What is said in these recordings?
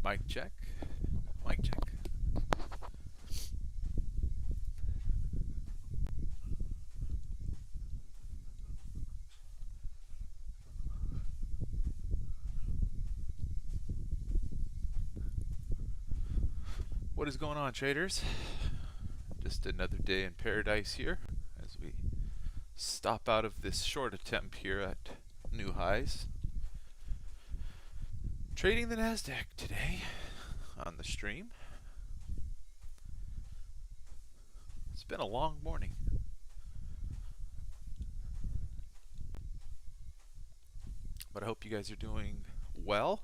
Mic check. Mic check. What is going on, traders? Just another day in paradise here as we stop out of this short attempt here at new highs. Trading the NASDAQ today on the stream. It's been a long morning. But I hope you guys are doing well.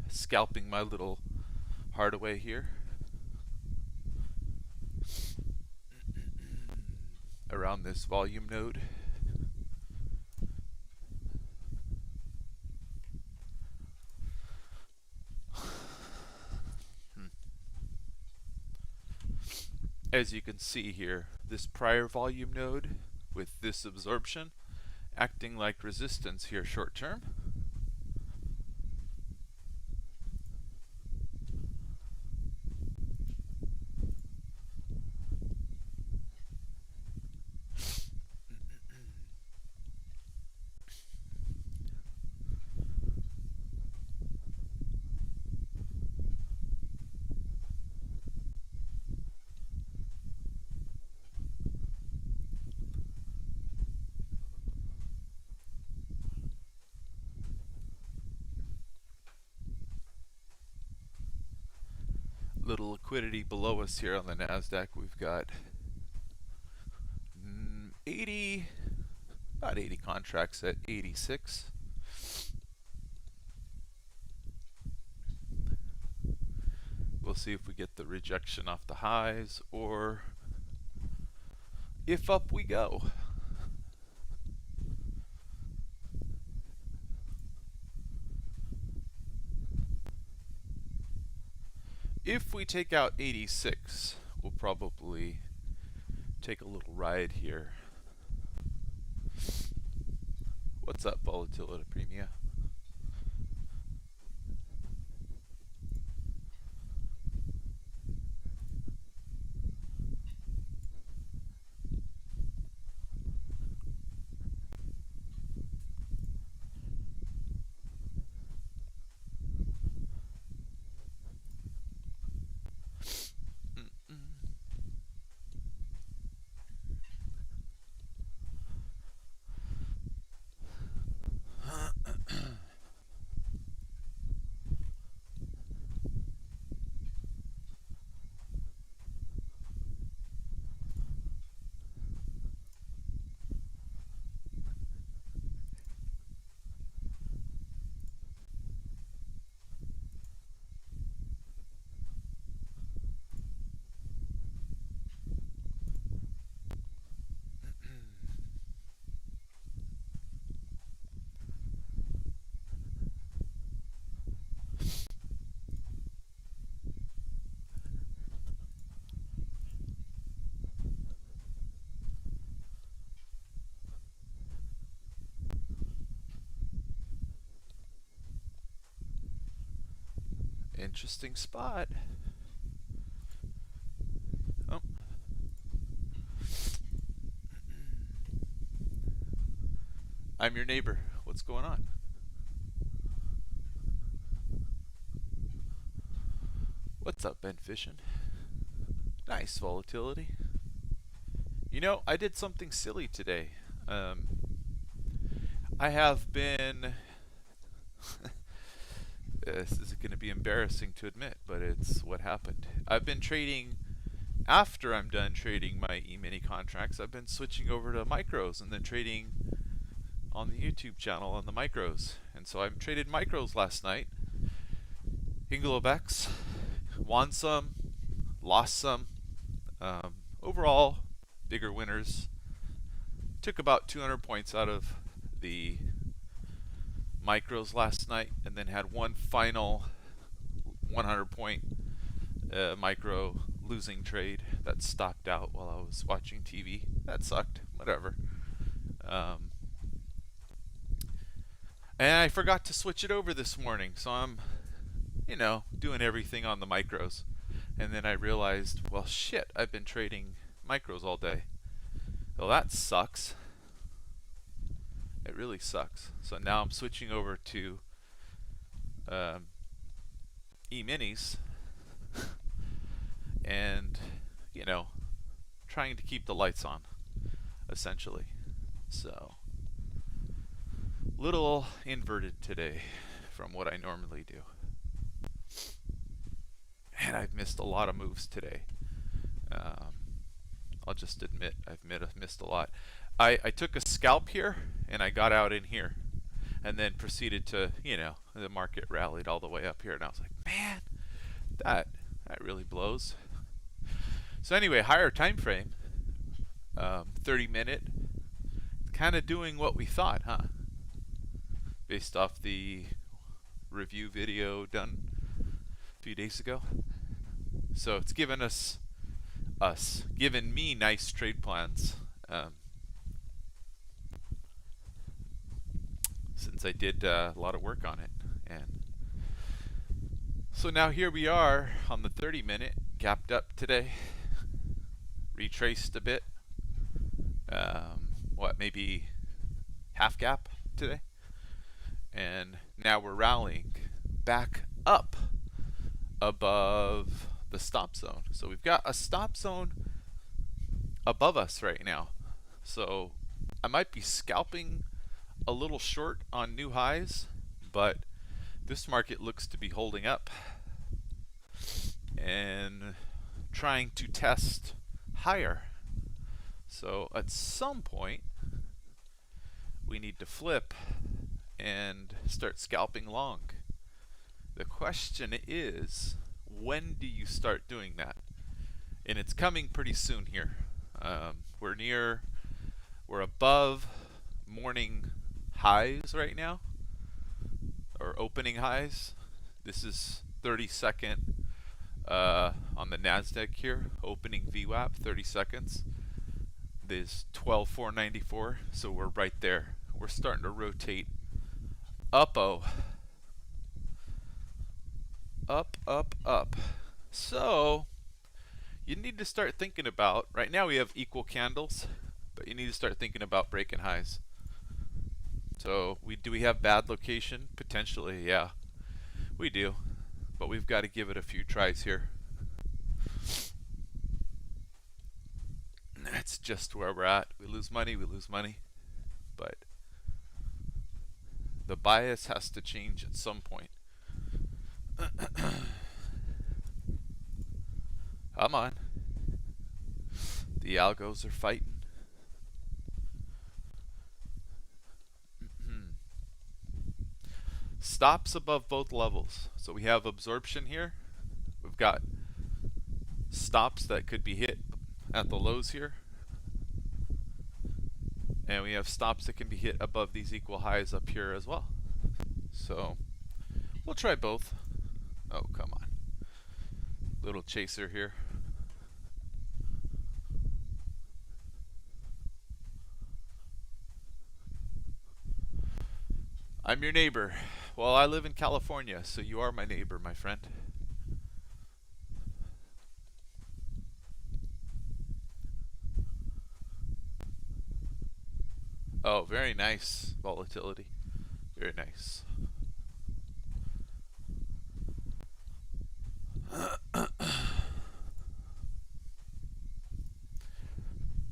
Scalping my little Hardaway here. Around this volume node. As you can see here, this prior volume node with this absorption acting like resistance here short term. Little liquidity below us here on the NASDAQ. We've got about 80 contracts at 86. We'll see if we get the rejection off the highs or if up we go. If we take out 86, we'll probably take a little ride here. What's up, volatility premia? Interesting spot. Oh. I'm your neighbor. What's going on? What's up, Ben Fishing? Nice volatility. You know, I did something silly today. I have been. This is going to be embarrassing to admit, but it's what happened. I've been trading. After I'm done trading my E-mini contracts, I've been switching over to micros and then trading on the YouTube channel on the micros. And so I traded micros last night. Inglobex, won some, lost some. Overall, bigger winners. Took about 200 points out of the micros last night, and then had one final 100 point micro losing trade that stopped out while I was watching TV. That sucked. Whatever. And I forgot to switch it over this morning, so I'm, doing everything on the micros. And then I realized, well, shit, I've been trading micros all day. Well, that sucks. It really sucks. So now I'm switching over to E-minis and, trying to keep the lights on, essentially. So, little inverted today from what I normally do. And I've missed a lot of moves today. I'll just admit I've missed a lot. I took a scalp here and I got out in here and then proceeded to, the market rallied all the way up here and I was like, man, that really blows. So anyway, higher time frame, 30-minute, kind of doing what we thought, huh? Based off the review video done a few days ago. So it's given given me nice trade plans. Since I did a lot of work on it. And so now here we are on the 30-minute, gapped up today, retraced a bit, maybe half gap today, and now we're rallying back up above the stop zone. So we've got a stop zone above us right now. So I might be scalping a little short on new highs, but this market looks to be holding up and trying to test higher. So at some point we need to flip and start scalping long. The question is, when do you start doing that? And it's coming pretty soon here. We're above morning highs right now, or opening highs. This is 30-second on the NASDAQ here, opening VWAP, 30 seconds. This 12,494, so we're right there. We're starting to rotate up-o. Up, up, up. So you need to start thinking about, right now we have equal candles, but you need to start thinking about breaking highs. So do we have bad location? Potentially, yeah, we do. But we've got to give it a few tries here. That's just where we're at. We lose money, but the bias has to change at some point. Come on. The algos are fighting. Stops above both levels. So we have absorption here. We've got stops that could be hit at the lows here. And we have stops that can be hit above these equal highs up here as well. So we'll try both. Oh, come on. Little chaser here. I'm your neighbor. Well, I live in California, so you are my neighbor, my friend. Oh, very nice volatility. Very nice.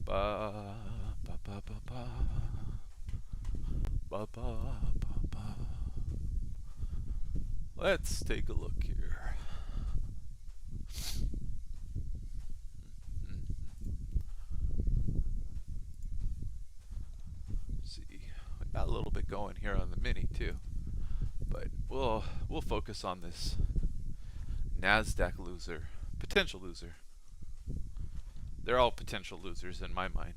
Ba, ba, ba, ba, ba. Ba, ba, ba, ba. Let's take a look here. See, we got a little bit going here on the mini too, but we'll focus on this NASDAQ loser, potential loser. They're all potential losers in my mind.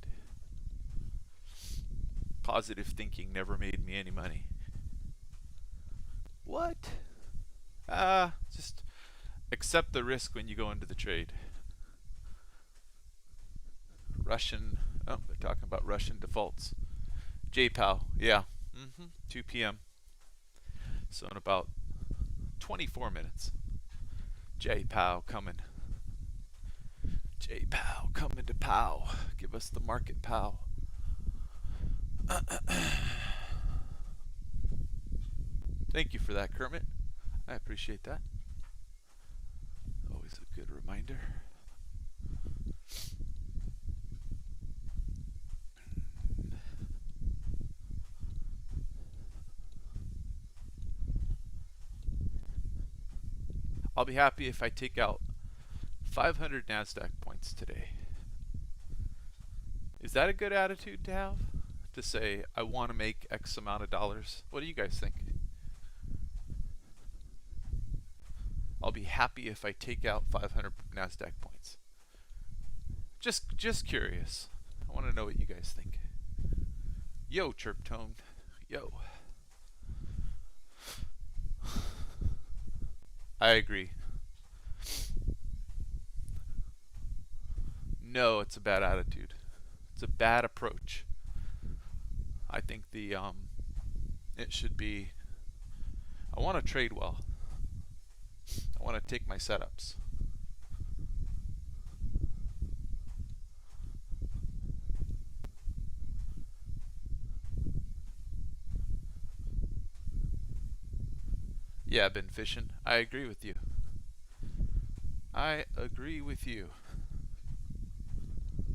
Positive thinking never made me any money. What? Just accept the risk when you go into the trade. Russian, oh, they're talking about Russian defaults. JPOW, yeah, 2 p.m. So in about 24 minutes. JPOW coming. JPOW coming to POW. Give us the market POW. Thank you for that, Kermit. I appreciate that. Always a good reminder. I'll be happy if I take out 500 NASDAQ points today. Is that a good attitude to have? To say, I want to make X amount of dollars? What do you guys think? I'll be happy if I take out 500 NASDAQ points. Just curious. I want to know what you guys think. Yo, Chirp Tone. Yo. I agree. No, it's a bad attitude. It's a bad approach. I think it should be, I want to trade well. I want to take my setups. Yeah, I've been fishing. I agree with you. I agree with you.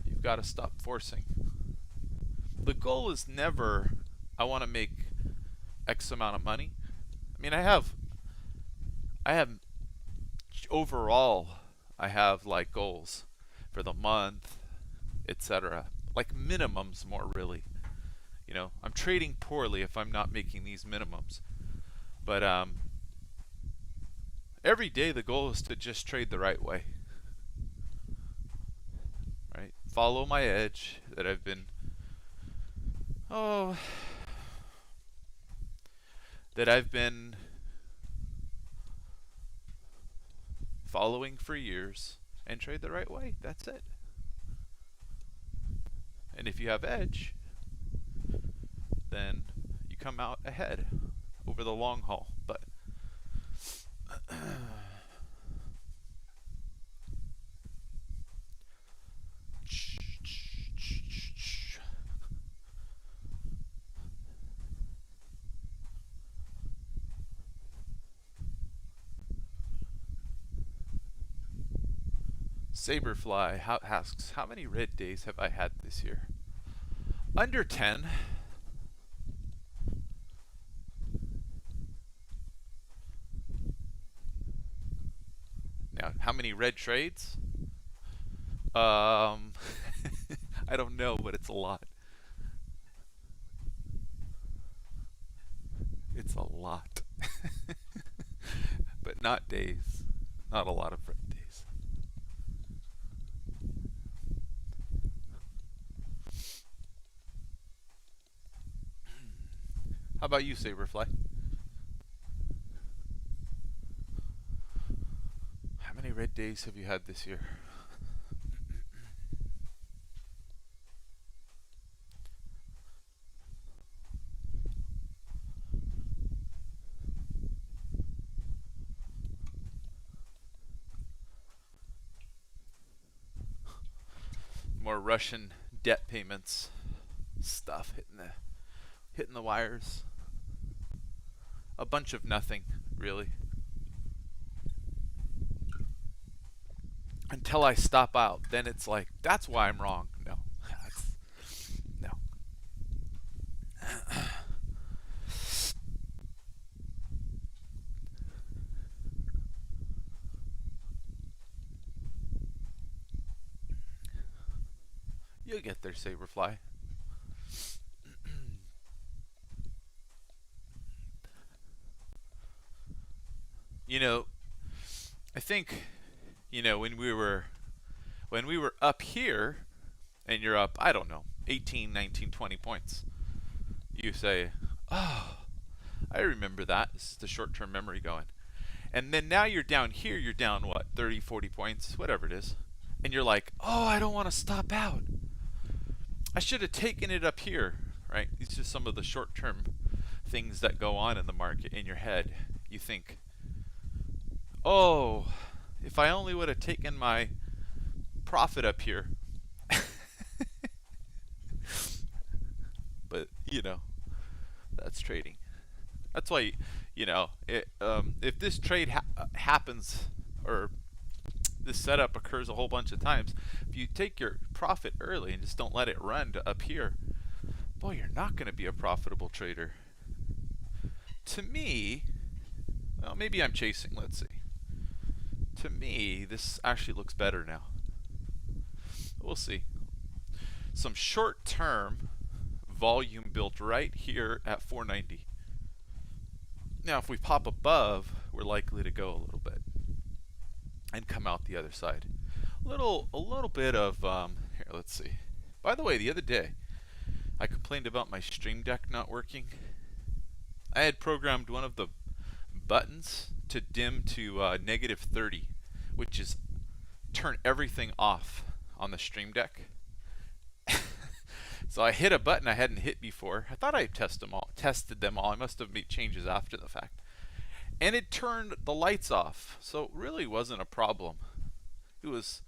You've got to stop forcing. The goal is never, I want to make X amount of money. I mean, I have overall, I have like goals for the month, etc. Like minimums more really. You know, I'm trading poorly if I'm not making these minimums. But every day the goal is to just trade the right way. Right? Follow my edge that I've been following for years and trade the right way. That's it. And if you have edge, then you come out ahead over the long haul. But Saberfly asks, how many red days have I had this year? Under 10. Now, how many red trades? I don't know, but it's a lot. It's a lot. But not days. Not a lot of red days. How about you, Saberfly? How many red days have you had this year? More Russian debt payments stuff hitting the wires. a bunch of nothing, really. Until I stop out, then it's like, that's why I'm wrong. No, no. You'll get there, Saberfly. You know, I think, when we were up here, and you're up, I don't know, 18, 19, 20 points, you say, oh, I remember that. This is the short-term memory going. And then now you're down here, you're down, what, 30, 40 points, whatever it is. And you're like, oh, I don't want to stop out. I should have taken it up here, right? These are some of the short-term things that go on in the market in your head. You think, oh, if I only would have taken my profit up here. But, that's trading. That's why, if this trade happens, or this setup occurs a whole bunch of times, if you take your profit early and just don't let it run to up here, boy, you're not going to be a profitable trader. To me, well, maybe I'm chasing, let's see. To me, this actually looks better now. We'll see. Some short-term volume built right here at 490. Now, if we pop above, we're likely to go a little bit and come out the other side. A little bit of here. Let's see. By the way, the other day, I complained about my Stream Deck not working. I had programmed one of the buttons to dim to -30, which is turn everything off on the Stream Deck. So I hit a button I hadn't hit before. I thought I tested them all. I must have made changes after the fact. And it turned the lights off. So it really wasn't a problem. It was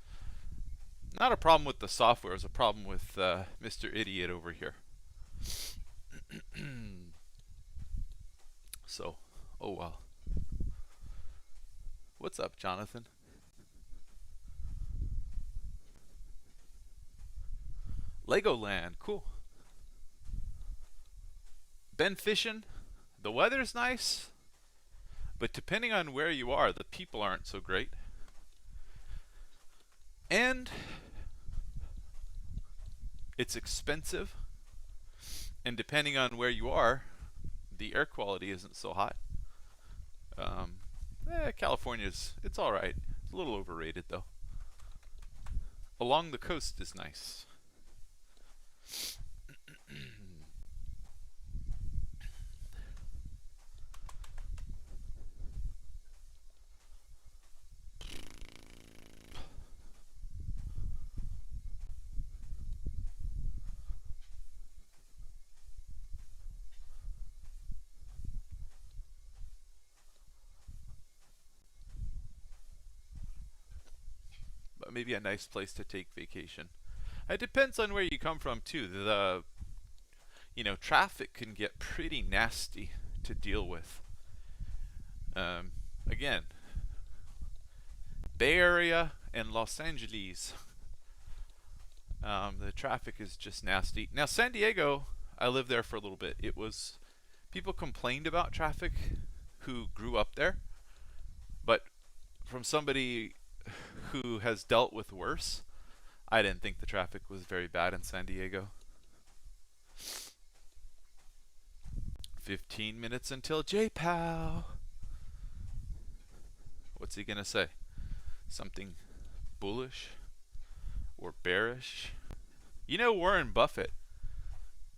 not a problem with the software. It was a problem with Mr. Idiot over here. So, oh well. What's up, Jonathan? Legoland, cool. Been fishing. The weather's nice, but depending on where you are, the people aren't so great. And it's expensive. And depending on where you are, the air quality isn't so hot. California's, it's alright. It's a little overrated though. Along the coast is nice. But maybe a nice place to take vacation. It depends on where you come from too. Traffic can get pretty nasty to deal with. Again, Bay Area and Los Angeles. The traffic is just nasty. Now San Diego, I lived there for a little bit. People complained about traffic who grew up there, but from somebody who has dealt with worse, I didn't think the traffic was very bad in San Diego. 15 minutes until J-Pow. What's he gonna say? Something bullish or bearish? Warren Buffett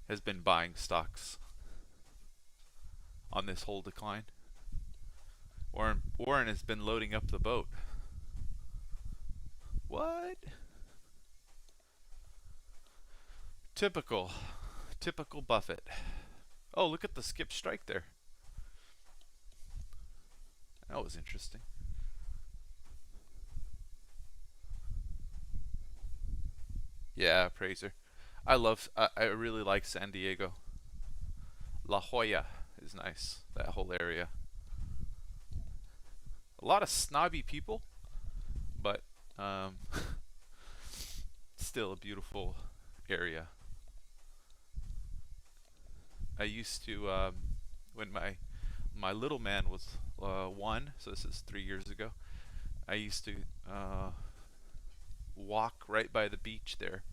has been buying stocks on this whole decline. Warren has been loading up the boat. What? Typical Buffett. Oh, look at the skip strike there. That was interesting. Yeah, Praiser. I really like San Diego. La Jolla. is nice. That whole area. A lot of snobby people, but um, still a beautiful area. I used to when my little man was 1, so this is 3 years ago. I used to walk right by the beach there,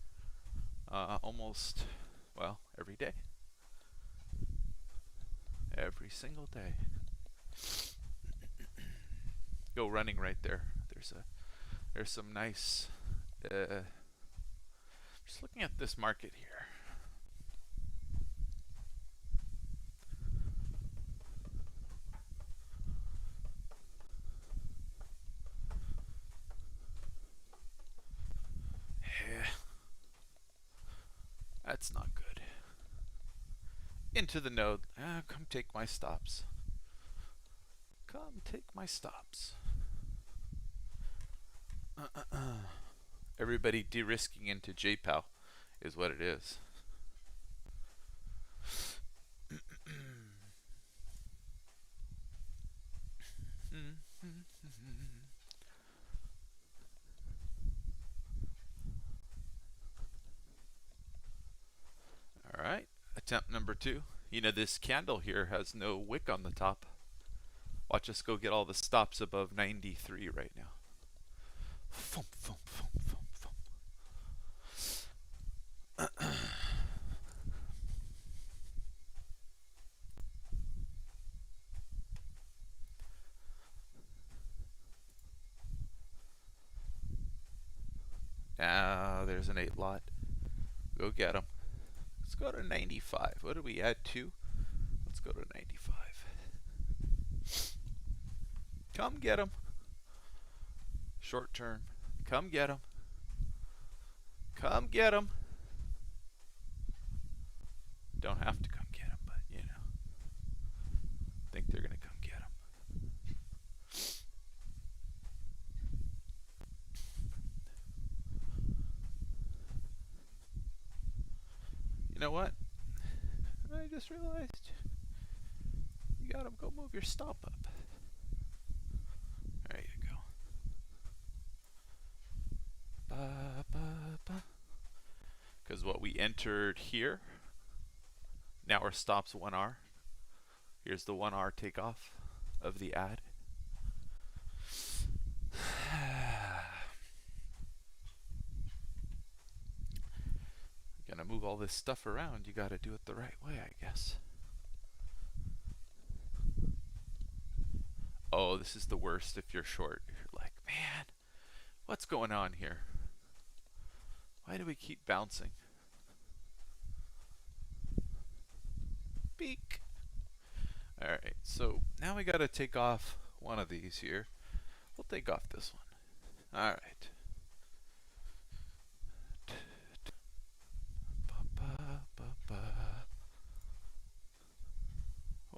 almost, well, every day, every single day. Go running right there. There's some nice. Just looking at this market here. Yeah, that's not good. Into the node. Come take my stops. Come take my stops. Everybody de-risking into JPAL is what it is. All right, attempt number 2. You know, this candle here has no wick on the top. Watch us go get all the stops above 93 right now. Thump, thump, thump, thump, thump. Now there's an 8 lot. Go get them. Let's go to 95. What did we add 2? Let's go to 95. Come get them. Short term. Come get them. Come get them. Don't have to come get them, but you know. Think they're going to come get them. You know what? I just realized you gotta go move your stop up. There you go. Because what we entered here, now our stop's 1R. Here's the 1R takeoff of the ad. Gonna move all this stuff around, you gotta do it the right way, I guess. Oh, this is the worst if you're short. You're like, man, what's going on here? Why do we keep bouncing? Beak. Alright, so now we gotta take off one of these here. We'll take off this one. Alright.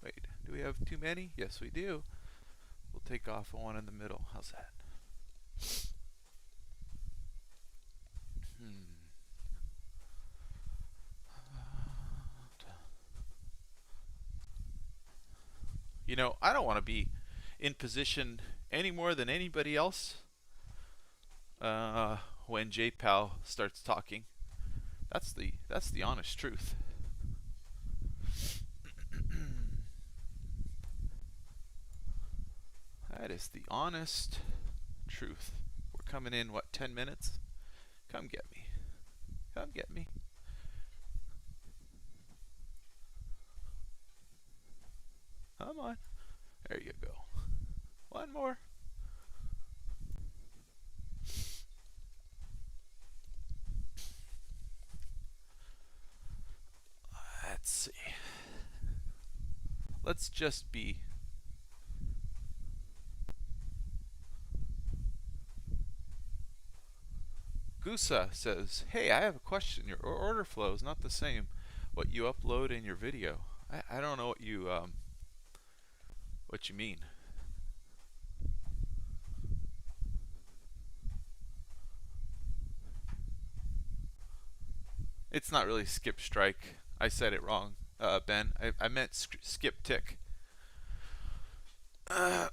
Wait, do we have too many? Yes, we do. We'll take off one in the middle. How's that? You know, I don't want to be in position any more than anybody else when JPAL starts talking. That's the honest truth. That is the honest truth. We're coming in, what, 10 minutes? Come get me. Come get me. Come on. There you go. One more. Let's see. Let's just be Gusa says, hey, I have a question. Your order flow is not the same what you upload in your video. I don't know what you mean. It's not really skip strike. I said it wrong. Ben. I meant skip tick. All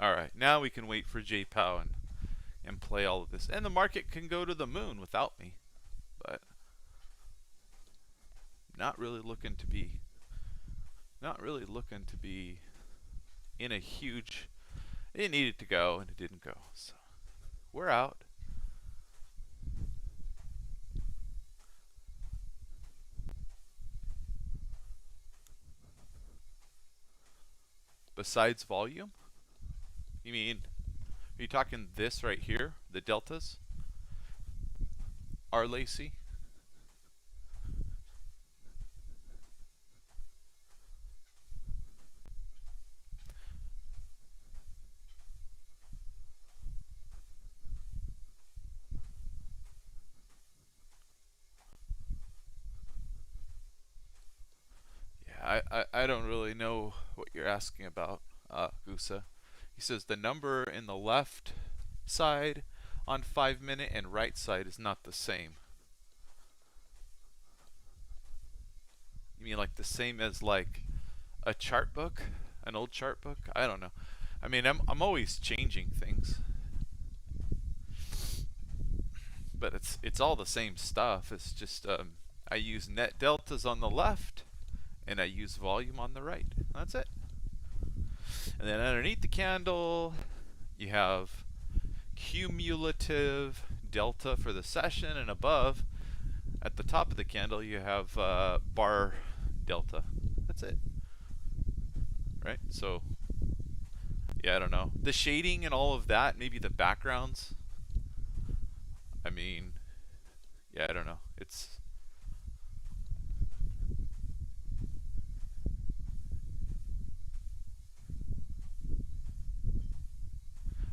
right, now we can wait for JPOW and play all of this, and the market can go to the moon without me, but not really looking to be in a huge. It needed to go and it didn't go, so we're out. Besides volume, you mean? Are you talking this right here, the deltas? R Lacey? Yeah, I don't really know what you're asking about, Gusa. He says the number in the left side on 5-minute and right side is not the same. You mean like the same as like a chart book, an old chart book? I don't know. I mean, I'm always changing things, but it's all the same stuff. It's just I use net deltas on the left, and I use volume on the right. That's it. And then underneath the candle, you have cumulative delta for the session, and above, at the top of the candle, you have bar delta. That's it. Right? So, yeah, I don't know. The shading and all of that, maybe the backgrounds. I mean, yeah, I don't know. It's...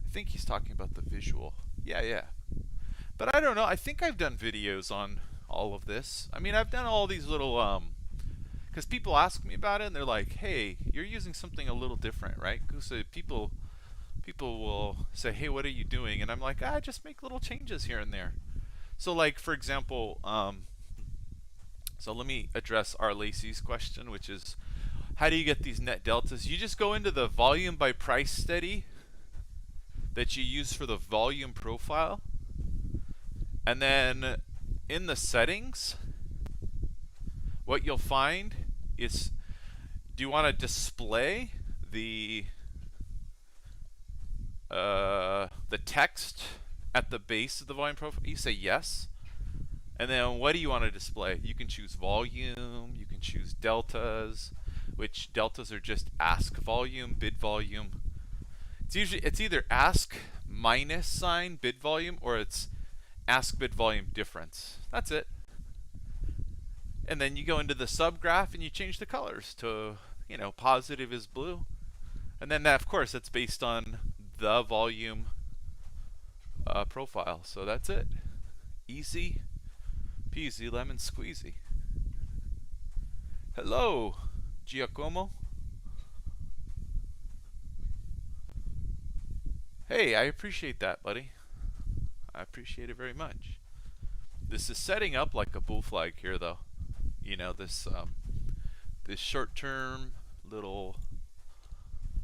I think he's talking about the visual. Yeah. But I don't know. I think I've done videos on all of this. I mean, I've done all these little because people ask me about it and they're like, "Hey, you're using something a little different, right?" Because people will say, "Hey, what are you doing?" And I'm like, "I just make little changes here and there." So, like for example, so let me address R. Lacey's question, which is, how do you get these net deltas? You just go into the volume by price steady that you use for the volume profile, and then in the settings, what you'll find is, do you want to display the text at the base of the volume profile? You say yes. And then what do you want to display? You can choose volume, you can choose deltas, which deltas are just ask volume, bid volume. It's either ask minus sign bid volume, or it's ask bid volume difference. That's it. And then you go into the subgraph and you change the colors to, you know, positive is blue. And then that, of course, it's based on the volume profile. So that's it. Easy peasy lemon squeezy. Hello, Giacomo. Hey, I appreciate that, buddy. I appreciate it very much. This is setting up like a bull flag here, though. You know, this short-term little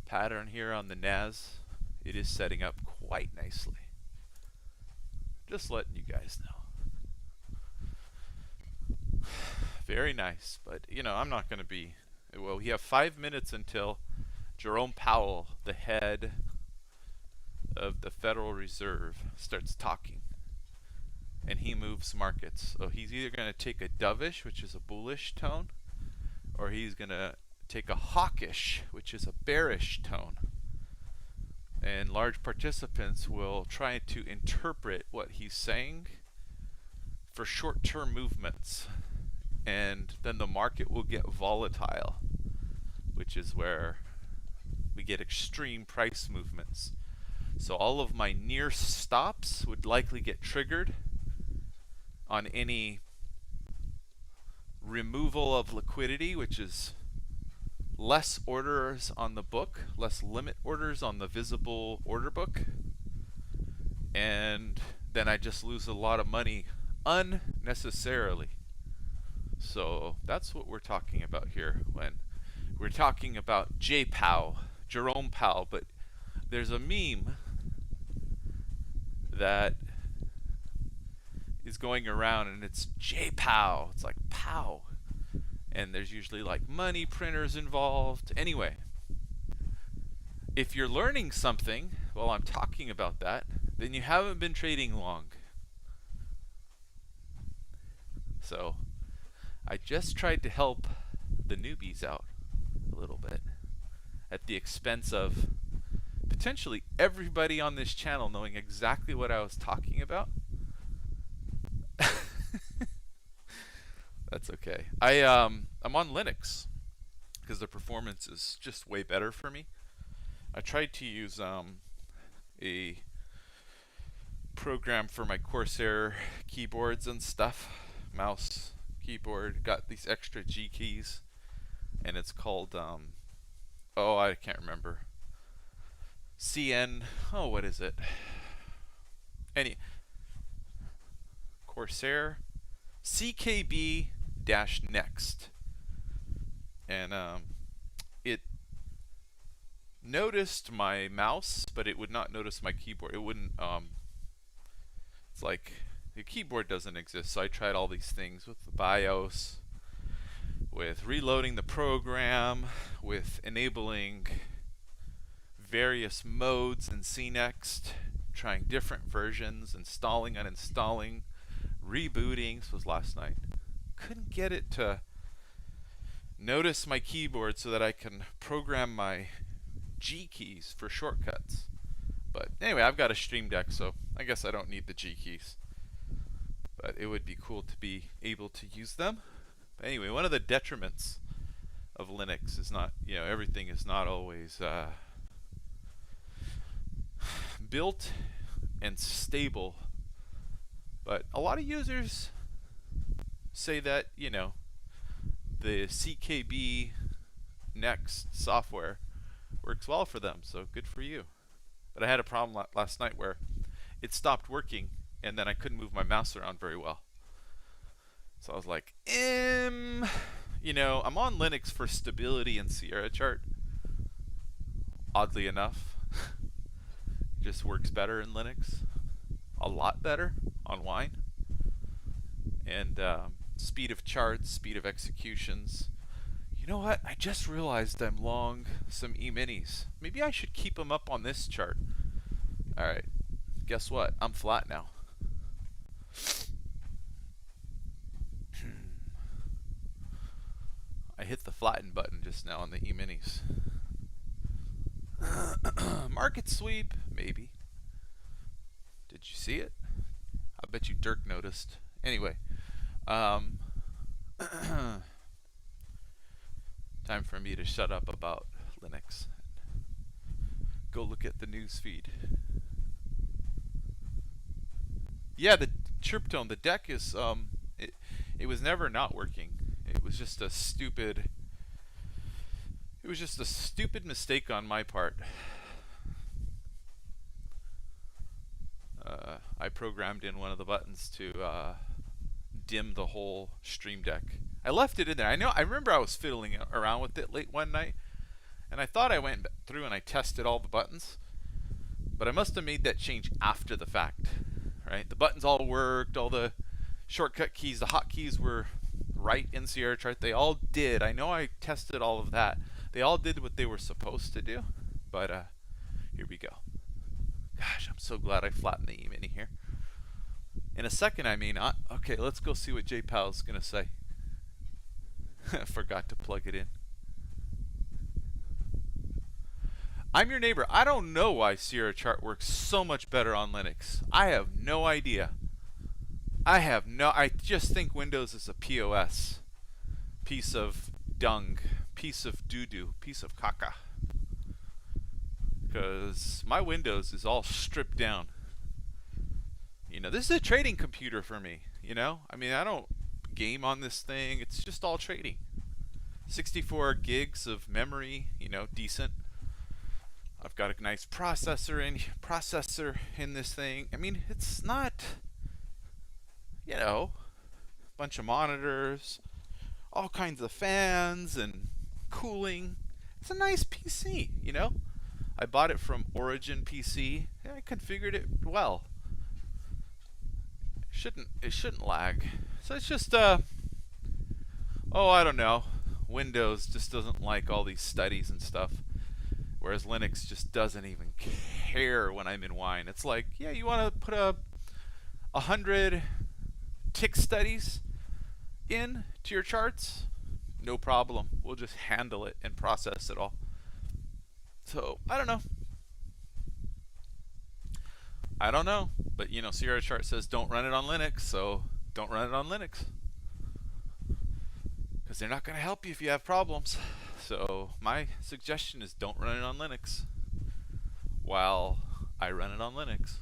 pattern here on the NAS, it is setting up quite nicely. Just letting you guys know. Very nice, but you know, I'm not going to be. Well, we have 5 minutes until Jerome Powell, the head of the Federal Reserve, starts talking, and he moves markets. So he's either going to take a dovish, which is a bullish tone, or he's going to take a hawkish, which is a bearish tone. And large participants will try to interpret what he's saying for short-term movements, and then the market will get volatile, which is where we get extreme price movements. So all of my near stops would likely get triggered on any removal of liquidity, which is less orders on the book, less limit orders on the visible order book, and then I just lose a lot of money unnecessarily. So that's what we're talking about here when we're talking about JPOW, Jerome Powell. But there's a meme that is going around and it's JPOW. It's like pow. And there's usually like money printers involved. Anyway, if you're learning something while I'm talking about that, then you haven't been trading long. So I just tried to help the newbies out a little bit at the expense of potentially everybody on this channel knowing exactly what I was talking about. That's okay. I'm on Linux because the performance is just way better for me. I tried to use a program for my Corsair keyboards and stuff, mouse, keyboard, got these extra G keys, and it's called oh, I can't remember. What is it? Corsair CKB-next. And it noticed my mouse, but it would not notice my keyboard. It wouldn't it's like the keyboard doesn't exist. So I tried all these things with the BIOS, with reloading the program, with enabling various modes in CNext, trying different versions, installing, uninstalling, rebooting. This was last night. Couldn't get it to notice my keyboard so that I can program my G keys for shortcuts. But anyway, I've got a Stream Deck, so I guess I don't need the G keys. But it would be cool to be able to use them. But anyway, one of the detriments of Linux is not, everything is not always built and stable. But a lot of users say that, the CKB Next software works well for them, so good for you. But I had a problem last night where it stopped working and then I couldn't move my mouse around very well. So I was like, I'm on Linux for stability and Sierra chart. Oddly enough, it just works better in Linux. A lot better on Wine. And speed of charts, speed of executions. You know what? I just realized I'm long some E-minis. Maybe I should keep them up on this chart. Alright, guess what? I'm flat now. I hit the flatten button just now on the E-minis. Market sweep, maybe. Did you see it? I bet you Dirk noticed. Anyway, time for me to shut up about Linux. Go look at the news feed. Yeah, the chirp tone, the deck is it was never not working. It was just a stupid mistake on my part. I programmed in one of the buttons to dim the whole Stream Deck. I left it in there. I remember I was fiddling around with it late one night, and I thought I went through and I tested all the buttons, but I must have made that change after the fact, right? The buttons all worked, all the shortcut keys, the hotkeys were right in Sierra chart. They all did. I know I tested all of that. They all did what they were supposed to do, but here we go. Gosh, I'm so glad I flattened the E-mini here. In a second, I may not. Okay, let's go see what JPal's going to say. Forgot to plug it in. I'm your neighbor. I don't know why Sierra chart works so much better on Linux. I have no idea. I just think Windows is a POS. Piece of dung. Piece of doo-doo. Piece of caca. Because my Windows is all stripped down. This is a trading computer for me. I mean, I don't game on this thing. It's just all trading. 64 gigs of memory, decent. I've got a nice processor in this thing. I mean, it's not, bunch of monitors, all kinds of fans and cooling. It's a nice PC, you know. I bought it from Origin PC. And I configured it well. It shouldn't lag. So it's just I don't know. Windows just doesn't like all these studies and stuff, whereas Linux just doesn't even care when I'm in wine. It's like, yeah, you want to put 100 tick studies in to your charts? No problem. We'll just handle it and process it all. So I don't know. But you know, Sierra Chart says don't run it on Linux, so don't run it on Linux. Because they're not going to help you if you have problems. So my suggestion is don't run it on Linux while I run it on Linux.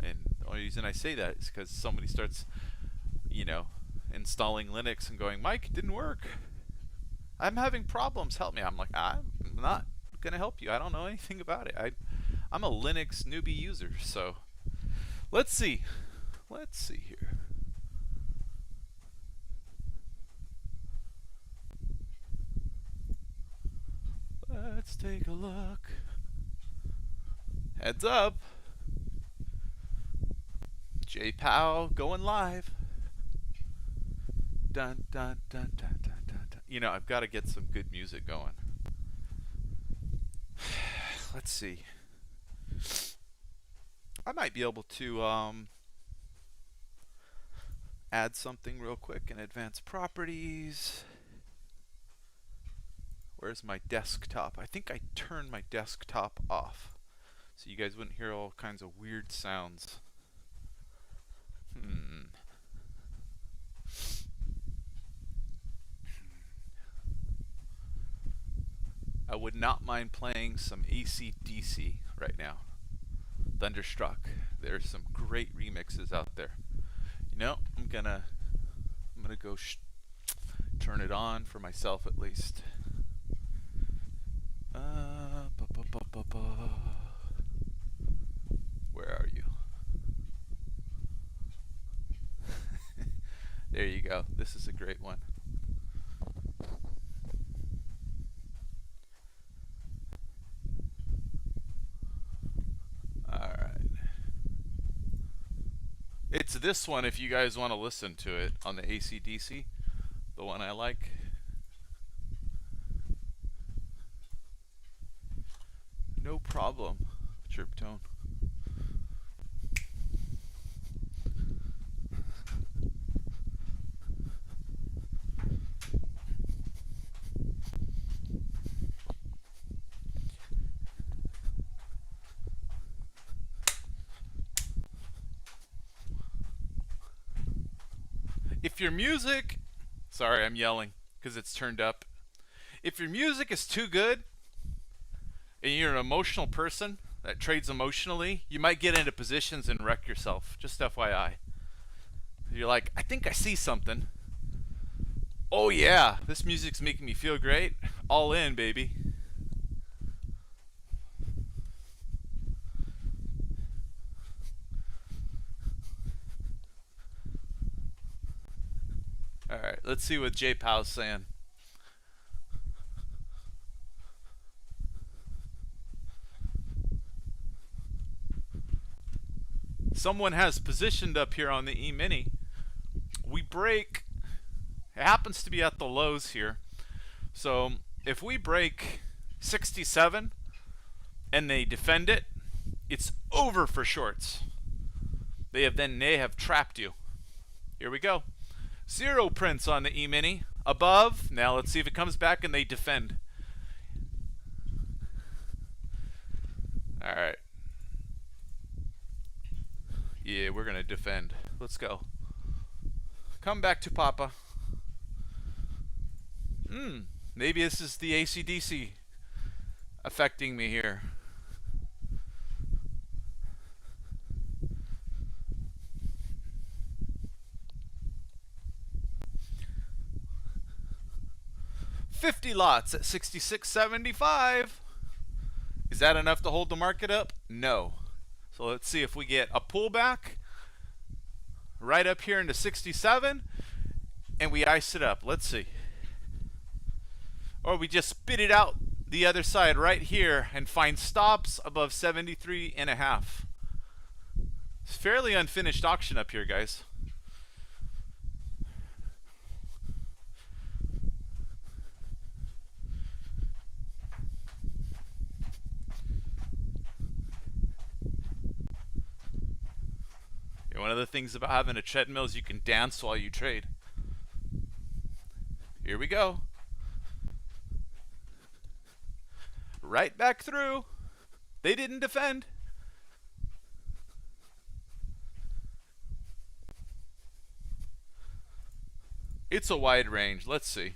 And the only reason I say that is because somebody starts, you know, installing Linux and going, Mike, it didn't work. I'm having problems. Help me. I'm like, I'm not going to help you. I don't know anything about it. I'm a Linux newbie user. So let's see. Let's see here. Let's take a look. Heads up. JPow going live. Dun, dun, dun, dun, dun, dun, dun. You know, I've got to get some good music going. Let's see. I might be able to add something real quick in advanced properties. Where's my desktop? I think I turned my desktop off, so you guys wouldn't hear all kinds of weird sounds. I would not mind playing some AC/DC right now. Thunderstruck. There's some great remixes out there. You know, I'm gonna go turn it on for myself at least. Where are you? There you go. This is a great one. Alright. It's this one if you guys want to listen to it on the AC/DC. The one I like. No problem. Chirp tone. If your music, sorry, I'm yelling because it's turned up. If your music is too good and you're an emotional person that trades emotionally, you might get into positions and wreck yourself. Just FYI. You're like, I think I see something. Oh yeah, this music's making me feel great. All in, baby. Alright, let's see what JPow's saying. Someone has positioned up here on the E-mini. We break. It happens to be at the lows here. So if we break 67 and they defend it, it's over for shorts. They have trapped you. Here we go. 0 prints on the E-mini. Above. Now let's see if it comes back and they defend. Alright. Yeah, we're going to defend. Let's go. Come back to Papa. Maybe this is the AC/DC affecting me here. $50 lots at 66.75. Is that enough to hold the market up? No. So let's see if we get a pullback right up here into 67. and we ice it up. Let's see. Or we just spit it out the other side right here and find stops above 73.5. It's fairly unfinished auction up here, guys. One of the things about having a treadmill is you can dance while you trade. Here we go. Right back through. They didn't defend. It's a wide range. Let's see.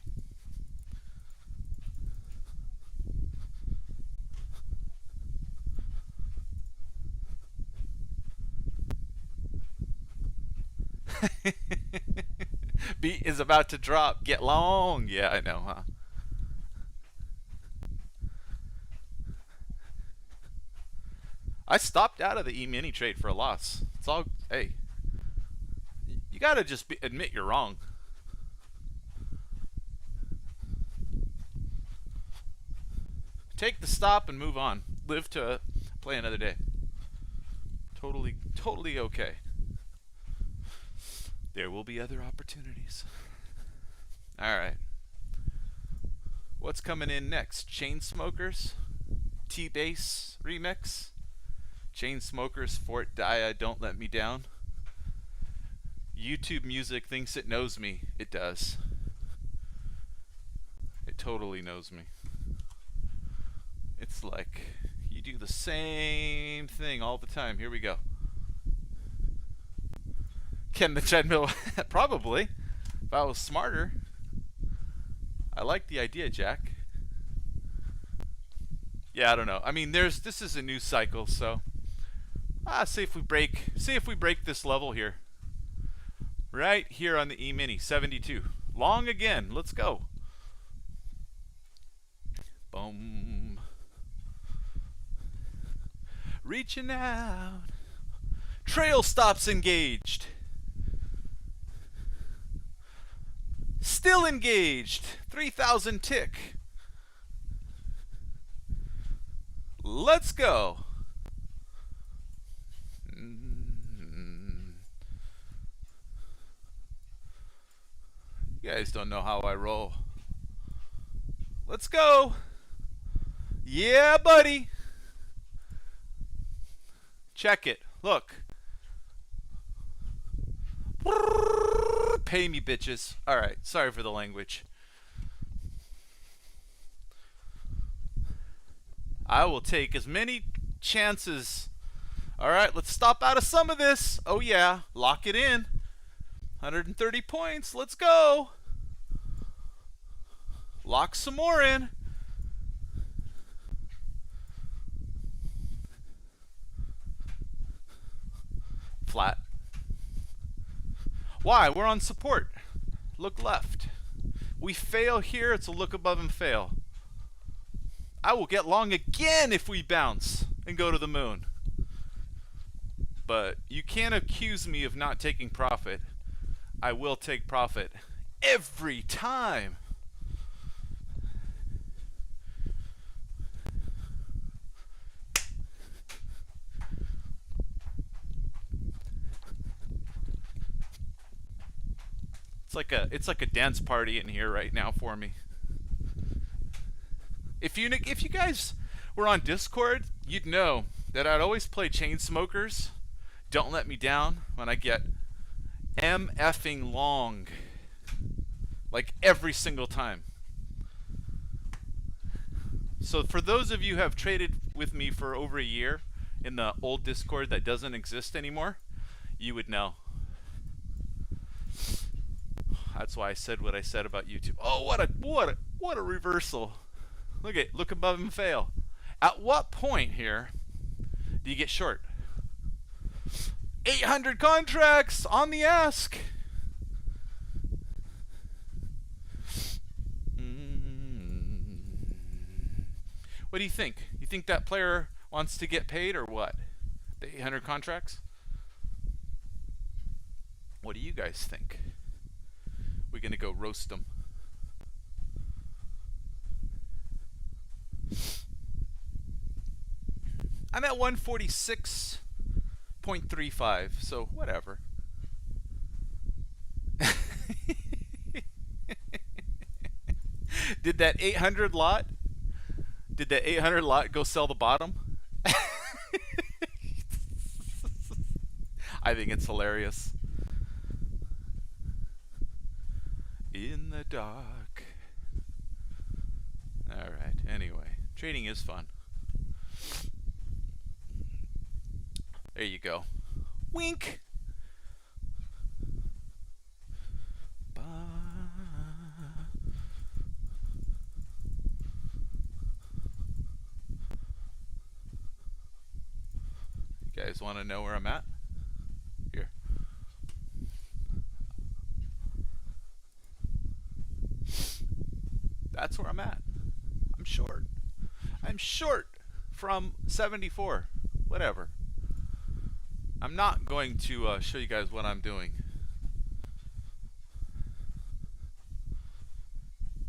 Beat is about to drop. Get long. Yeah, I know, huh? I stopped out of the E-mini trade for a loss. It's all, hey, you gotta just admit you're wrong. Take the stop and move on. Live to play another day. Totally okay. There will be other opportunities. All right. What's coming in next? Chainsmokers, T-Bass remix. Chainsmokers, Fort Dia, Don't Let Me Down. YouTube Music thinks it knows me. It does. It totally knows me. It's like you do the same thing all the time. Here we go. Can the treadmill? Probably. If I was smarter. I like the idea, Jack. Yeah, I don't know. I mean, this is a new cycle, so see if we break this level here. Right here on the E-mini 72. Long again. Let's go. Boom. Reaching out. Trail stops engaged. Still engaged. 3,000 tick. Let's go. You guys don't know how I roll. Let's go. Yeah, buddy. Check it. Look. Pay me, bitches. Alright, sorry for the language. I will take as many chances. Alright, let's stop out of some of this. Oh yeah, lock it in. 130 points, let's go. Lock some more in. Flat. Why? We're on support. Look left. We fail here, it's a look above and fail. I will get long again if we bounce and go to the moon. But you can't accuse me of not taking profit. I will take profit every time. It's like a dance party in here right now for me. If you guys were on Discord, you'd know that I'd always play Chainsmokers, Don't Let Me Down, when I get MFing long. Like every single time. So for those of you who have traded with me for over a year in the old Discord that doesn't exist anymore, you would know. That's why I said what I said about YouTube. Oh, what a reversal. Look above and fail. At what point here do you get short? 800 contracts on the ask. What do you think? You think that player wants to get paid or what? The 800 contracts? What do you guys think? We're going to go roast them. I'm at 146.35, so whatever. Did that 800 lot? Did that 800 lot go sell the bottom? I think it's hilarious. In the dark. Alright, anyway. Trading is fun. There you go. Wink! You guys want to know where I'm at? Here. That's where I'm at. I'm short. I'm short from 74. Whatever. I'm not going to show you guys what I'm doing.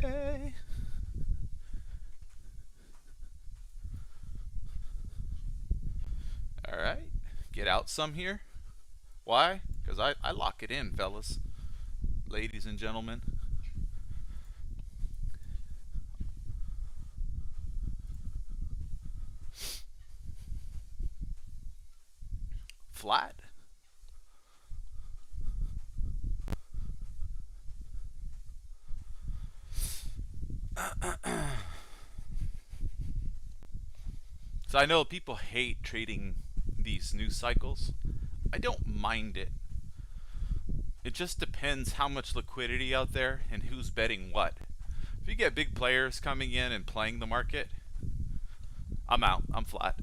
Hey. Alright. Get out some here. Why? Because I lock it in, fellas. Ladies and gentlemen. Flat. So I know people hate trading these news cycles. I don't mind it. It just depends how much liquidity out there and who's betting what. If you get big players coming in and playing the market, I'm out. I'm flat.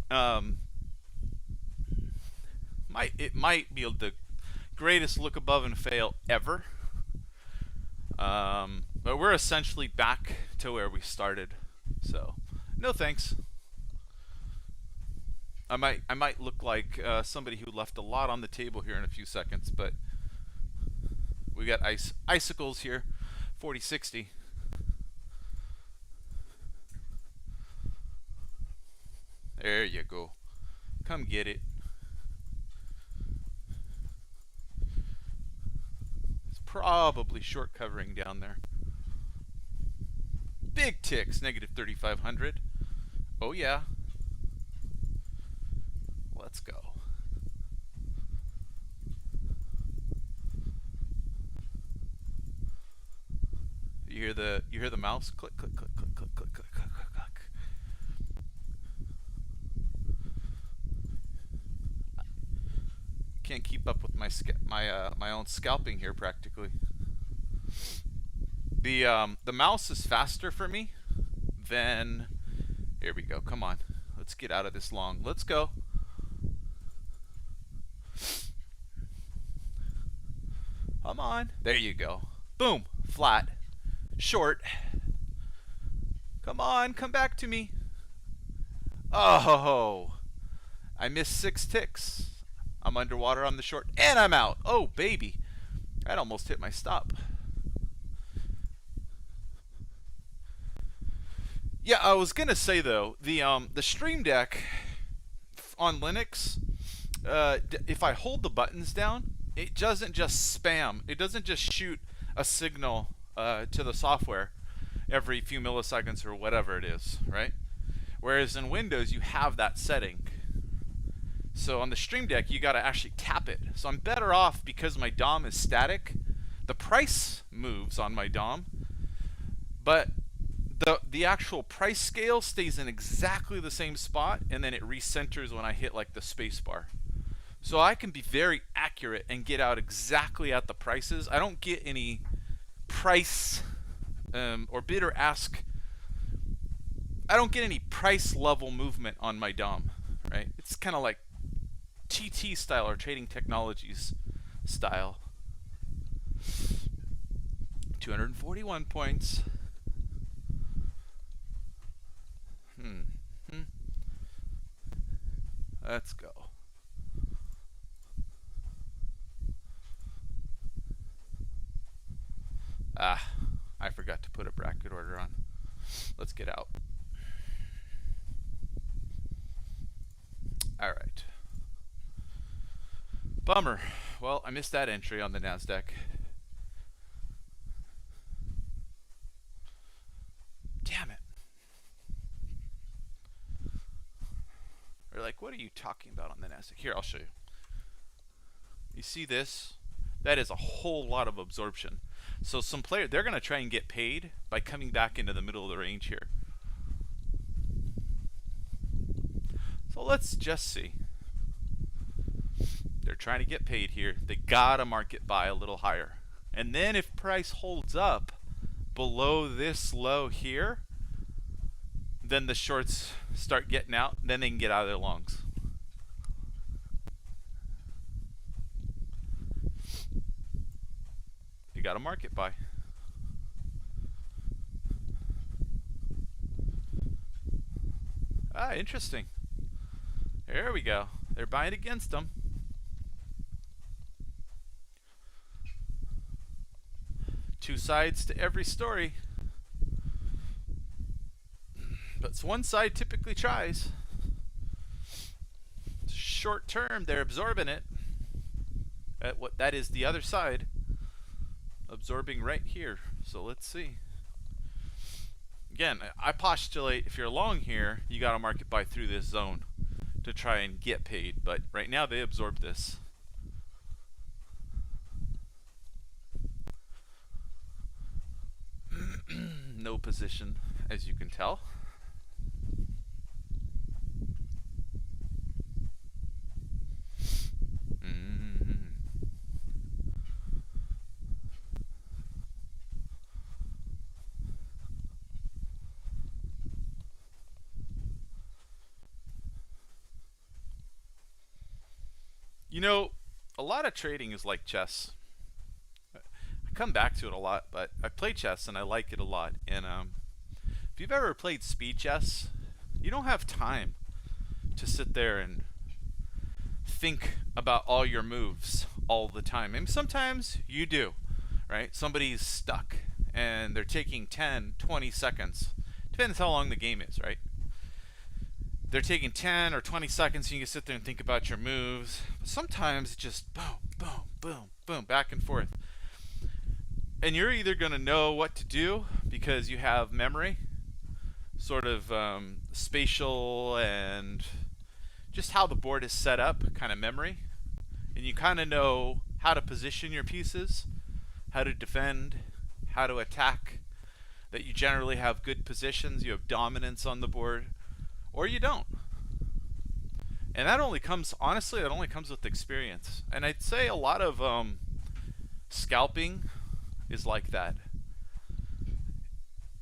It might be the greatest look above and fail ever. But we're essentially back to where we started. So, no thanks. I might look like somebody who left a lot on the table here in a few seconds, but we got icicles here, 40-60. There you go. Come get it. It's probably short covering down there. Big ticks, negative 3,500. Oh yeah. Let's go. You hear the mouse click click click click click click click click click. Can't keep up with my own scalping here practically. The mouse is faster for me than. Here we go. Come on, let's get out of this long. Let's go. Come on. There you go. Boom. Flat. Short. Come on. Come back to me. Oh. I missed 6 ticks. I'm underwater on the short. And I'm out. Oh, baby. That almost hit my stop. Yeah, I was going to say, though, the Stream Deck on Linux, if I hold the buttons down, it doesn't just spam. It doesn't just shoot a signal to the software every few milliseconds or whatever it is, right? Whereas in Windows, you have that setting. So on the Stream Deck, you got to actually tap it. So I'm better off because my DOM is static. The price moves on my DOM, but the actual price scale stays in exactly the same spot, and then it recenters when I hit like the space bar. So I can be very accurate and get out exactly at the prices. I don't get any price or bid or ask. I don't get any price level movement on my DOM, right? It's kind of like TT style or Trading Technologies style. 241 points. Let's go. Ah, I forgot to put a bracket order on. Let's get out. All right. Bummer. Well, I missed that entry on the NASDAQ. Damn it. They're like, what are you talking about on the NASDAQ? Here, I'll show you. You see this? That is a whole lot of absorption. So some player, they're going to try and get paid by coming back into the middle of the range here. So let's just see. They're trying to get paid here. They gotta market buy a little higher. And then if price holds up below this low here, then the shorts start getting out. Then they can get out of their longs. You gotta market buy. Ah, interesting. There we go. They're buying against them. Two sides to every story. But one side typically tries. Short term, they're absorbing it. That is the other side. Absorbing right here. So let's see. Again, I postulate if you're long here, you got to market buy through this zone to try and get paid. But right now they absorb this. No position, as you can tell. You know, a lot of trading is like chess. I come back to it a lot, but I play chess and I like it a lot. And if you've ever played speed chess, you don't have time to sit there and think about all your moves all the time. And sometimes you do, right? Somebody's stuck and they're taking 10, 20 seconds. Depends how long the game is, right? They're taking 10 or 20 seconds and you can sit there and think about your moves. But sometimes it's just boom, boom, boom, boom, back and forth. And you're either going to know what to do because you have memory, sort of spatial and just how the board is set up, kind of memory. And you kind of know how to position your pieces, how to defend, how to attack, that you generally have good positions, you have dominance on the board, or you don't. And that only comes, honestly, that only comes with experience. And I'd say a lot of scalping is like that.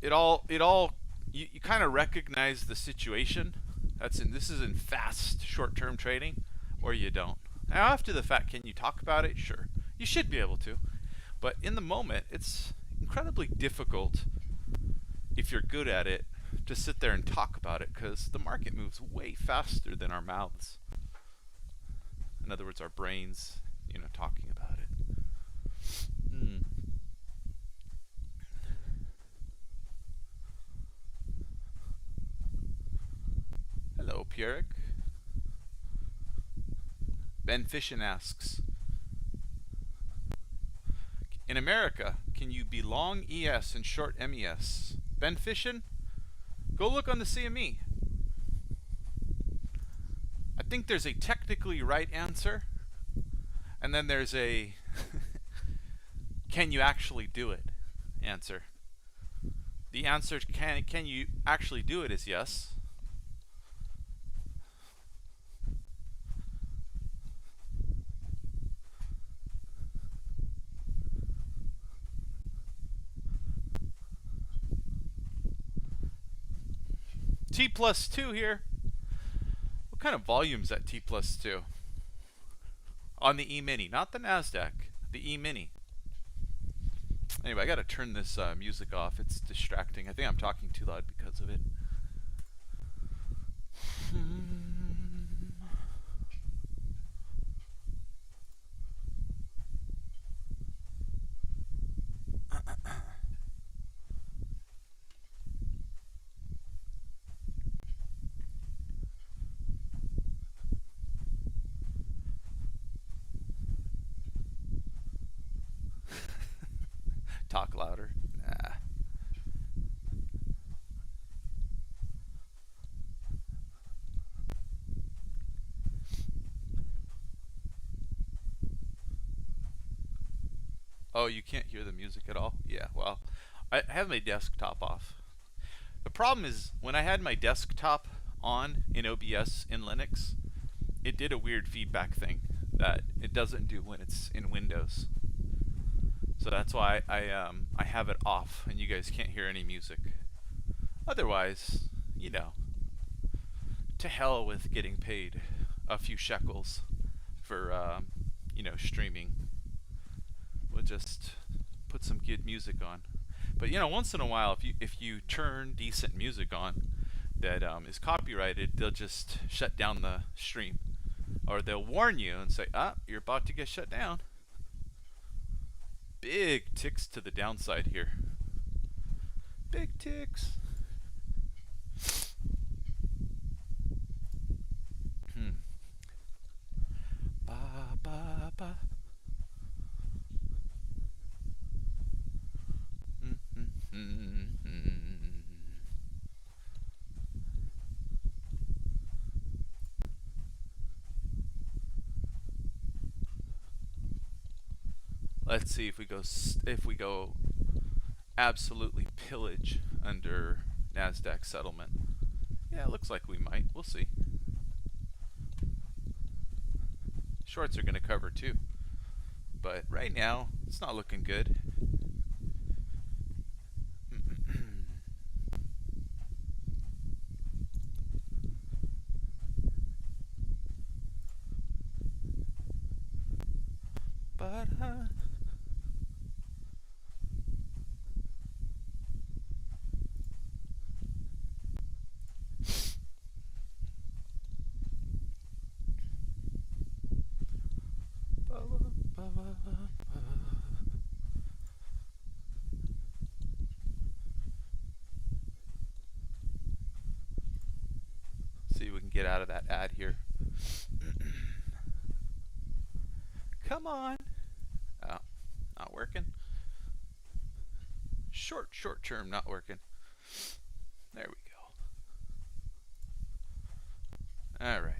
You kind of recognize the situation. This is in fast, short-term trading, or you don't. Now, after the fact, can you talk about it? Sure. You should be able to. But in the moment, it's incredibly difficult, if you're good at it, to sit there and talk about it, because the market moves way faster than our mouths. In other words, our brains, talking about it. Hello, Pierrick. Ben Fishin asks, in America, can you be long ES and short MES? Ben Fishin, go look on the CME. I think there's a technically right answer, and then there's a can you actually do it answer. The answer to can you actually do it is yes. T+2 here. What kind of volume's at T+2? On the E-mini, not the NASDAQ, the E-mini. Anyway, I gotta turn this music off. It's distracting. I think I'm talking too loud because of it. Talk louder. Nah. Oh, you can't hear the music at all? Yeah, well, I have my desktop off. The problem is when I had my desktop on in OBS in Linux, it did a weird feedback thing that it doesn't do when it's in Windows. So that's why I have it off and you guys can't hear any music. Otherwise, you know, to hell with getting paid a few shekels for streaming. We'll just put some good music on. But once in a while, if you turn decent music on that is copyrighted, they'll just shut down the stream, or they'll warn you and say, you're about to get shut down. Big ticks to the downside here. Big ticks. Ba ba ba. Let's see if we go absolutely pillage under NASDAQ settlement. Yeah, it looks like we might. We'll see. Shorts are going to cover too. But right now, it's not looking good. But see if we can get out of that ad here. Come on. Oh, not working. Short term not working. There we go. All right.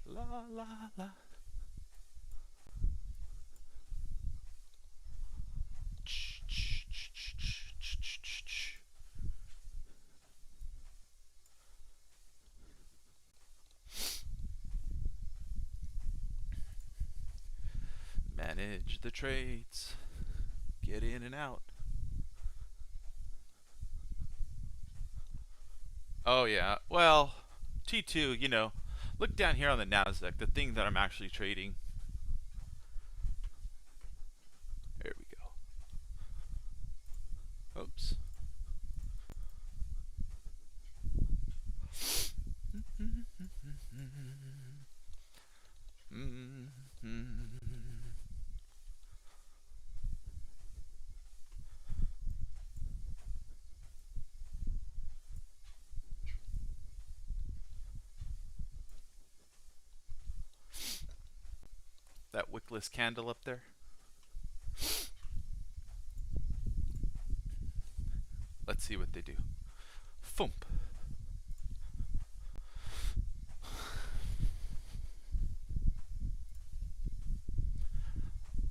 La la la. Manage the trades. Get in and out. Oh yeah. Well, T2, look down here on the NASDAQ, the thing that I'm actually trading. There we go. Oops. That wickless candle up there. Let's see what they do. Thump.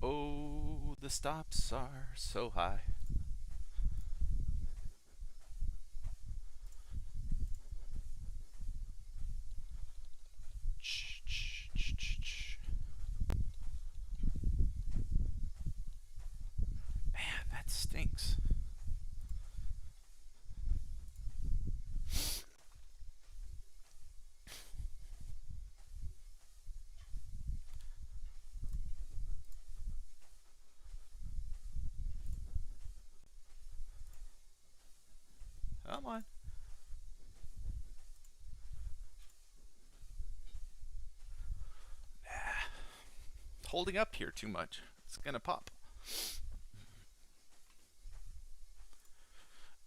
Oh, the stops are so high. Man, that stinks. Come on. Holding up here too much. It's gonna pop.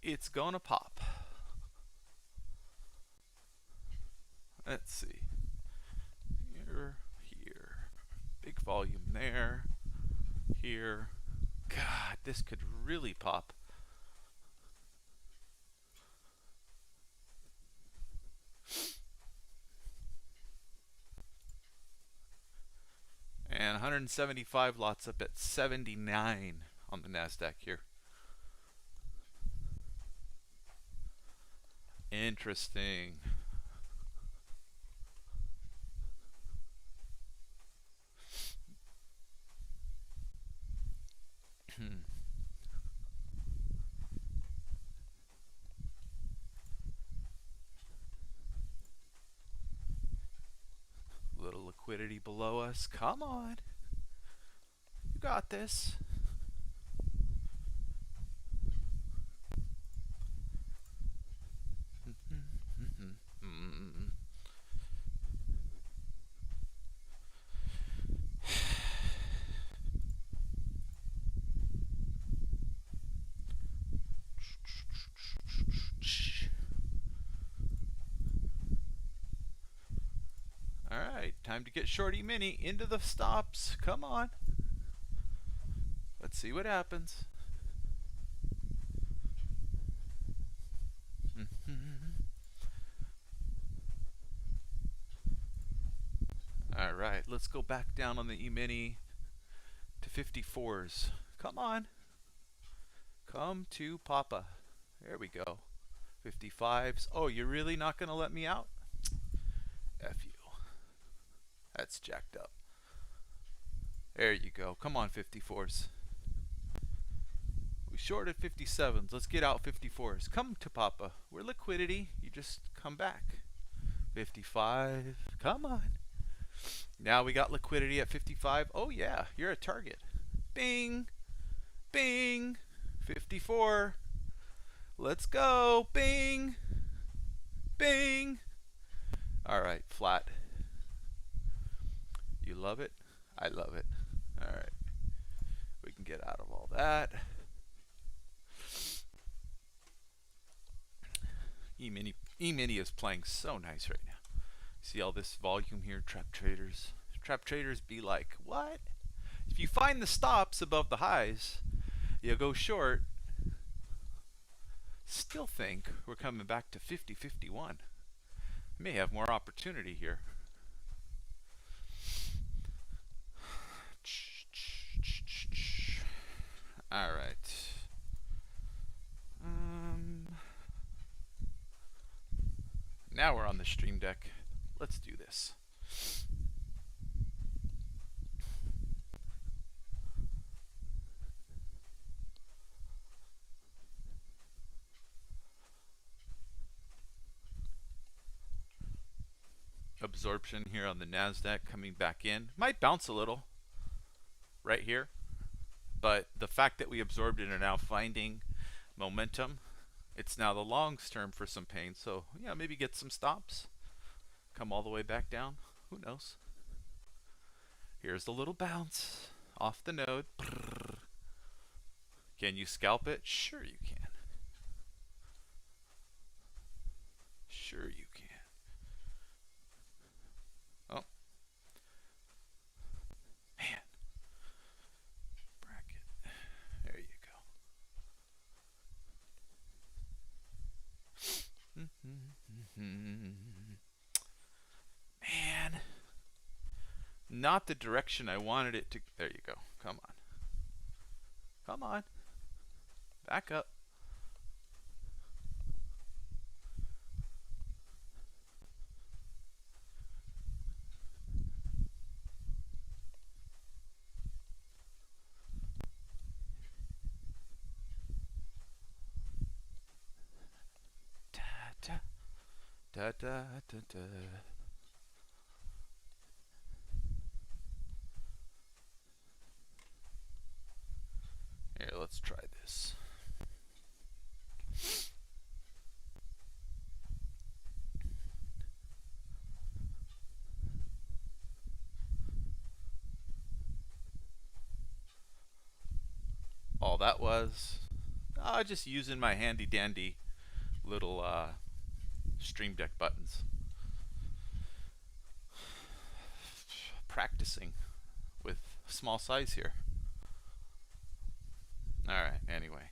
It's gonna pop. Let's see. Here. volume there, here. God, this could really pop. And 175 lots up at 79 on the NASDAQ here. Interesting. Little liquidity below us. Come on. You got this. Alright, time to get shorty mini into the stops. Come on. Let's see what happens. Alright, let's go back down on the E-mini to 54s. Come on. Come to Papa. There we go. 55s. Oh, you're really not going to let me out? F you. That's jacked up. There you go. Come on, 54s. We shorted 57s. Let's get out 54s. Come to Papa. We're liquidity. You just come back. 55. Come on. Now we got liquidity at 55. Oh, yeah. You're a target. Bing. Bing. 54. Let's go. Bing. Bing. All right. Flat. You love it? I love it. All right. We can get out of all that. E-mini is playing so nice right now. See all this volume here, trap traders. Trap traders be like, what? If you find the stops above the highs, you go short. Still think we're coming back to 50-51. May have more opportunity here. All right. Now we're on the stream deck. Let's do this. Absorption here on the NASDAQ coming back in. Might bounce a little right here. But the fact that we absorbed it and are now finding momentum, it's now the longs term for some pain. So, yeah, maybe get some stops. Come all the way back down. Who knows? Here's the little bounce off the node. Can you scalp it? Sure you can. Sure you can. Oh. Man. Bracket. There you go. Man. Not the direction I wanted it to. There you go. Come on. Come on. Back up. Da, da, da, da. Here, let's try this. All that was just using my handy dandy little stream deck buttons. Practicing with small size here. Alright, anyway.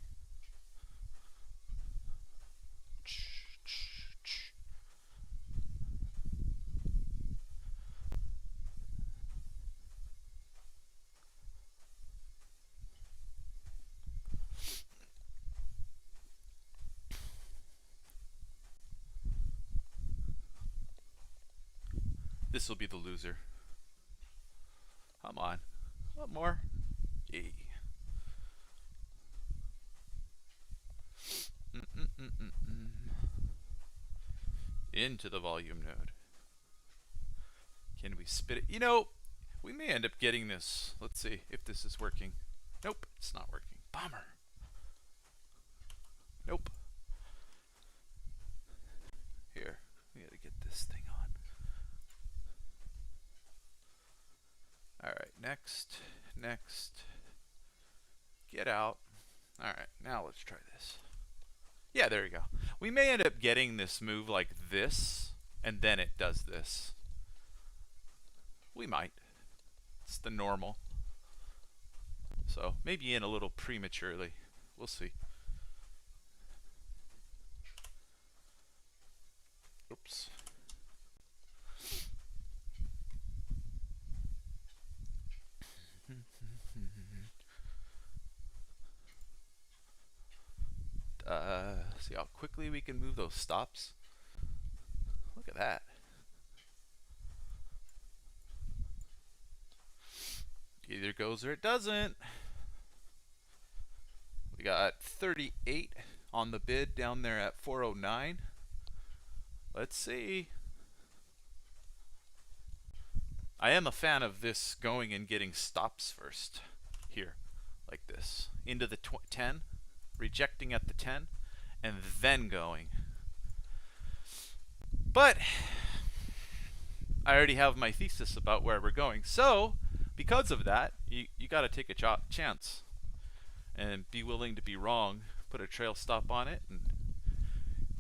This will be the loser. Come on. What more? Yay. Into the volume node. Can we spit it? You know, we may end up getting this. Let's see if this is working. Nope, it's not working. Bummer. Nope. Here, we gotta get this thing on. Alright, next. Get out. Alright, now let's try this. Yeah, there you go. We may end up getting this move like this, and then it does this. We might. It's the normal. So, maybe in a little prematurely. We'll see. Oops. See how quickly we can move those stops? Look at that. Either goes or it doesn't. We got 38 on the bid down there at 409. Let's see. I am a fan of this going and getting stops first. Here, like this. Into the 10, rejecting at the 10, and then going. But I already have my thesis about where we're going. So, because of that, you got to take a chance and be willing to be wrong. Put a trail stop on it and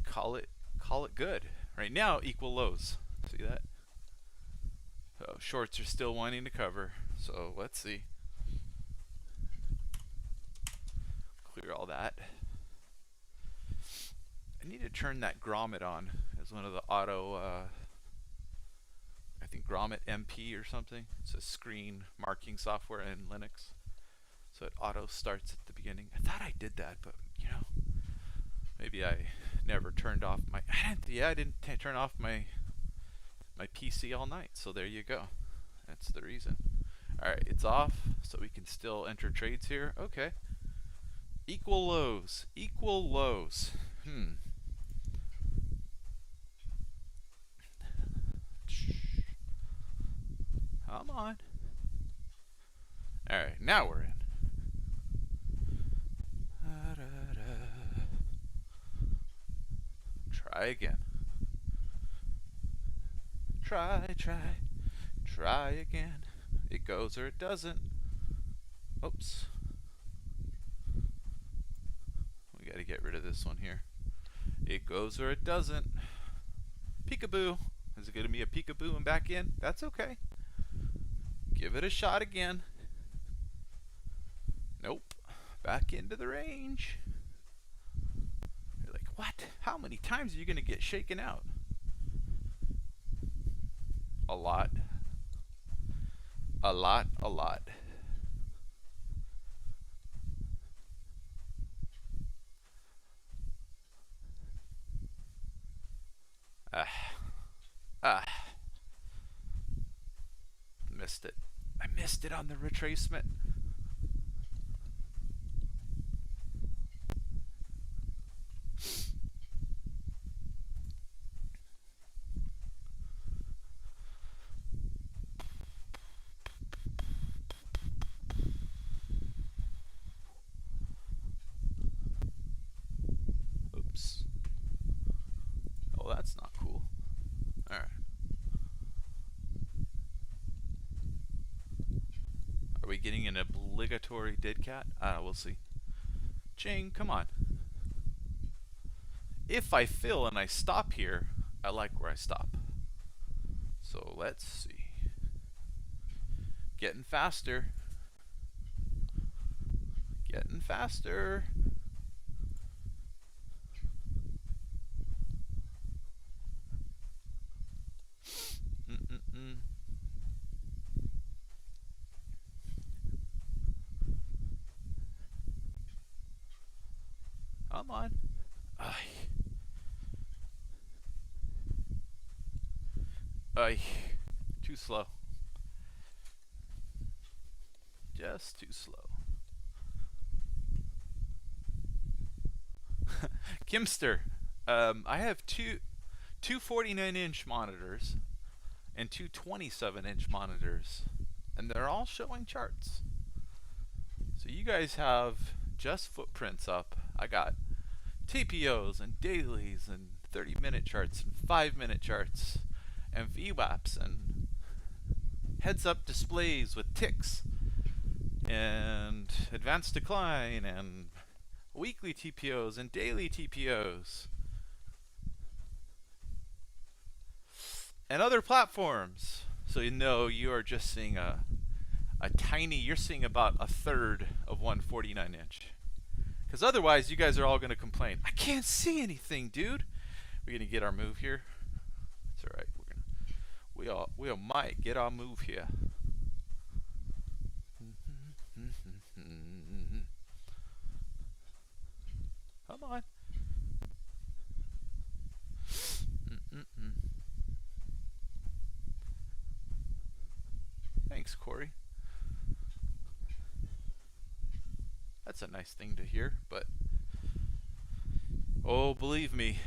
call it good. Right now, equal lows. See that? Oh, shorts are still wanting to cover. So let's see. Clear all that. I need to turn that grommet on as one of the auto. I think Grommet MP or something. It's a screen marking software in Linux. So it auto starts at the beginning. I thought I did that, but you know, maybe I never turned off my. I didn't turn off my PC all night. So there you go. That's the reason. All right, it's off, so we can still enter trades here. Okay. Equal lows. Equal lows. Come on. Alright, now we're in. Try again. Try again. It goes or it doesn't. Oops. We gotta get rid of this one here. It goes or it doesn't. Peekaboo. Is it gonna be a peekaboo and back in? That's okay. Give it a shot again. Nope. Back into the range. You're like, what? How many times are you gonna get shaken out? A lot. A lot. Missed it. I missed it on the retracement. Oops. Oh, that's not cool. All right. Are we getting an obligatory dead cat? We'll see. Ching, come on. If I fill and I stop here, I like where I stop. So let's see. Getting faster. Getting faster. Come on. Ay. Too slow. Just too slow. Kimster. I have two 49-inch monitors and two 27-inch monitors, and they're all showing charts. So you guys have just footprints up. I got TPOs and dailies and 30-minute charts and 5-minute charts and VWAPs and heads-up displays with ticks and advanced decline and weekly TPOs and daily TPOs and other platforms. So you know you are just seeing a tiny, you're seeing about a third of 149-inch. Because otherwise you guys are all going to complain, I can't see anything, dude. We're going to get our move here. It's all right. We all might get our move here. Come on. Thanks, Corey. That's a nice thing to hear, but oh, believe me,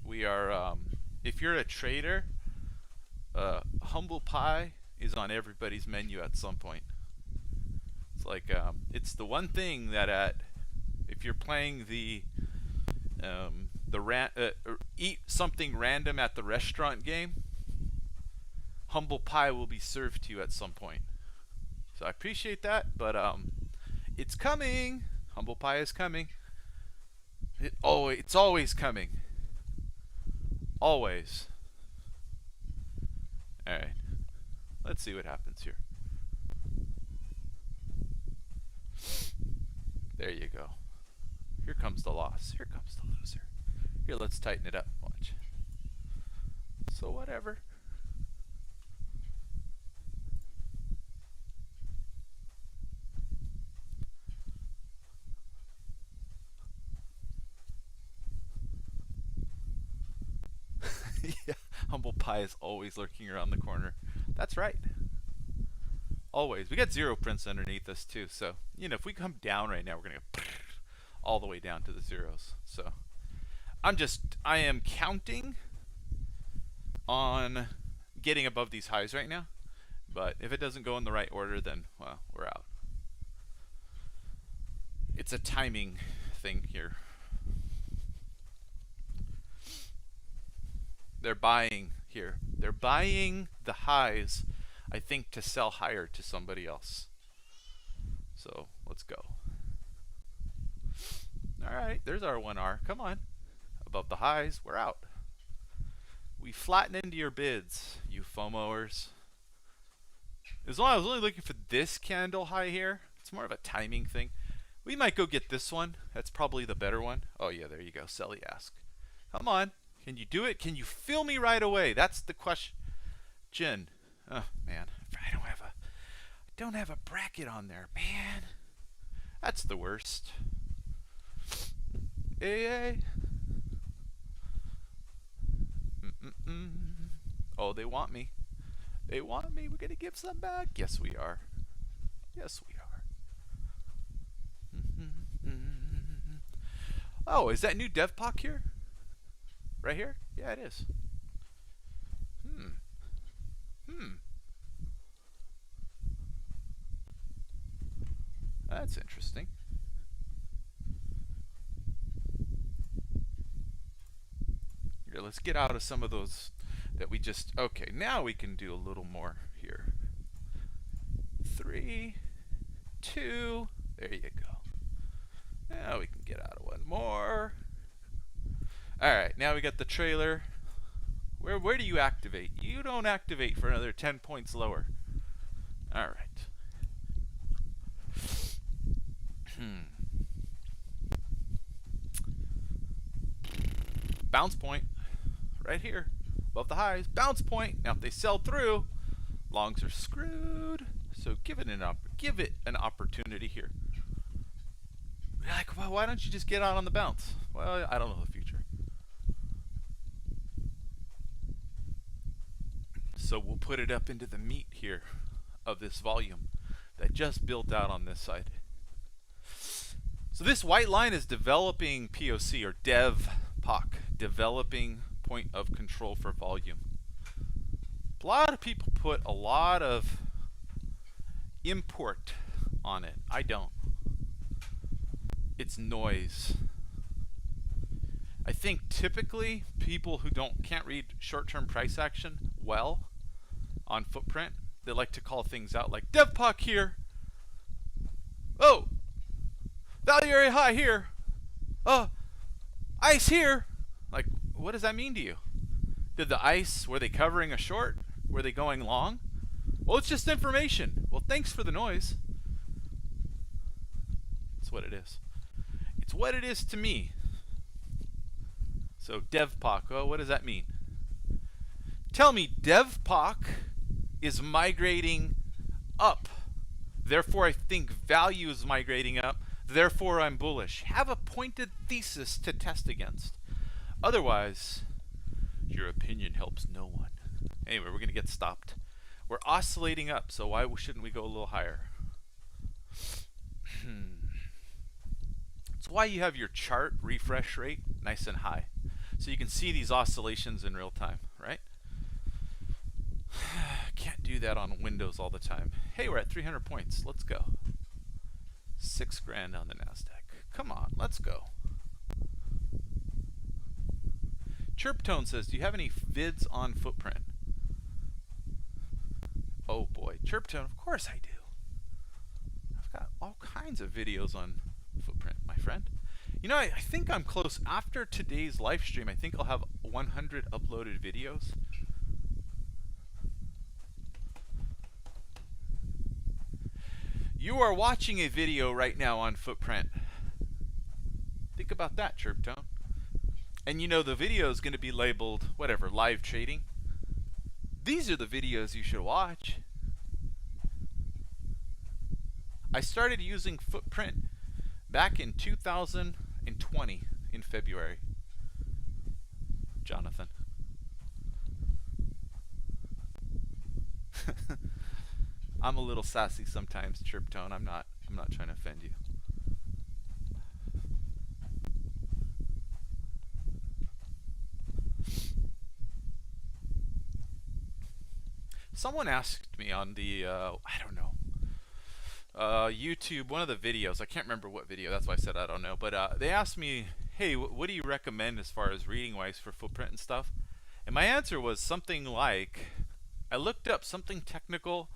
we are, if you're a trader, humble pie is on everybody's menu at some point. It's like, it's the one thing that if you're playing the eat something random at the restaurant game, humble pie will be served to you at some point. So I appreciate that, but it's coming. Humble pie is coming. It's always coming. Always. Alright. Let's see what happens here. There you go. Here comes the loss. Here comes the loser. Here, let's tighten it up. Watch. So whatever. Yeah, humble pie is always lurking around the corner. That's right. Always. We got 0 prints underneath us too, so you know if we come down right now, we're gonna go all the way down to the zeros. So I am counting on getting above these highs right now, but if it doesn't go in the right order, then well, we're out. It's a timing thing here. They're buying here. They're buying the highs, I think, to sell higher to somebody else. So let's go. All right, there's our 1R. Come on. Above the highs, we're out. We flatten into your bids, you FOMOers. As long as I was only looking for this candle high here, it's more of a timing thing. We might go get this one. That's probably the better one. Oh yeah, there you go. Selly ask. Come on. Can you do it? Can you fill me right away? That's the question. Oh man, I don't have a bracket on there, man. That's the worst. AA. Oh, they want me. They want me. We're gonna give some back. Yes, we are. Yes, we are. Oh, is that new DevPoc here? Right here? Yeah, it is. That's interesting. Here, let's get out of some of those that we just... Okay, now we can do a little more here. 3, 2... There you go. Now we can get out of one more. Alright, now we got the trailer. Where do you activate? You don't activate for another 10 points lower. Alright. Bounce point right here above the highs. Bounce point. Now if they sell through, longs are screwed. So give it an opportunity here. You're like, well, why don't you just get out on the bounce? Well, I don't know the future. So we'll put it up into the meat here of this volume that just built out on this side. So this white line is developing POC, or dev POC, developing point of control for volume. A lot of people put a lot of import on it. I don't. It's noise. I think typically people who can't read short-term price action well on footprint, they like to call things out like dev POC here. Oh, value area high here. Ice here. Like, what does that mean to you? Did the ice, were they covering a short? Were they going long? Well, it's just information. Well, thanks for the noise. That's what it is. It's what it is to me. So dev POC, oh, what does that mean? Tell me dev POC is migrating up. Therefore, I think value is migrating up. Therefore, I'm bullish. Have a pointed thesis to test against. Otherwise, your opinion helps no one. Anyway, we're going to get stopped. We're oscillating up, so why shouldn't we go a little higher? That's why you have your chart refresh rate nice and high. So you can see these oscillations in real time, right? Can't do that on Windows all the time. Hey, we're at 300 points. Let's go. 6 grand on the NASDAQ. Come on, let's go. Chirp Tone says, do you have any vids on footprint? Oh boy, Chirp Tone, of course I do. I've got all kinds of videos on footprint, my friend. You know, I think I'm close. After today's live stream, I think I'll have 100 uploaded videos. You are watching a video right now on footprint. Think about that, Chirp Tone. And you know the video is going to be labeled, whatever, live trading. These are the videos you should watch. I started using footprint back in 2020 in February. Jonathan. I'm a little sassy sometimes, Chirp Tone. I'm not trying to offend you. Someone asked me on the I don't know, YouTube, one of the videos. I can't remember what video. That's why I said I don't know. But they asked me, hey, what do you recommend as far as reading wise for footprint and stuff? And my answer was something like, I looked up something technical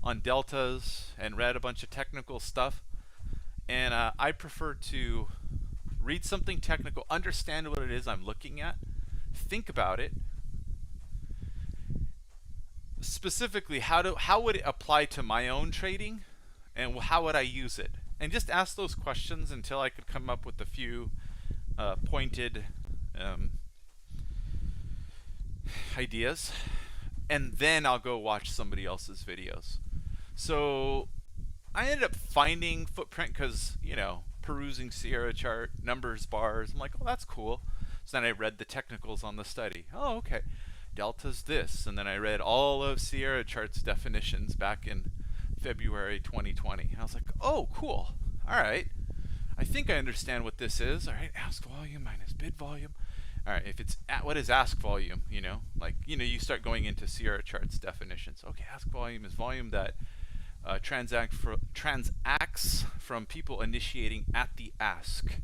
on deltas and read a bunch of technical stuff, and I prefer to read something technical, understand what it is I'm looking at, think about it, specifically how would it apply to my own trading, and how would I use it, and just ask those questions until I could come up with a few pointed ideas, and then I'll go watch somebody else's videos. So I ended up finding footprint because, you know, perusing Sierra chart, numbers, bars. I'm like, oh, that's cool. So then I read the technicals on the study. Oh, okay. Delta's this. And then I read all of Sierra chart's definitions back in February 2020. I was like, oh, cool. All right. I think I understand what this is. All right, ask volume minus bid volume. All right, if it's what is ask volume, you know, like, you know, you start going into Sierra charts definitions. Okay, ask volume is volume that transacts from people initiating at the ask.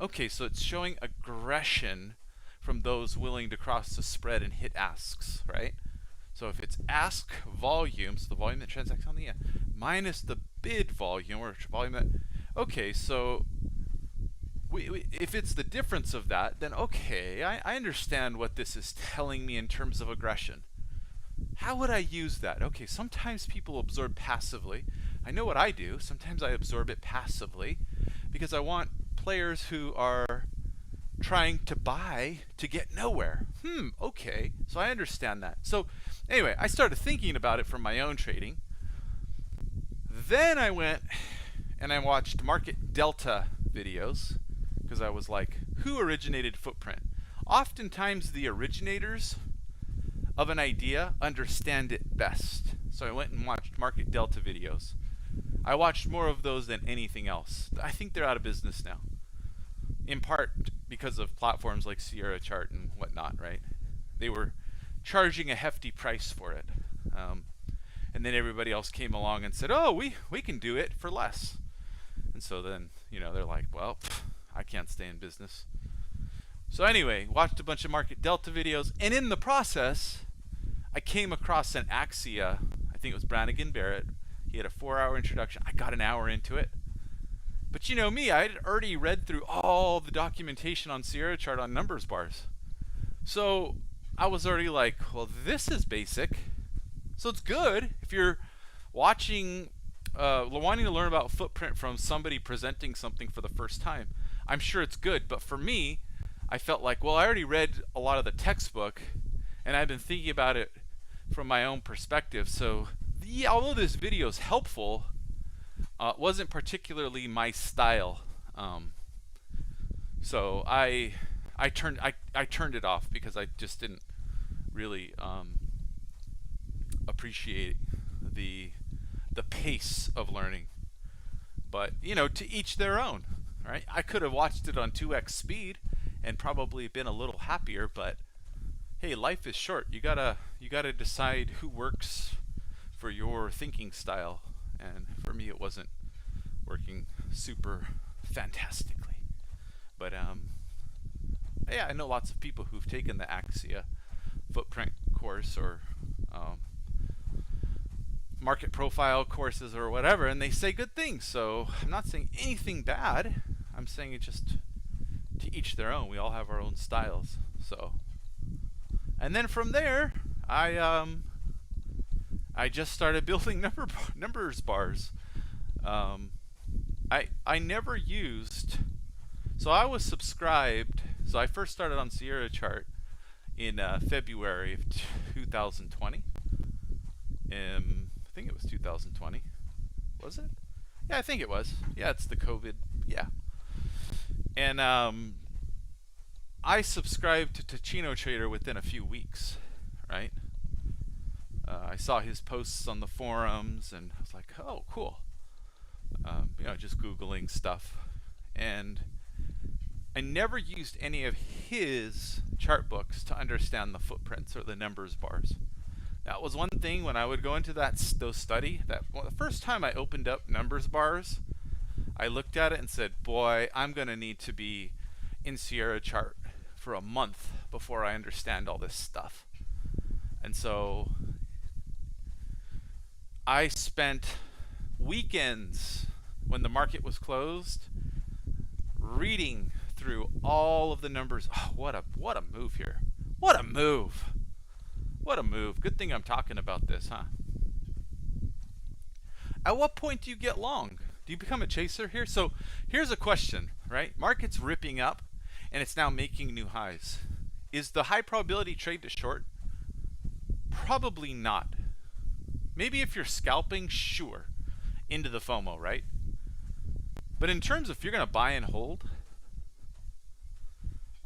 Okay, so it's showing aggression from those willing to cross the spread and hit asks, right? So if it's ask volume, so the volume that transacts on the end, minus the bid volume, or volume that, okay, so if it's the difference of that, then okay, I understand what this is telling me in terms of aggression. How would I use that? Okay, sometimes people absorb passively. I know what I do. Sometimes I absorb it passively because I want players who are trying to buy to get nowhere. Okay, so I understand that. So anyway, I started thinking about it from my own trading. Then I went and I watched market delta videos because I was like, who originated Footprint? Oftentimes the originators of an idea understand it best. So I went and watched market delta videos. I watched more of those than anything else. I think they're out of business now, in part because of platforms like Sierra Chart and whatnot, right? They were charging a hefty price for it. And then everybody else came along and said, oh, we can do it for less. And so then, they're like, well, I can't stay in business. So anyway, watched a bunch of market delta videos, and in the process, I came across an Axia. I think it was Brannigan Barrett. He had a 4-hour introduction. I got an hour into it. But you know me, I had already read through all the documentation on Sierra Chart on numbers bars. So I was already like, well, this is basic. So it's good if you're wanting to learn about Footprint from somebody presenting something for the first time. I'm sure it's good, but for me, I felt like, well, I already read a lot of the textbook, and I've been thinking about it from my own perspective. So yeah, although this video is helpful, wasn't particularly my style. So I turned it off because I just didn't really appreciate the pace of learning. But to each their own, right? I could have watched it on 2x speed and probably been a little happier, but hey, life is short. You gotta decide who works for your thinking style, and for me it wasn't working super fantastically. But yeah, I know lots of people who've taken the Axia Footprint course or market profile courses or whatever, and they say good things. So I'm not saying anything bad. I'm saying it just to each their own. We all have our own styles. So, and then from there, I just started building numbers bars. I never used. So I was subscribed. So I first started on Sierra Chart in February of 2020. I think it was 2020. Was it? Yeah, I think it was. Yeah, it's the COVID. Yeah. And I subscribed to Chino Trader within a few weeks, right? I saw his posts on the forums, and I was like, oh, cool. Just Googling stuff. And I never used any of his chart books to understand the footprints or the numbers bars. That was one thing when I would go into those study. The first time I opened up numbers bars, I looked at it and said, boy, I'm going to need to be in Sierra Chart for a month before I understand all this stuff. And so I spent weekends when the market was closed reading through all of the numbers. Oh, what a move here. What a move. What a move. Good thing I'm talking about this, huh? At what point do you get long? Do you become a chaser here? So here's a question, right? Market's ripping up and it's now making new highs. Is the high probability trade to short? Probably not. Maybe if you're scalping, sure, into the FOMO, right? But in terms of if you're going to buy and hold,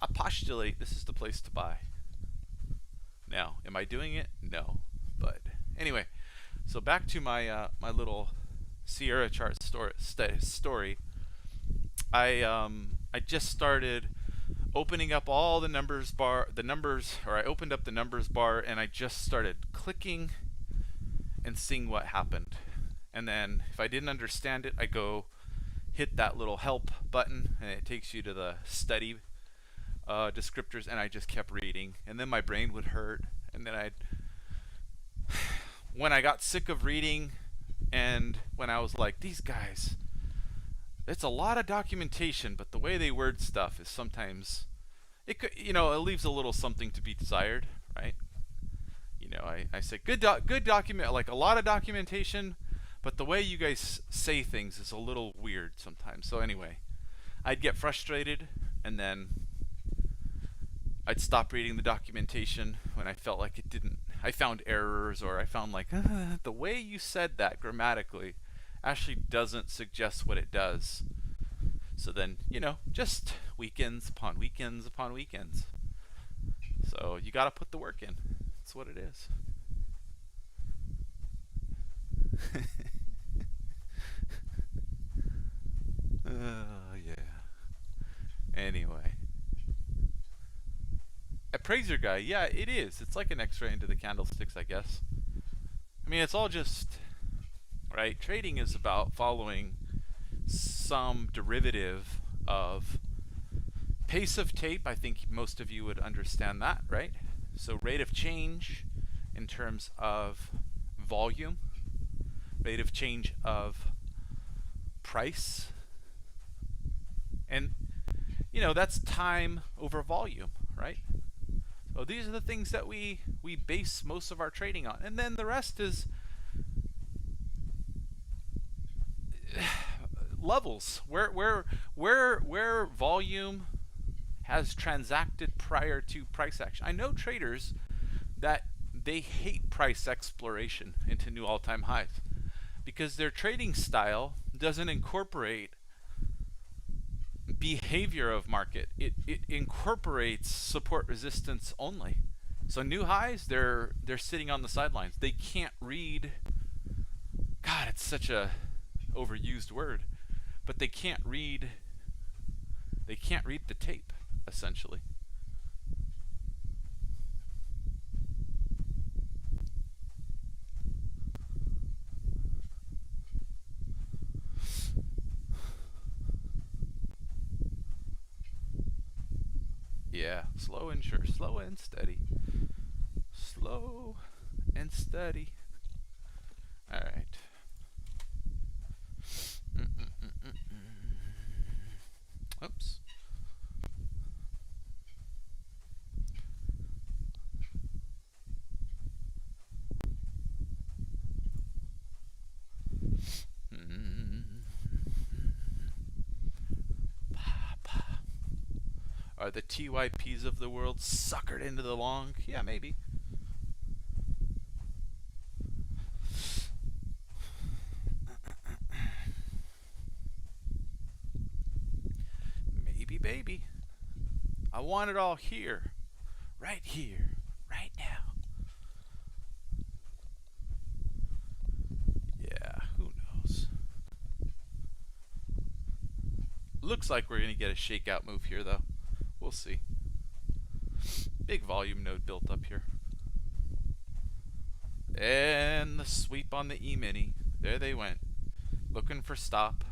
I postulate this is the place to buy. Now, am I doing it? No. But anyway, so back to my my little Sierra Chart story. I just started opening up all the numbers, or I opened up the numbers bar and I just started clicking and seeing what happened. And then if I didn't understand it, I go hit that little help button and it takes you to the study descriptors, and I just kept reading, and then my brain would hurt, and then when I got sick of reading, and when I was like, these guys, it's a lot of documentation, but the way they word stuff is sometimes it leaves a little something to be desired, right? I say good document, like a lot of documentation, But the way you guys say things is a little weird sometimes. So anyway, I'd get frustrated, and then I'd stop reading the documentation when I felt like it didn't. I found errors, or I found like the way you said that grammatically actually doesn't suggest what it does. So then, just weekends upon weekends upon weekends. So you got to put the work in. That's what it is. Yeah. Anyway. Appraiser guy, yeah, it is. It's like an x-ray into the candlesticks, I guess. I mean, it's all just, right? Trading is about following some derivative of pace of tape. I think most of you would understand that, right? So rate of change in terms of volume, rate of change of price, and that's time over volume, right? So these are the things that we base most of our trading on, and then the rest is levels where volume has transacted prior to price action. I know traders that they hate price exploration into new all-time highs because their trading style doesn't incorporate behavior of market. It incorporates support resistance only. So new highs, they're sitting on the sidelines. They can't read. God, it's such a overused word, but they can't read. They can't read the tape, essentially. Yeah, slow and sure, slow and steady. Slow and steady. All right. Oops. Are the TYPs of the world suckered into the long? Yeah, maybe. Maybe, baby. I want it all here, right now. Yeah, who knows? Looks like we're going to get a shakeout move here, though. We'll see. Big volume node built up here. And the sweep on the E-mini. There they went. Looking for stop.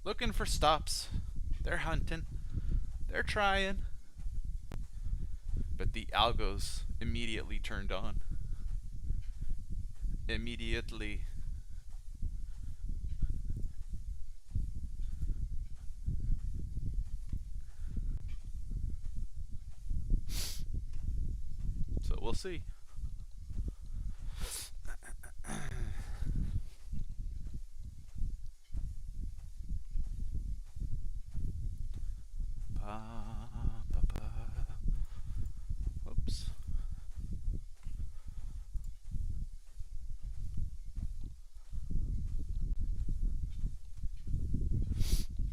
Looking for stops. They're hunting. They're trying. But the algos immediately turned on. Immediately. So we'll see. Oops.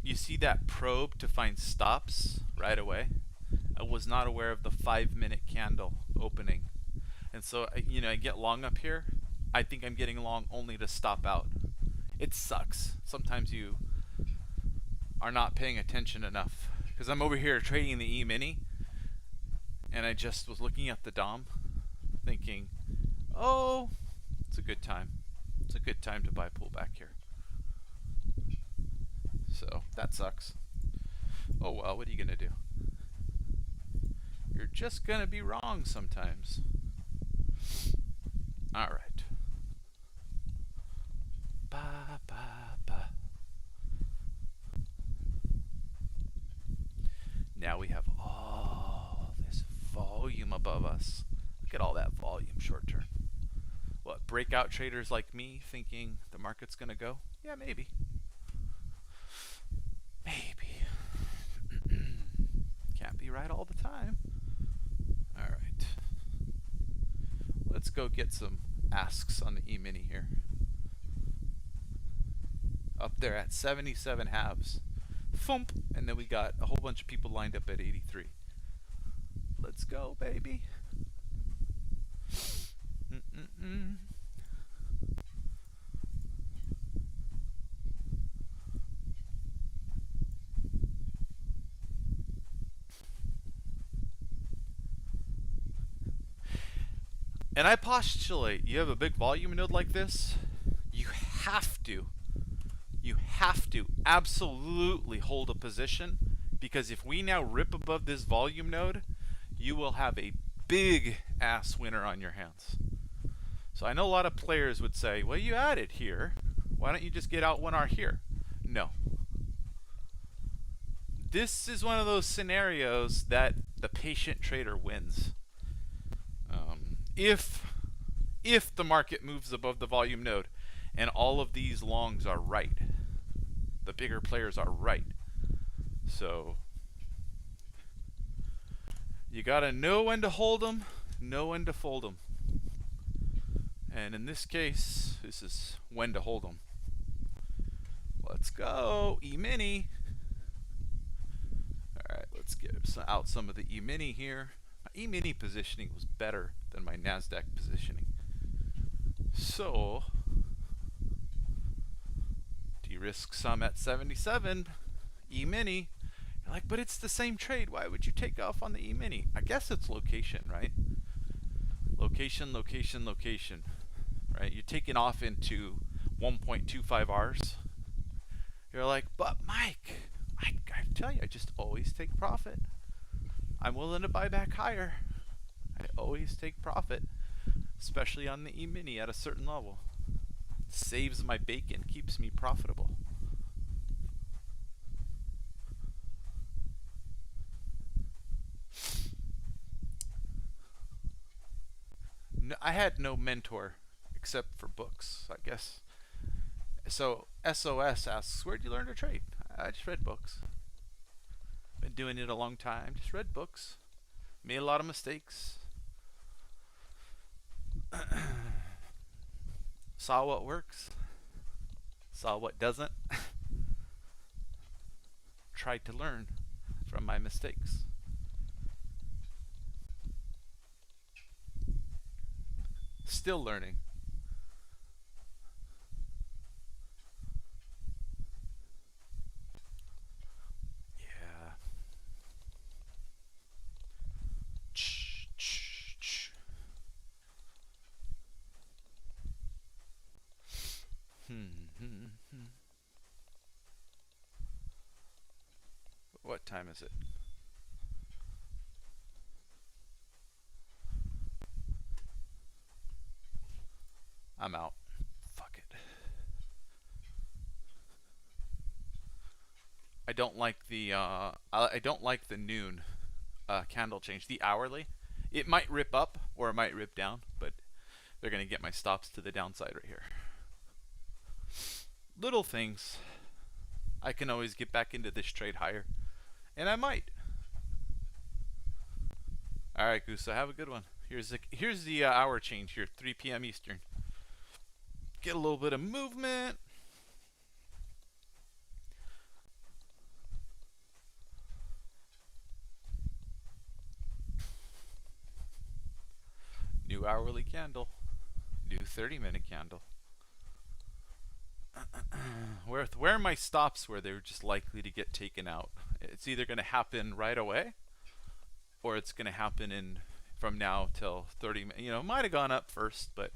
You see that probe to find stops right away? I was not aware of the 5-minute candle opening. And so, I get long up here. I think I'm getting long only to stop out. It sucks. Sometimes you are not paying attention enough. Because I'm over here trading the E-mini, and I just was looking at the DOM, thinking, oh, it's a good time. It's a good time to buy pullback here. So, that sucks. Oh well, what are you going to do? You're just going to be wrong sometimes. All right. Ba, ba, ba. Now we have all this volume above us. Look at all that volume short term. What, breakout traders like me thinking the market's going to go? Yeah, maybe. Maybe. Can't be right all the time. All right. Let's go get some asks on the E-mini here. Up there at 77 halves. Thump. And then we got a whole bunch of people lined up at 83. Let's go, baby. And I postulate you have a big volume node like this, you have to absolutely hold a position, because if we now rip above this volume node, you will have a big ass winner on your hands. So I know a lot of players would say, well, you added here, why don't you just get out 1R here? No. This is one of those scenarios that the patient trader wins. If the market moves above the volume node and all of these longs are right, the bigger players are right. So you gotta know when to hold them, know when to fold them. And in this case, this is when to hold them. Let's go, E-mini. Alright, let's get out some of the E-mini here. My E-mini positioning was better than my NASDAQ positioning. So, de-risk some at 77, E-mini. You're like, but it's the same trade. Why would you take off on the E-mini? I guess it's location, right? Location, location, location. Right? You're taking off into 1.25 Rs. You're like, but Mike, I tell you, I just always take profit. I'm willing to buy back higher. I always take profit, especially on the E-mini at a certain level. It saves my bacon, keeps me profitable. No, I had no mentor except for books, I guess. So SOS asks, where'd you learn to trade? I just read books. Been doing it a long time. Just read books. Made a lot of mistakes. Saw what works. Saw what doesn't. Tried to learn from my mistakes. Still learning. Yeah. What time is it? I'm out. Fuck it. I don't like the noon candle change. The hourly, it might rip up or it might rip down, but they're gonna get my stops to the downside right here. Little things. I can always get back into this trade higher, and I might. All right, Gusa, have a good one. Here's the hour change here, 3 p.m. Eastern. Get a little bit of movement. New hourly candle. New 30-minute candle. Where are my stops where they're just likely to get taken out? It's either going to happen right away, or it's going to happen in from now till 30 minutes. You know, it might have gone up first, but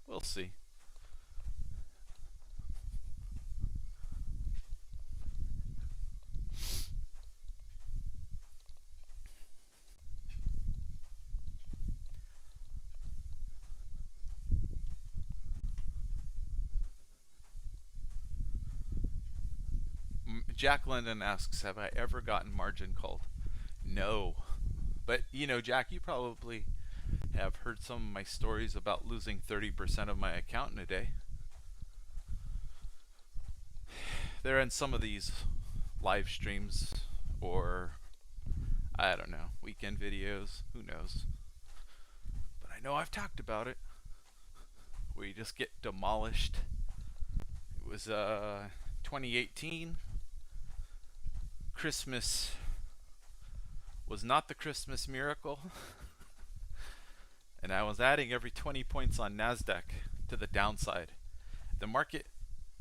we'll see. Jack London asks, have I ever gotten margin called? No. But, you know, Jack, you probably have heard some of my stories about losing 30% of my account in a day. They're in some of these live streams or, I don't know, weekend videos, who knows. But I know I've talked about it, where you just get demolished. It was 2018. Christmas was not the Christmas miracle. And I was adding every 20 points on NASDAQ to the downside. The market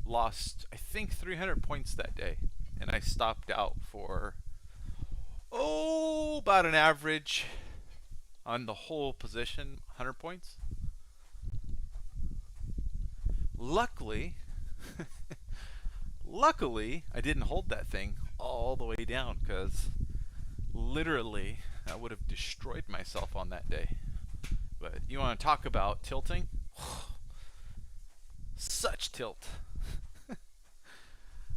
lost, I think, 300 points that day. And I stopped out for, about an average on the whole position, 100 points. Luckily, I didn't hold that thing all the way down, because literally I would have destroyed myself on that day. But you want to talk about tilting? Such tilt.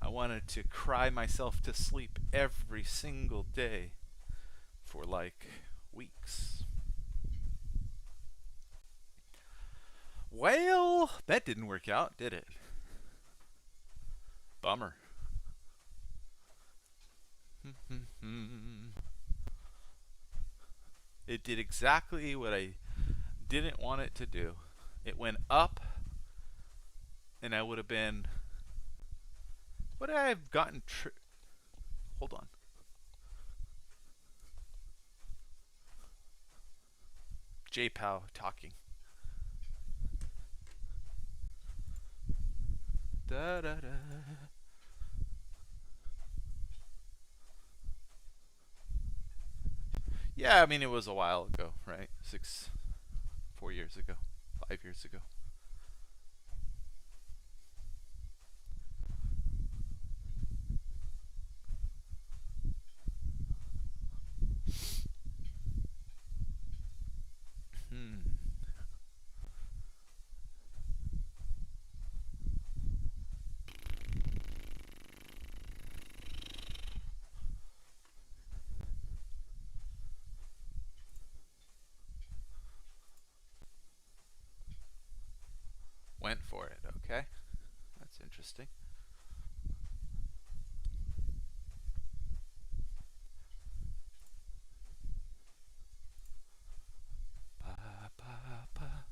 I wanted to cry myself to sleep every single day for like weeks. Well, that didn't work out, did it? Bummer. It did exactly what I didn't want it to do. It went up, and I would have been... Would I have gotten... Hold on. J-Pow talking. Da da da. Yeah, I mean, it was a while ago, right? 4 years ago, 5 years ago. Went for it, okay. That's interesting. Ba, ba, ba.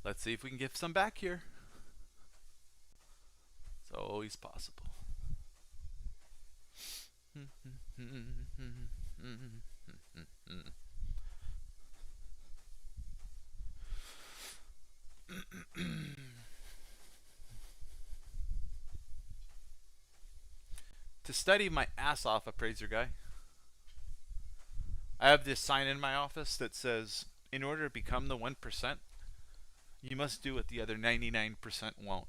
Let's see if we can get some back here. It's always possible. To study my ass off, appraiser guy, I have this sign in my office that says, in order to become the 1%, you must do what the other 99% won't.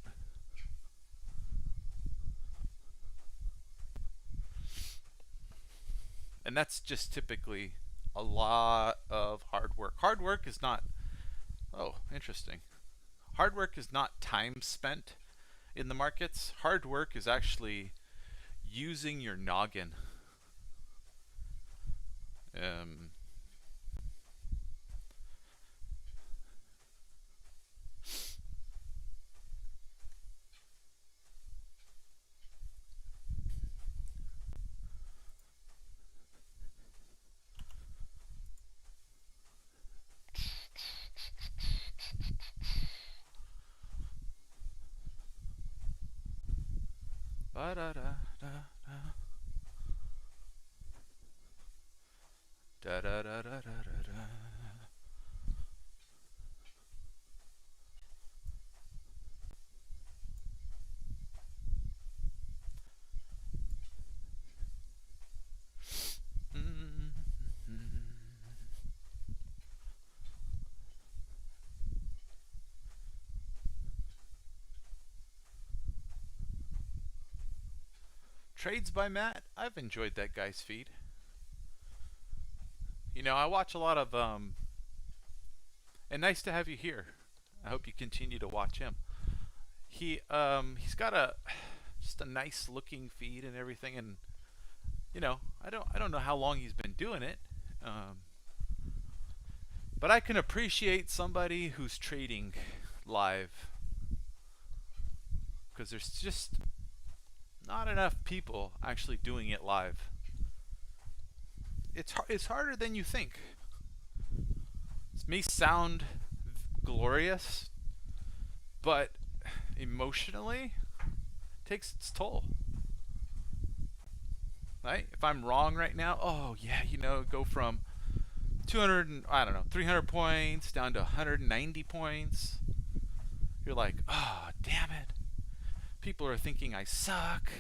And that's just typically a lot of hard work. Hard work is not... Oh, interesting. Hard work is not time spent in the markets. Hard work is actually using your noggin. Ba-da-da-da-da. Da-da-da-da-da-da. Trades by Matt. I've enjoyed that guy's feed. You know, I watch a lot of and nice to have you here. I hope you continue to watch him. He's got just a nice looking feed and everything, and I don't know how long he's been doing it, but I can appreciate somebody who's trading live, because there's just not enough people actually doing it live. It's harder than you think. It may sound glorious, but emotionally it takes its toll. Right? If I'm wrong right now, oh yeah, go from 200 and, I don't know, 300 points down to 190 points. You're like, oh damn it, people are thinking I suck,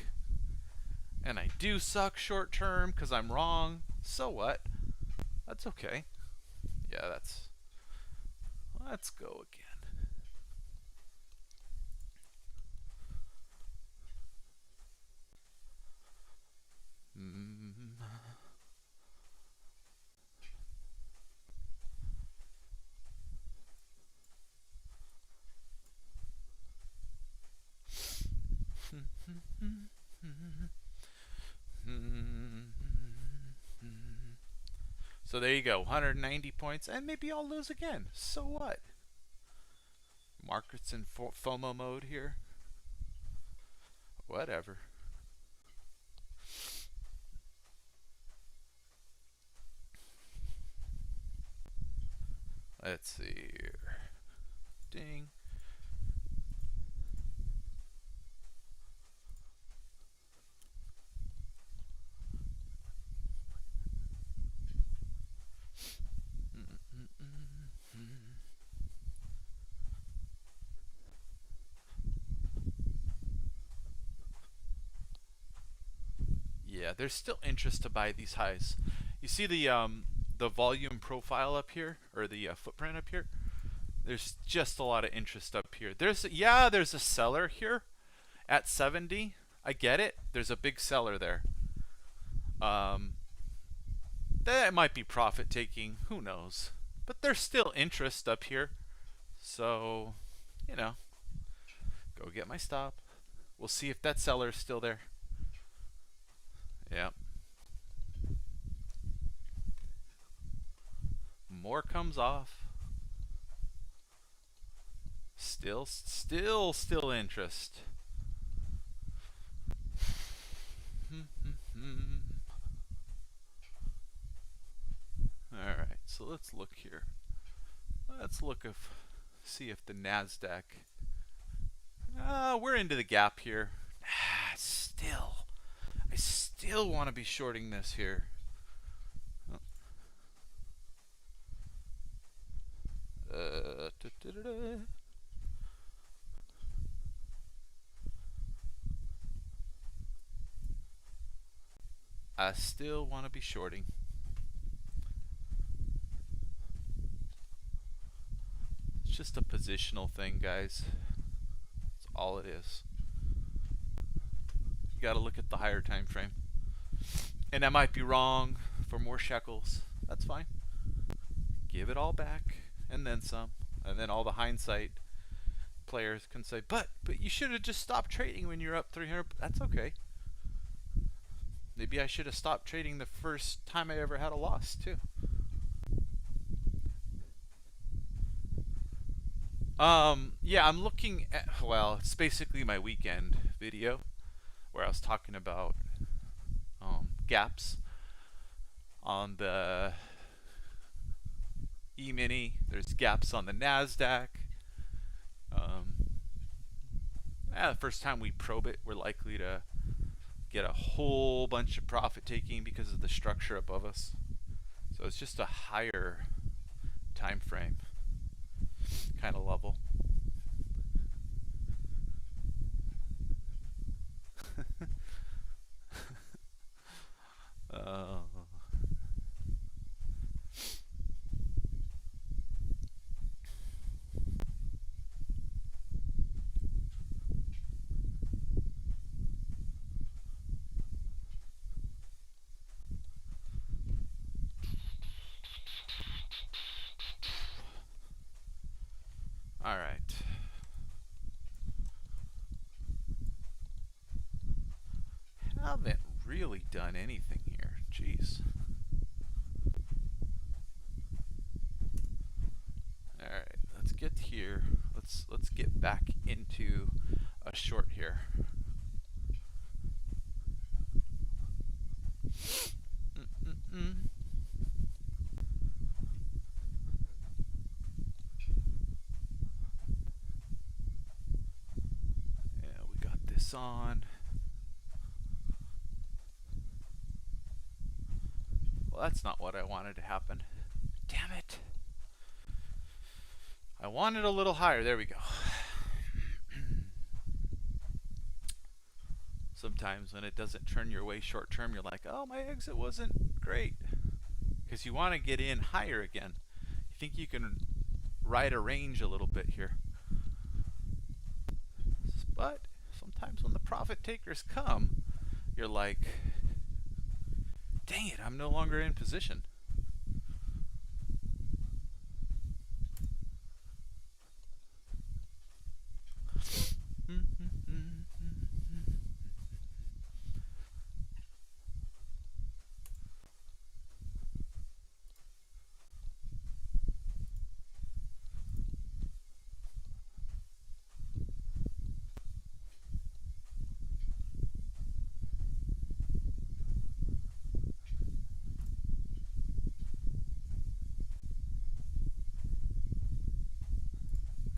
and I do suck short term because I'm wrong. So what? That's okay. Yeah, let's go again. So there you go, 190 points, and maybe I'll lose again. So what? Market's in FOMO mode here. Whatever. Let's see here. Ding. Yeah, there's still interest to buy these highs. You see the volume profile up here, or the footprint up here? There's just a lot of interest up here. There's a seller here at 70. I get it. There's a big seller there. That might be profit taking. Who knows? But there's still interest up here. So, go get my stop. We'll see if that seller is still there. Yeah. More comes off. Still interest. Alright, so let's look here. See if the NASDAQ. We're into the gap here. I still want to be shorting this here. I still want to be shorting. It's just a positional thing, guys. That's all it is. You got to look at the higher time frame. And I might be wrong for more shekels. That's fine. Give it all back and then some. And then all the hindsight players can say, but you should have just stopped trading when you're up 300. That's okay. Maybe I should have stopped trading the first time I ever had a loss too. Yeah, I'm looking at, well, it's basically my weekend video where I was talking about gaps on the E-mini. There's gaps on the NASDAQ. The first time we probe it, we're likely to get a whole bunch of profit taking because of the structure above us. So it's just a higher time frame kind of level. All right. really done anything here. Jeez. All right, let's get here. Let's get back into a short here. Yeah, we got this on. Well, that's not what I wanted to happen. Damn it. I wanted a little higher. There we go. Sometimes when it doesn't turn your way short term, you're like, oh, my exit wasn't great. Because you want to get in higher again. You think you can ride a range a little bit here. But sometimes when the profit takers come, you're like, dang it, I'm no longer in position.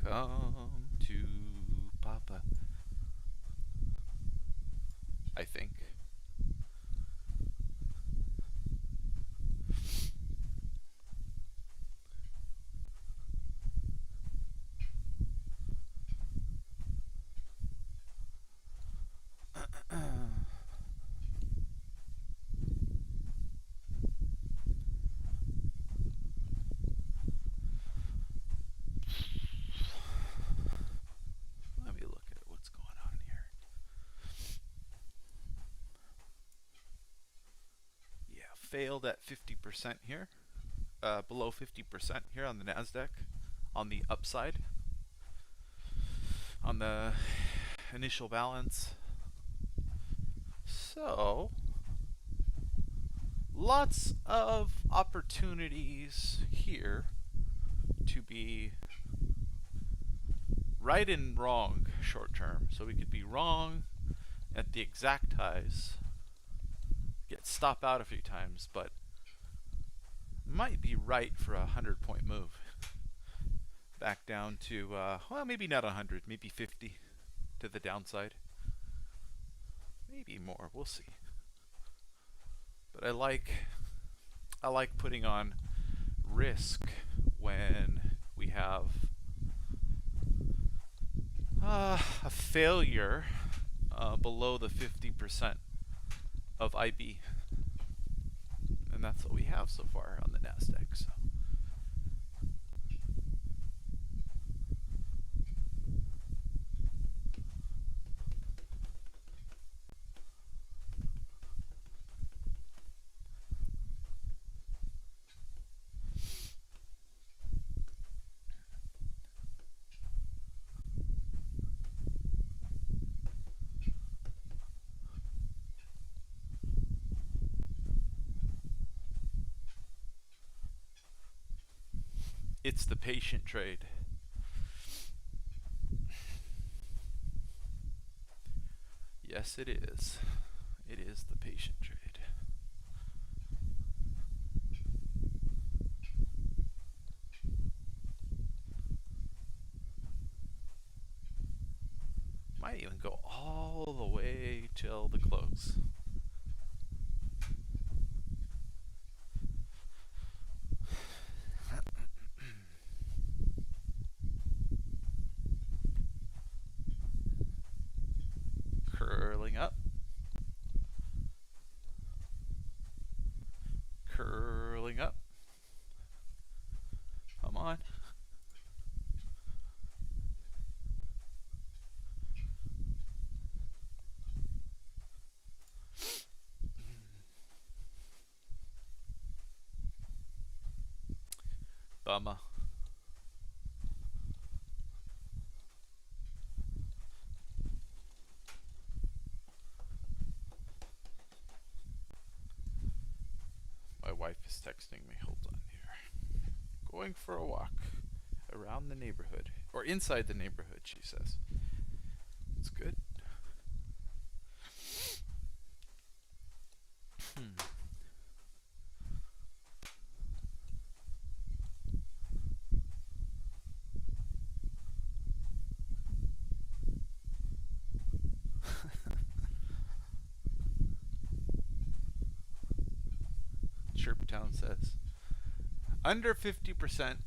Come to Papa. I think. Let me look at what's going on here. Yeah, failed at 50% here. Below 50% here on the NASDAQ. On the upside. On the initial balance. So, lots of opportunities here to be right and wrong short term. So we could be wrong at the exact highs, get stop out a few times, but might be right for a 100-point move. Back down to, well, maybe not 100, maybe 50 to the downside. Maybe more, we'll see. But I like putting on risk when we have a failure below the 50% of IB. And that's what we have so far on the NASDAQ. So. It's the patient trade. Yes, it is. It is the patient trade. Might even go all the way till the close. Curling up. Curling up. Come on. Bummer. texting me. Hold on here. Going for a walk around the neighborhood. Or inside the neighborhood, she says. It's good. Chirptown says, under 50%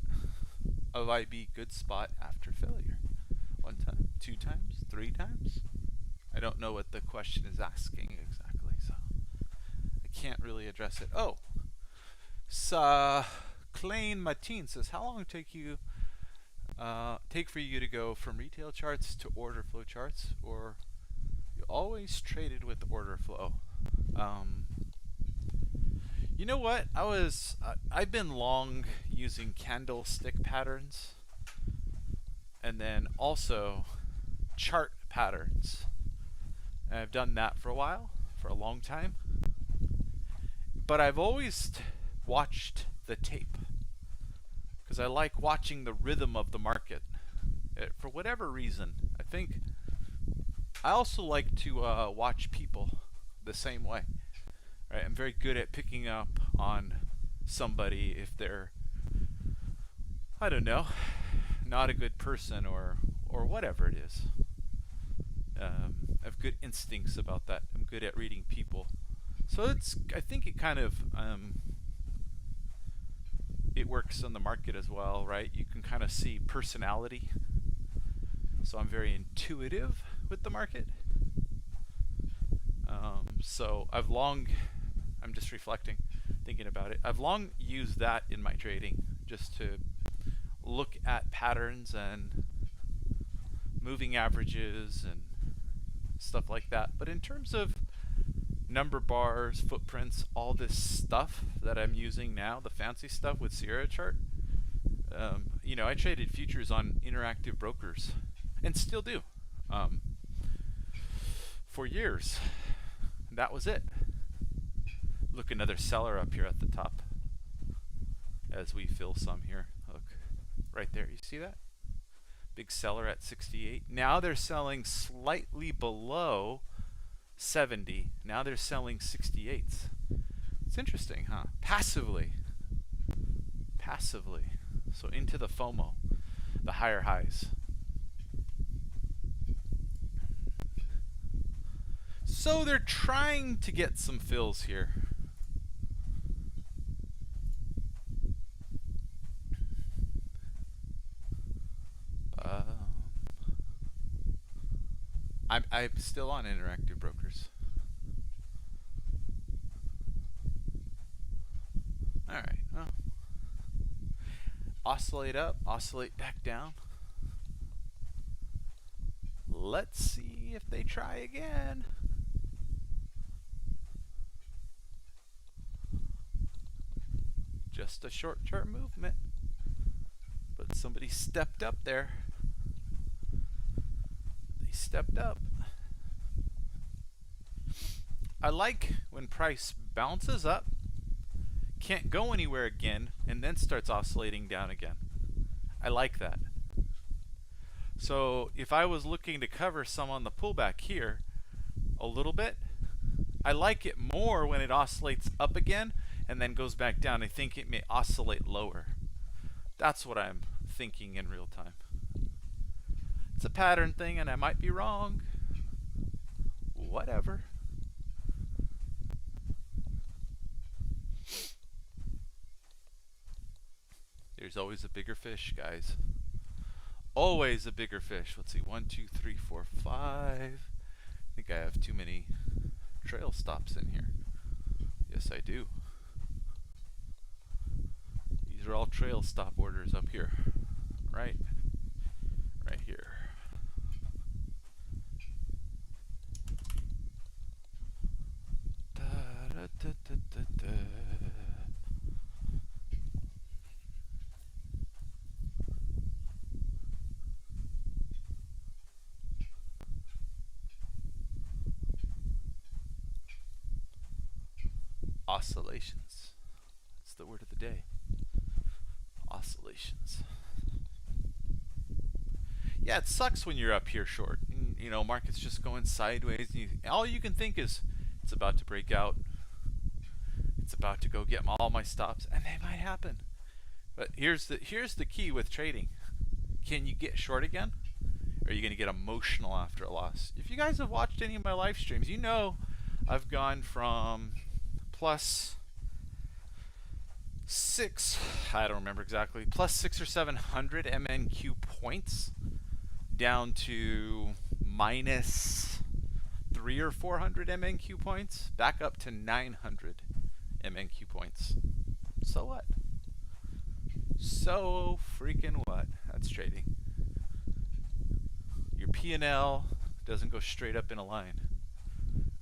of IB good spot after failure. 1 time, 2 times, 3 times? I don't know what the question is asking exactly, so I can't really address it. Oh, Klein Mateen says, how long take for you to go from retail charts to order flow charts, or you always traded with Orderflow? You know what? I've been long using candlestick patterns, and then also chart patterns. And I've done that for a while, for a long time. But I've always watched the tape, because I like watching the rhythm of the market. For whatever reason, I think I also like to watch people the same way. Right? I'm very good at picking up on somebody if they're, I don't know, not a good person or whatever it is. I have good instincts about that. I'm good at reading people. So I think it kind of, it works on the market as well, right? You can kind of see personality. So I'm very intuitive with the market. So I'm just reflecting, thinking about it. I've long used that in my trading, just to look at patterns and moving averages and stuff like that. But in terms of number bars, footprints, all this stuff that I'm using now, the fancy stuff with Sierra chart, I traded futures on interactive brokers and still do for years. That was it. Look, another seller up here at the top as we fill some here. Look, right there. You see that? Big seller at 68. Now they're selling slightly below 70. Now they're selling 68s. It's interesting, huh? Passively. So into the FOMO, the higher highs. So they're trying to get some fills here. I'm still on interactive brokers. All right. Well, oscillate up, oscillate back down. Let's see if they try again. Just a short-term movement, but somebody stepped up there. They stepped up. I like when price bounces up, can't go anywhere again, and then starts oscillating down again. I like that. So if I was looking to cover some on the pullback here a little bit, I like it more when it oscillates up again and then goes back down. I think it may oscillate lower. That's what I'm thinking in real time. It's a pattern thing, and I might be wrong. Whatever. There's always a bigger fish, guys. Always a bigger fish. Let's see. 1, 2, 3, 4, 5. I think I have too many trail stops in here. Yes, I do. These are all trail stop orders up here. Right here. Da, da, da, da, da. Oscillations. It's the word of the day. Oscillations. Yeah, it sucks when you're up here short. And, you know, market's just going sideways. And all you can think is, it's about to break out. It's about to go get all my stops, and they might happen. But here's the key with trading. Can you get short again? Or are you going to get emotional after a loss? If you guys have watched any of my live streams, you know I've gone from plus 6, I don't remember exactly, plus 600 or 700 MNQ points down to minus 300 or 400 MNQ points, back up to 900 MNQ points. So what? So freaking what? That's trading. Your P&L doesn't go straight up in a line.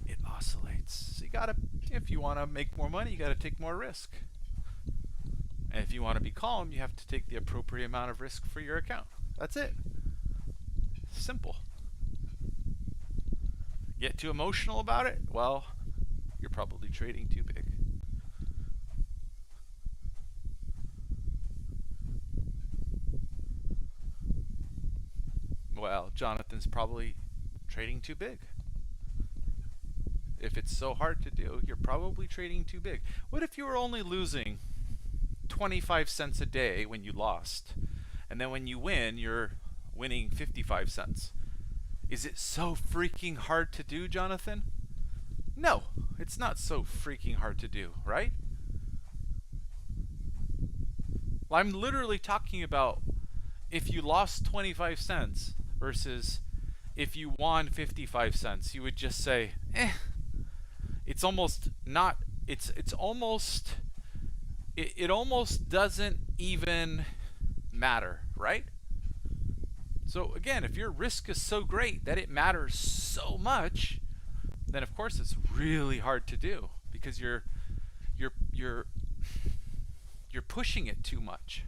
It oscillates. So you gotta, if you want to make more money, you gotta take more risk. And if you want to be calm, you have to take the appropriate amount of risk for your account. That's it. Simple. Get too emotional about it? Well, you're probably trading too big. Well, Jonathan's probably trading too big. If it's so hard to do, you're probably trading too big. What if you were only losing 25 cents a day when you lost, and then when you win, you're winning 55 cents? Is it so freaking hard to do, Jonathan? No, it's not so freaking hard to do, right? Well, I'm literally talking about if you lost 25 cents versus if you won 55 cents, you would just say, it's almost not, it almost doesn't even matter, right? So again, if your risk is so great that it matters so much, then of course it's really hard to do because you're pushing it too much.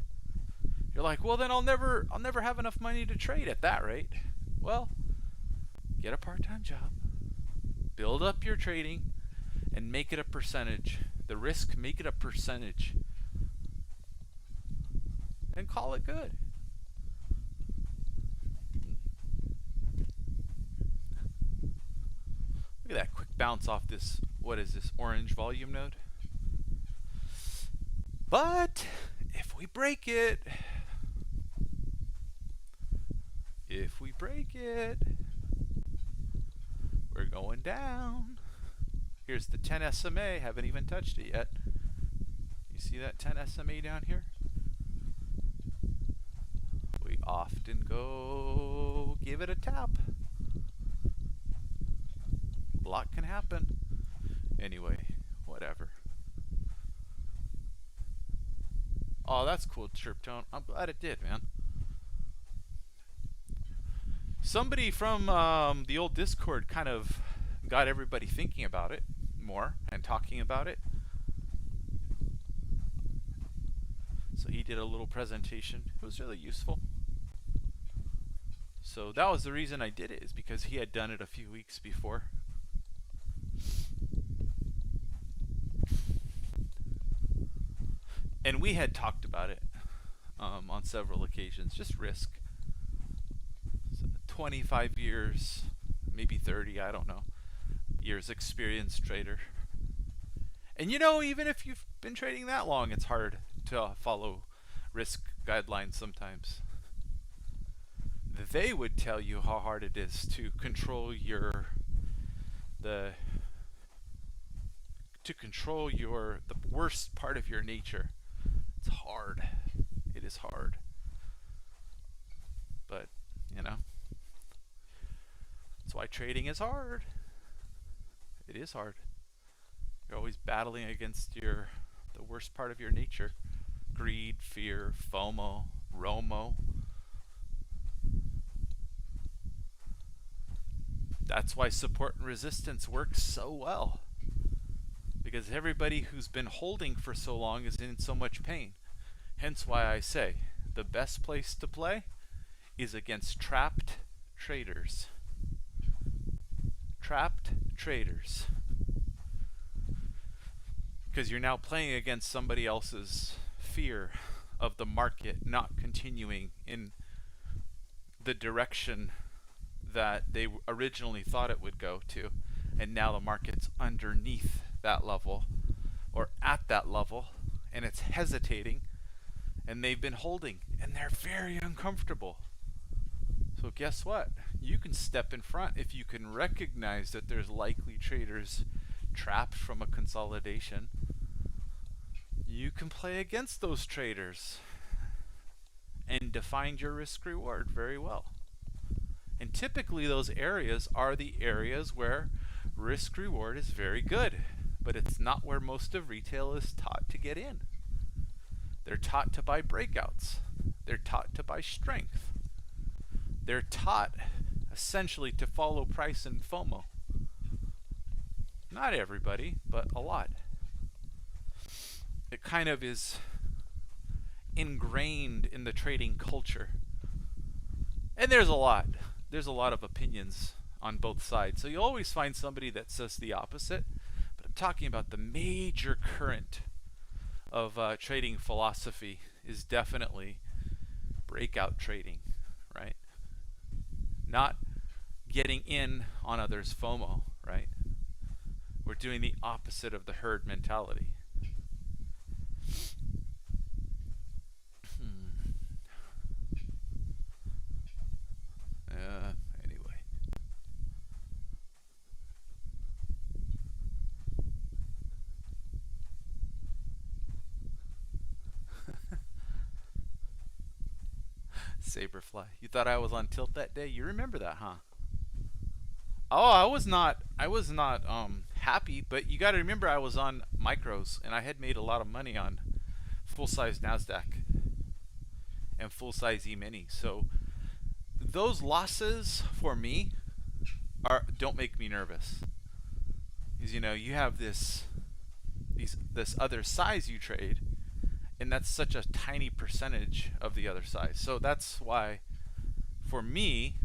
You're like, well, then I'll never have enough money to trade at that rate. Well, get a part-time job, build up your trading, and make it a percentage. The risk, make it a percentage, and call it good. Look at that quick bounce off this, what is this, orange volume node? But if we break it, we're going down. Here's the 10 SMA, haven't even touched it yet. You see that 10 SMA down here? We often go give it a tap. A lot can happen. Anyway, whatever. Oh, that's cool, chirp tone. I'm glad it did, man. Somebody from the old Discord kind of got everybody thinking about it more and talking about it. So he did a little presentation. It was really useful. So that was the reason I did it, is because he had done it a few weeks before. And we had talked about it on several occasions, just risk. So 25 years, maybe 30, I don't know, years experienced trader. And you know, even if you've been trading that long, it's hard to follow risk guidelines sometimes. They would tell you how hard it is to control the worst part of your nature. It's hard. It is hard. But, you know, that's why trading is hard. It is hard. You're always battling against the worst part of your nature. Greed, fear, FOMO, ROMO. That's why support and resistance works so well. Because everybody who's been holding for so long is in so much pain. Hence why I say the best place to play is against trapped traders. Trapped traders. because you're now playing against somebody else's fear of the market not continuing in the direction that they originally thought it would go to, and now the market's underneath that level or at that level, and it's hesitating, and they've been holding, and they're very uncomfortable. So guess what? You can step in front if you can recognize that there's likely traders trapped from a consolidation. You can play against those traders and define your risk reward very well. And typically those areas are the areas where risk reward is very good, but it's not where most of retail is taught to get in. They're taught to buy breakouts. They're taught to buy strength. They're taught essentially to follow price and FOMO. Not everybody, but a lot. It kind of is ingrained in the trading culture. And there's a lot of opinions on both sides. So you always find somebody that says the opposite. But I'm talking about the major current of trading philosophy is definitely breakout trading, right? Not getting in on others' FOMO, right? We're doing the opposite of the herd mentality. Anyway. Saberfly. You thought I was on tilt that day? You remember that, huh? Oh, I was not happy, but you got to remember I was on micros, and I had made a lot of money on full-size NASDAQ and full-size E-mini. So those losses for me don't make me nervous, because you have this other size you trade, and that's such a tiny percentage of the other size. So that's why, for me,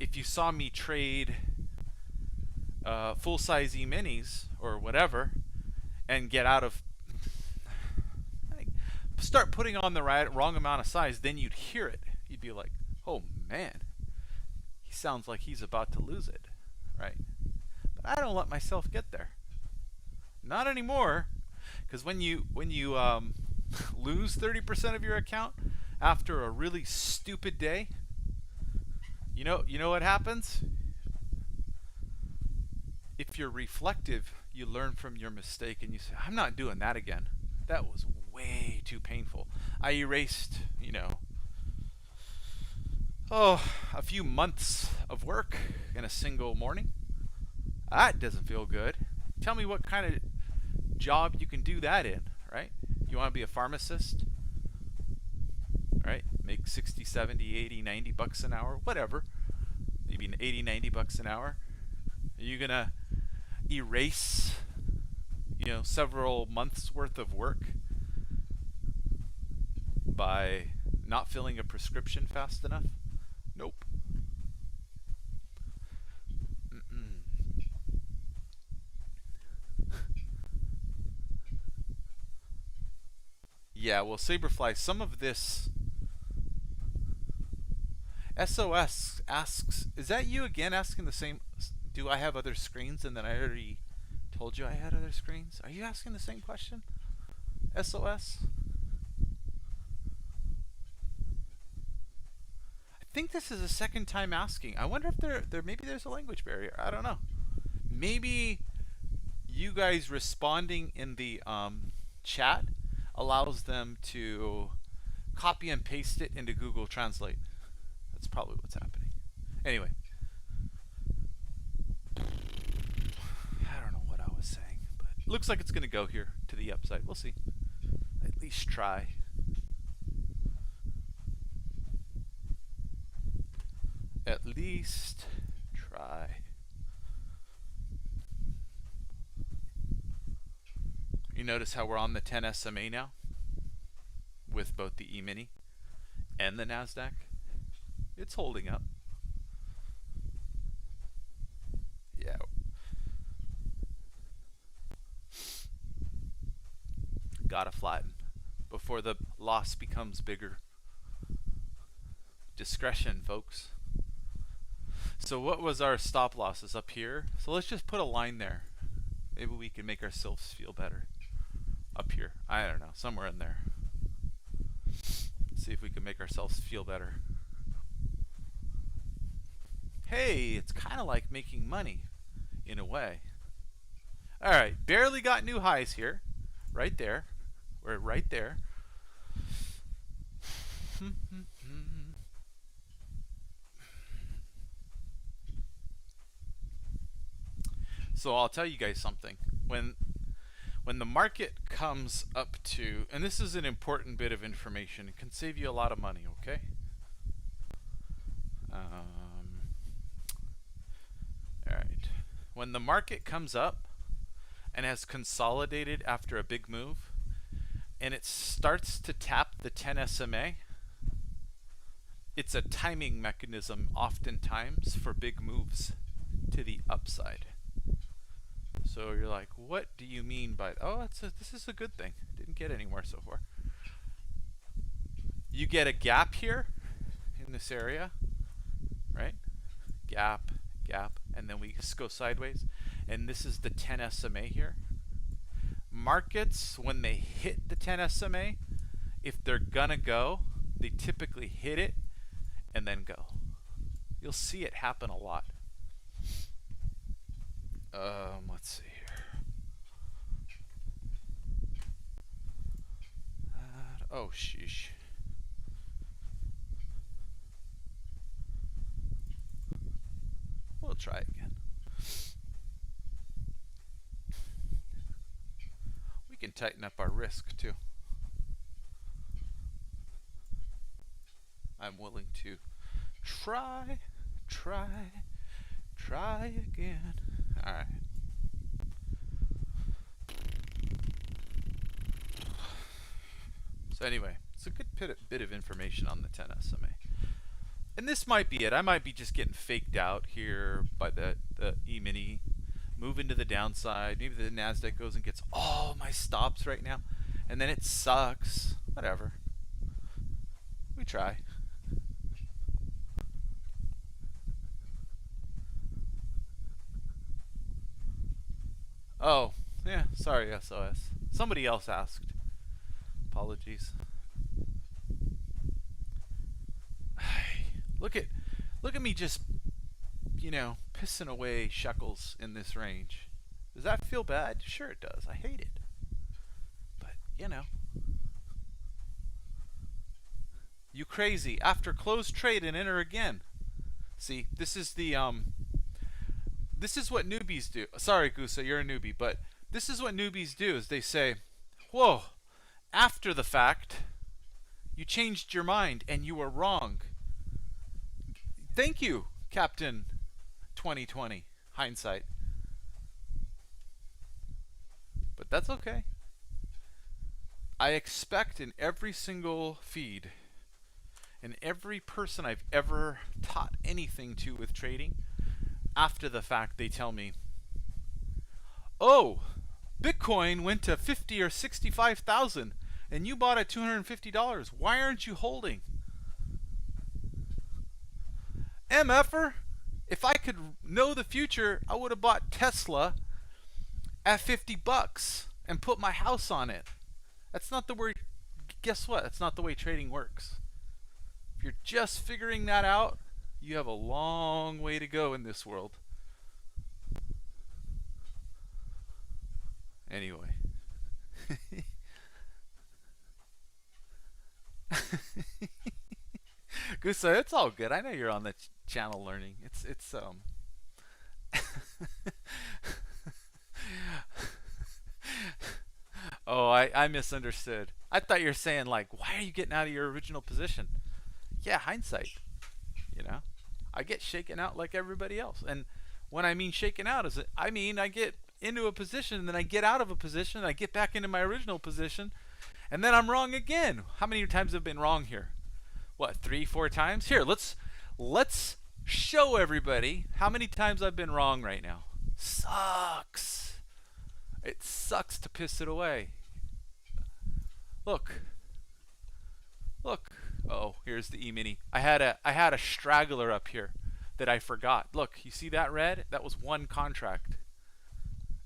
if you saw me trade full-size E-minis or whatever, and get out of, start putting on the wrong amount of size, then you'd hear it. You'd be like, oh man, he sounds like he's about to lose it, right? But I don't let myself get there. Not anymore, because when you lose 30% of your account after a really stupid day, you know what happens? If you're reflective, you learn from your mistake and you say, I'm not doing that again. That was way too painful. I erased, a few months of work in a single morning. That doesn't feel good. Tell me what kind of job you can do that in, right? You want to be a pharmacist, right? Make 60, 70, 80, 90 bucks an hour, whatever. Maybe 80, 90 bucks an hour. Are you going to erase, several months worth of work by not filling a prescription fast enough? Nope. Yeah, well, Saberfly, some of this SOS asks, is that you again asking the same, do I have other screens? And then I already told you I had other screens. Are you asking the same question? SOS? I think this is the second time asking. I wonder if maybe there's a language barrier. I don't know. Maybe you guys responding in the chat allows them to copy and paste it into Google Translate. That's probably what's happening. Anyway. I don't know what I was saying, but it looks like it's going to go here to the upside. We'll see. At least try. At least try. You notice how we're on the 10 SMA now with both the E-mini and the NASDAQ? It's holding up. Yeah. gotta flatten before the loss becomes bigger. Discretion, folks. So what was our stop losses up here? So let's just put a line there. Maybe we can make ourselves feel better. Up here. I don't know. Somewhere in there. See if we can make ourselves feel better. Hey, it's kind of like making money in a way. Alright, barely got new highs here. Right there. We're right there. So I'll tell you guys something. When the market comes up to, and this is an important bit of information, it can save you a lot of money, okay? Alright. When the market comes up and has consolidated after a big move, and it starts to tap the 10 SMA, it's a timing mechanism oftentimes for big moves to the upside. So you're like, what do you mean by, oh, this is a good thing. Didn't get anywhere so far. You get a gap here in this area, right? Gap, gap, and then we just go sideways. And this is the 10 SMA here. Markets, when they hit the 10 SMA, if they're gonna go, they typically hit it and then go. You'll see it happen a lot. Let's see here. Oh, sheesh. We'll try again. We can tighten up our risk too. I'm willing to try again. Alright. So anyway, it's a good bit of information on the 10 SMA. And this might be it. I might be just getting faked out here by the E-mini. Moving to the downside. Maybe the NASDAQ goes and gets all my stops right now. And then it sucks. Whatever. We try. Oh, yeah, sorry, SOS. Somebody else asked. Apologies. Look at me just, you know, pissing away shekels in this range. Does that feel bad? Sure it does. I hate it. But, you know. You crazy. After close trade and enter again. See, this is the, this is what newbies do. Sorry, Gusa, you're a newbie, but this is what newbies do, is they say, whoa, after the fact, you changed your mind and you were wrong. Thank you, Captain 2020, hindsight. But that's okay. I expect in every single feed, and every person I've ever taught anything to with trading, after the fact they tell me, oh, Bitcoin went to 50 or 65,000 and you bought at $250. Why aren't you holding? MFer, if I could know the future, I would have bought Tesla at 50 bucks and put my house on it. That's not the way, guess what? That's not the way trading works. If you're just figuring that out, you have a long way to go in this world. Anyway. Gusa, it's all good. I know you're on the channel learning. It's Oh, I misunderstood. I thought you were saying, like, why are you getting out of your original position? Yeah, hindsight. You know, I get shaken out like everybody else. And when I mean shaken out, I mean I get into a position and then I get out of a position and I get back into my original position and then I'm wrong again. How many times have I been wrong here? What, 3, 4 times? Here, let's show everybody how many times I've been wrong right now. Sucks. It sucks to piss it away. Look. Look. Oh, here's the E-mini. I had a straggler up here that I forgot. Look, you see that red? That was one contract.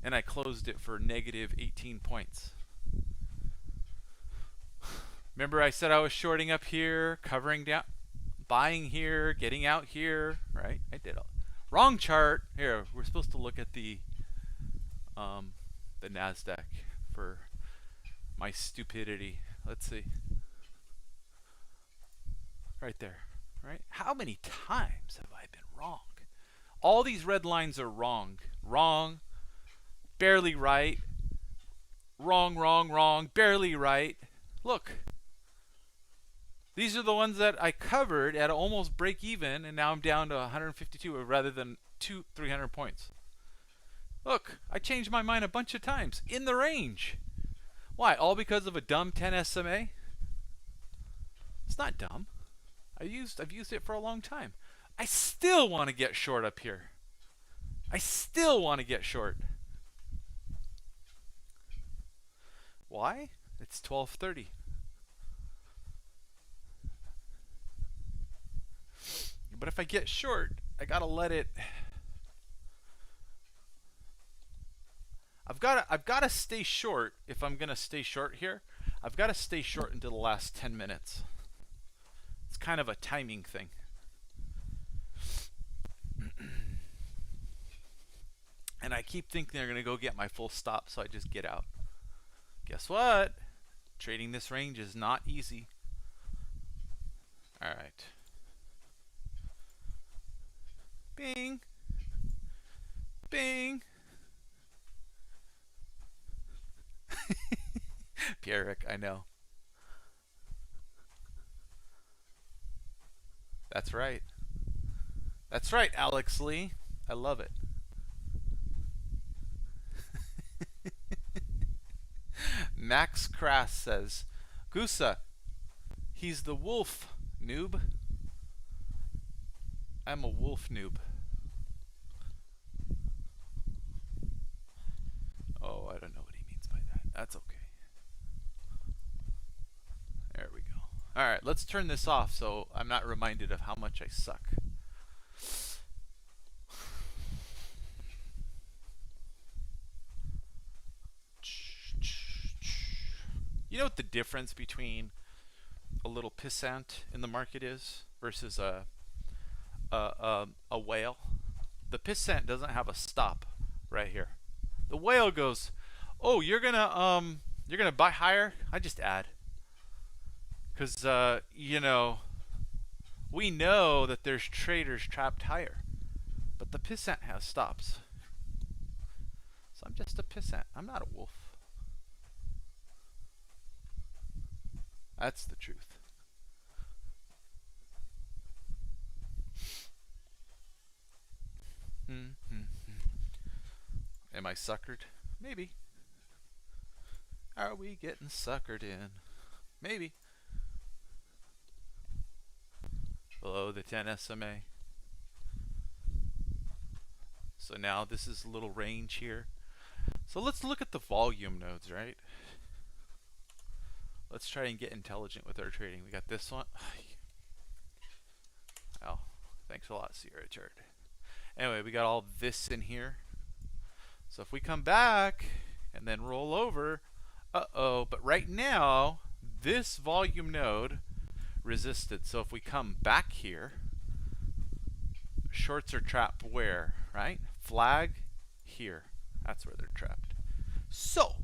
And I closed it for negative 18 points. Remember I said I was shorting up here, covering down, buying here, getting out here, right? I did. Wrong chart. Here, we're supposed to look at the NASDAQ for my stupidity. Let's see. Right there, right? How many times have I been wrong? All these red lines are wrong. Wrong, barely right, wrong, wrong, wrong, barely right. Look. These are the ones that I covered at almost break even, and now I'm down to 152 rather than 300 points. Look, I changed my mind a bunch of times in the range. Why? All because of a dumb 10 SMA? It's not dumb. I've used it for a long time. I still want to get short up here. I still want to get short. Why? It's 12:30. But if I get short, I gotta let it. I've gotta stay short if I'm gonna stay short here. I've gotta stay short until the last 10 minutes. It's kind of a timing thing. And I keep thinking they're gonna go get my full stop, so I just get out. Guess what? Trading this range is not easy. All right. Bing. Bing. Pierrick, I know. That's right. That's right, Alex Lee. I love it. Max Crass says, Gusa, he's the wolf, noob. I'm a wolf noob. Oh, I don't know what he means by that. That's okay. There we go. Alright, let's turn this off so I'm not reminded of how much I suck. You know what the difference between a little pissant in the market is versus a whale? The pissant doesn't have a stop right here. The whale goes, "Oh, you're gonna buy higher? I just add." Because you know, we know that there's traders trapped higher, but the pissant has stops. So I'm just a pissant. I'm not a wolf. That's the truth. Am I suckered? Maybe. Are we getting suckered in? Maybe. Below the 10 SMA. So now this is a little range here. So let's look at the volume nodes, right? Let's try and get intelligent with our trading. We got this one. Oh, thanks a lot, Sierra Chart. Anyway, we got all this in here. So if we come back and then roll over, uh-oh, but right now, this volume node resisted. So if we come back here, shorts are trapped where, right? Flag here. That's where they're trapped. So,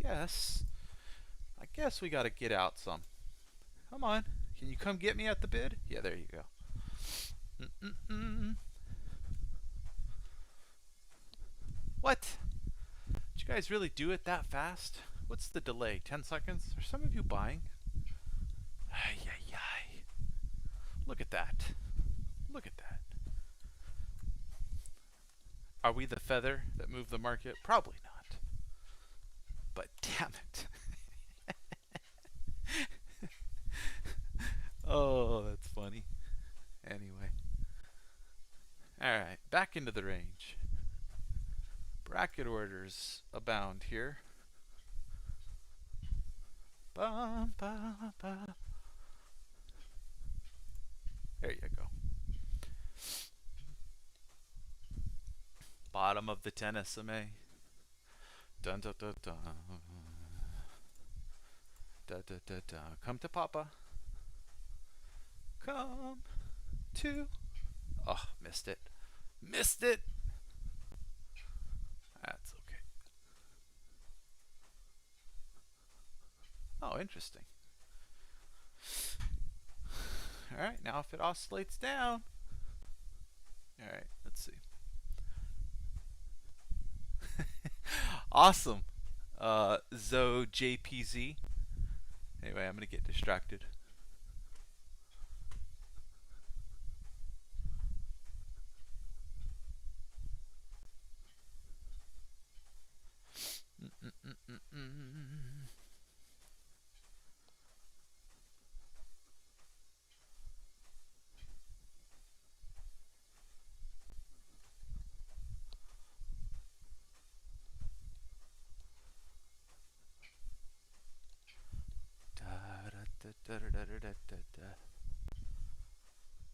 I guess we got to get out some. Come on. Can you come get me at the bid? Yeah, there you go. What? Did you guys really do it that fast? What's the delay? 10 seconds? Are some of you buying? Ay, ay, ay. Look at that. Look at that. Are we the feather that moved the market? Probably not. But damn it. Oh, that's funny. Anyway. Alright, back into the range. Bracket orders abound here. Ba, ba, ba. There you go. Bottom of the 10 SMA. Dun dun dun dun. Da da da da. Come to Papa. Come to. Oh, missed it. Missed it. That's okay. Oh, interesting. Alright, now if it oscillates down. Alright, let's see. Awesome. Zo JPZ. Anyway, I'm going to get distracted.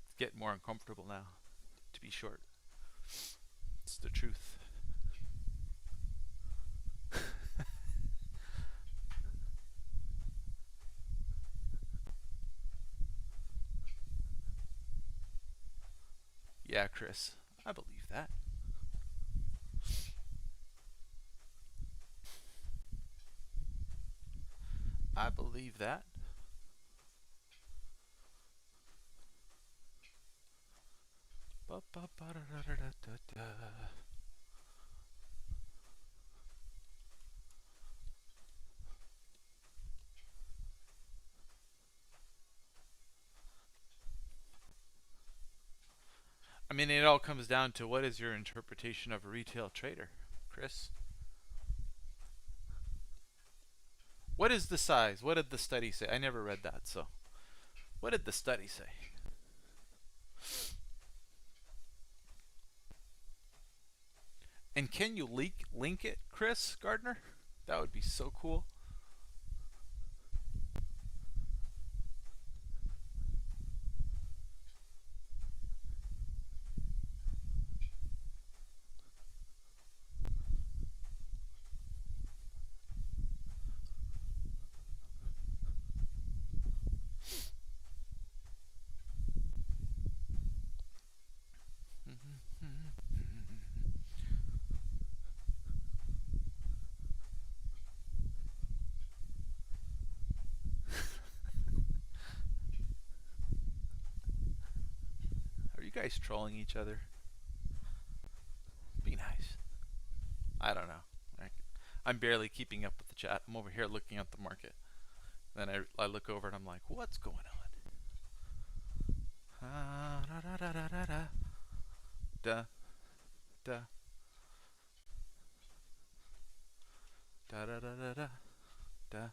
It's getting more uncomfortable now to be short. It's the truth. Yeah, Chris, I believe that. I believe that. I mean, it all comes down to what is your interpretation of a retail trader, Chris? What is the size? What did the study say? I never read that, so. What did the study say? And can you link it, Chris Gardner? That would be so cool. Are you guys trolling each other? Be nice. I don't know. I'm barely keeping up with the chat. I'm over here looking at the market. Then I look over and I'm like, what's going on? Da da da da da da da.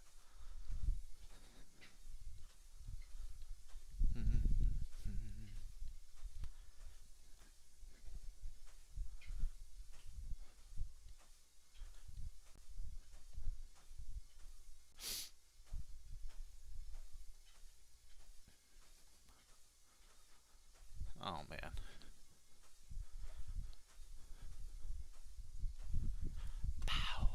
Oh man. Pow.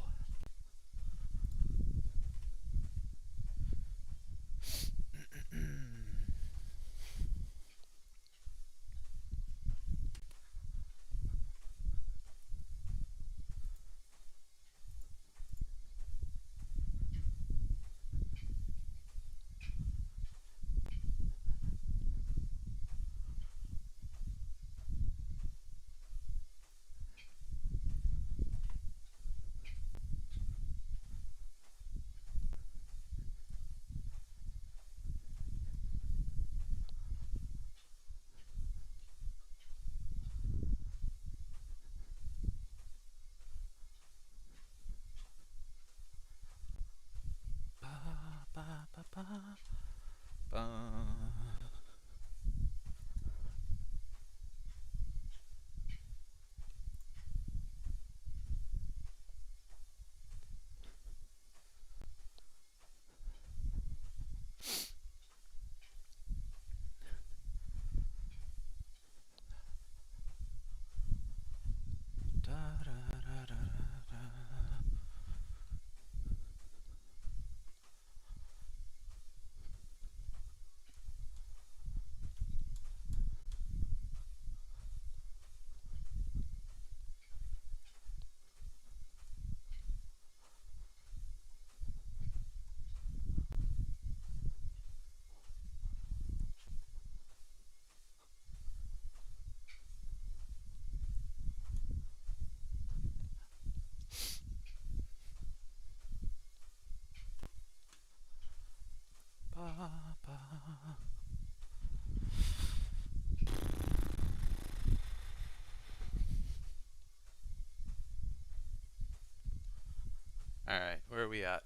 All right, where are we at?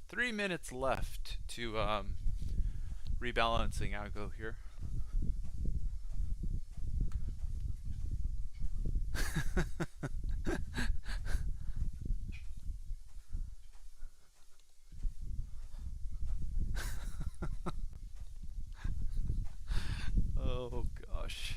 3 minutes left to rebalancing. I'll go here. Oh gosh.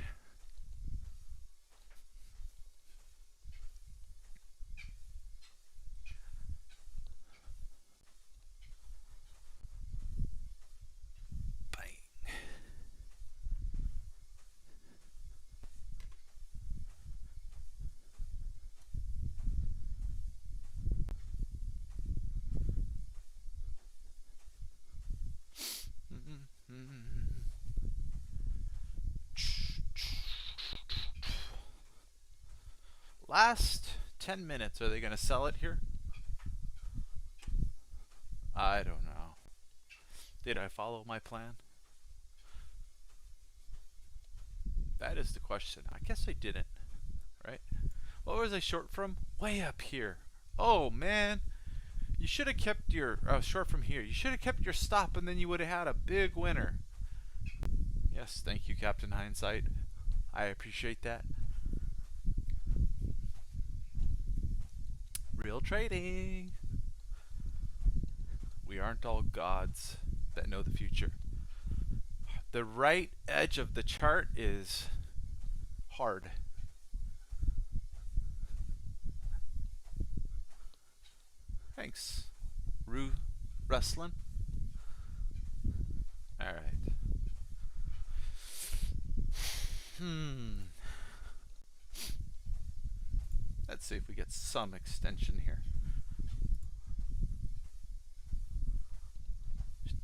Last 10 minutes. Are they going to sell it here? I don't know. Did I follow my plan? That is the question. I guess I didn't, right? What was I short from? Way up here. Oh, man. You should have kept your... short from here. You should have kept your stop, and then you would have had a big winner. Yes, thank you, Captain Hindsight. I appreciate that. Real trading. We aren't all gods that know the future. The right edge of the chart is hard. Thanks, Rustlin. All right. Let's see if we get some extension here.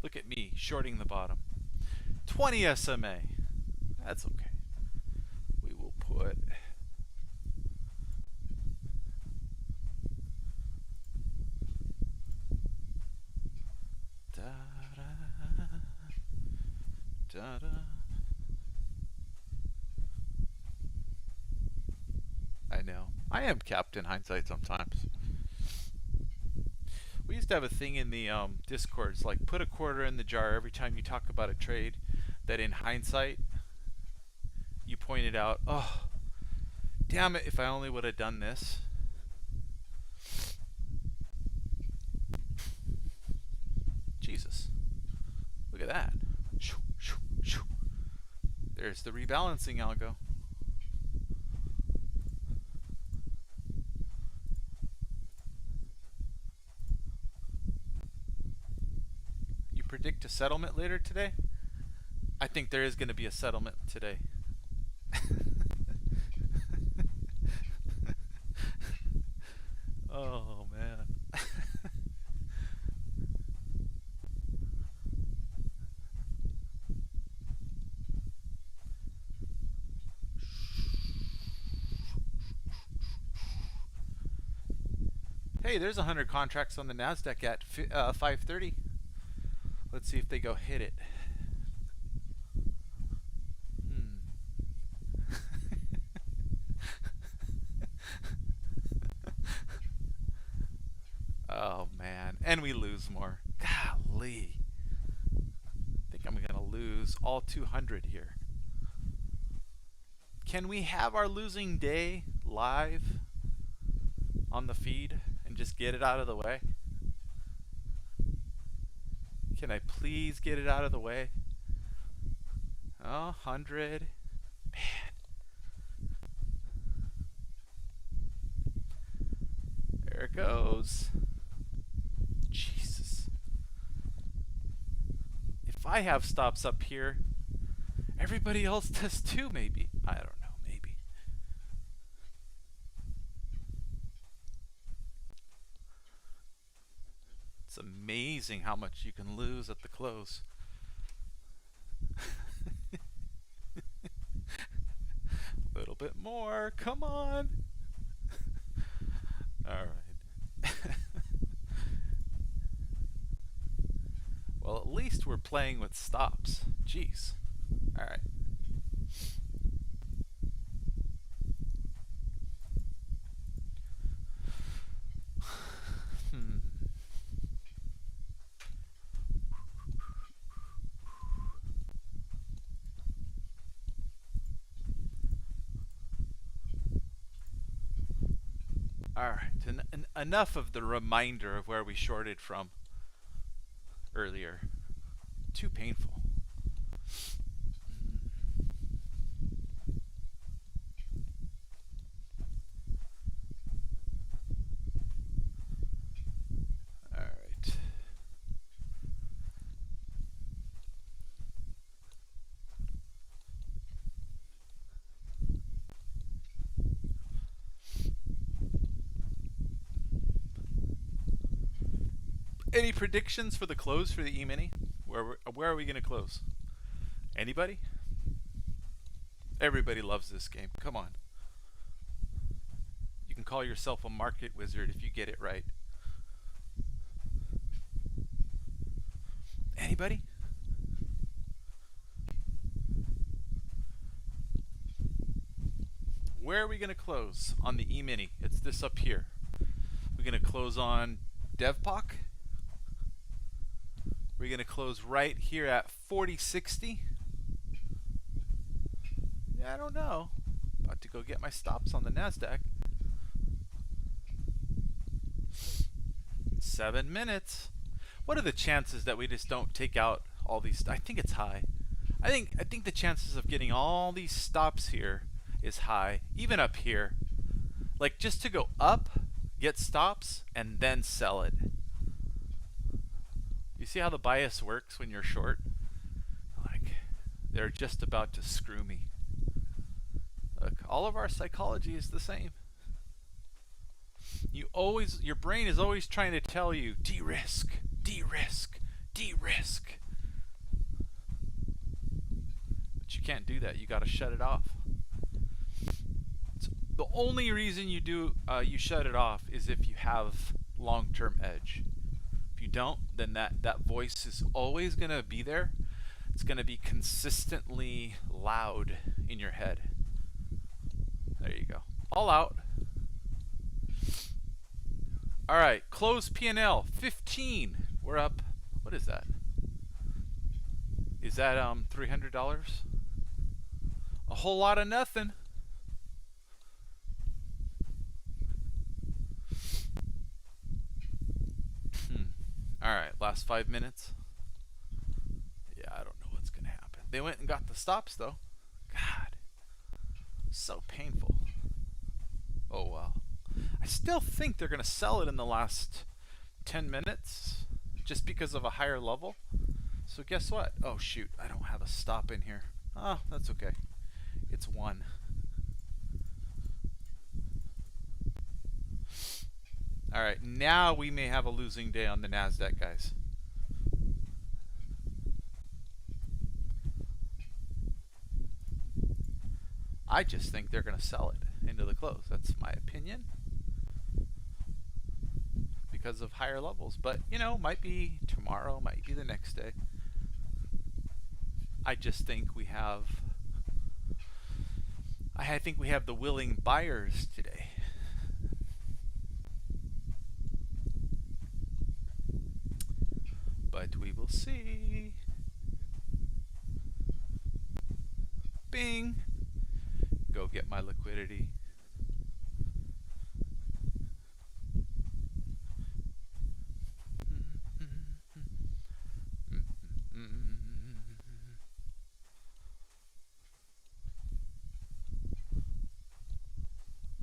Look at me shorting the bottom. 20 SMA. That's okay. We will put I know. I am Captain Hindsight sometimes. We used to have a thing in the Discords, like put a quarter in the jar every time you talk about a trade that in hindsight you pointed out, oh, damn it, if I only would have done this. Jesus. Look at that. There's the rebalancing algo. You predict a settlement later today? I think there is going to be a settlement today. Oh, man. Hey, there's 100 contracts on the NASDAQ at 5:30. Let's see if they go hit it. Oh, man. And we lose more. Golly. I think I'm going to lose all 200 here. Can we have our losing day live on the feed and just get it out of the way? Can I please get it out of the way? Oh, 100. Man. There it goes. Jesus. If I have stops up here, everybody else does too, maybe. I don't know, maybe. It's amazing how much you can lose at the close. A little bit more. Come on. All right. Well, at least we're playing with stops. Jeez. All right. All right. Enough of the reminder of where we shorted from earlier. Too painful. All right. Any predictions for the close for the E-mini? Where are we going to close? Anybody? Everybody loves this game. Come on. You can call yourself a market wizard if you get it right. Anybody? Where are we going to close on the E-mini? It's this up here. We're going to close on DevPoc. We're going to close right here at 4060. Yeah, I don't know. About to go get my stops on the NASDAQ. 7 minutes. What are the chances that we just don't take out all these? I think it's high. I think the chances of getting all these stops here is high. Even up here. Like just to go up, get stops, and then sell it. You see how the bias works when you're short? Like, they're just about to screw me. Look, all of our psychology is the same. Your brain is always trying to tell you, de-risk, de-risk, de-risk. But you can't do that. You got to shut it off. So the only reason you shut it off is if you have long-term edge. If you don't, then that voice is always going to be there. It's going to be consistently loud in your head. There you go. All out. All right, close P&L 15. We're up. What is that? Is that $300? A whole lot of nothing. All right, last 5 minutes. Yeah, I don't know what's gonna happen. They went and got the stops though. God, so painful. Oh well. I still think they're gonna sell it in the last 10 minutes, just because of a higher level. So guess what? Oh shoot, I don't have a stop in here. Oh, that's okay. It's 1. All right, now we may have a losing day on the NASDAQ, guys. I just think they're going to sell it into the close. That's my opinion. Because of higher levels. But, you know, might be tomorrow, might be the next day. I just think we have... I think we have the willing buyers today. But we will see. Bing. Go get my liquidity.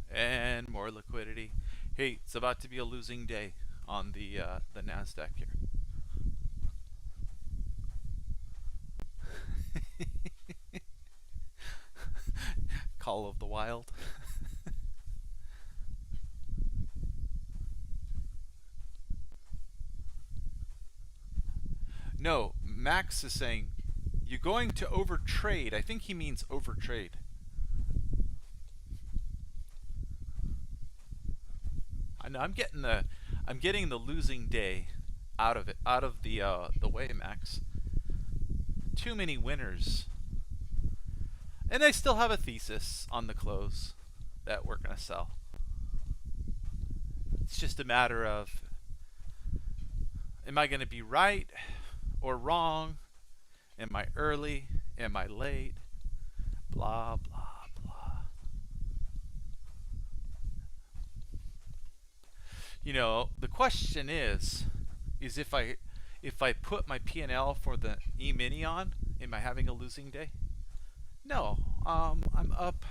And more liquidity. Hey, it's about to be a losing day on the Nasdaq here. Call of the Wild. No, Max is saying you're going to overtrade. I think he means overtrade. I know I'm getting the losing day out of it, out of the way, Max. Too many winners. And I still have a thesis on the close that we're going to sell. It's just a matter of, am I going to be right or wrong? Am I early? Am I late? Blah, blah, blah. You know, the question is if I put my P&L for the E-mini on, am I having a losing day? No, I'm up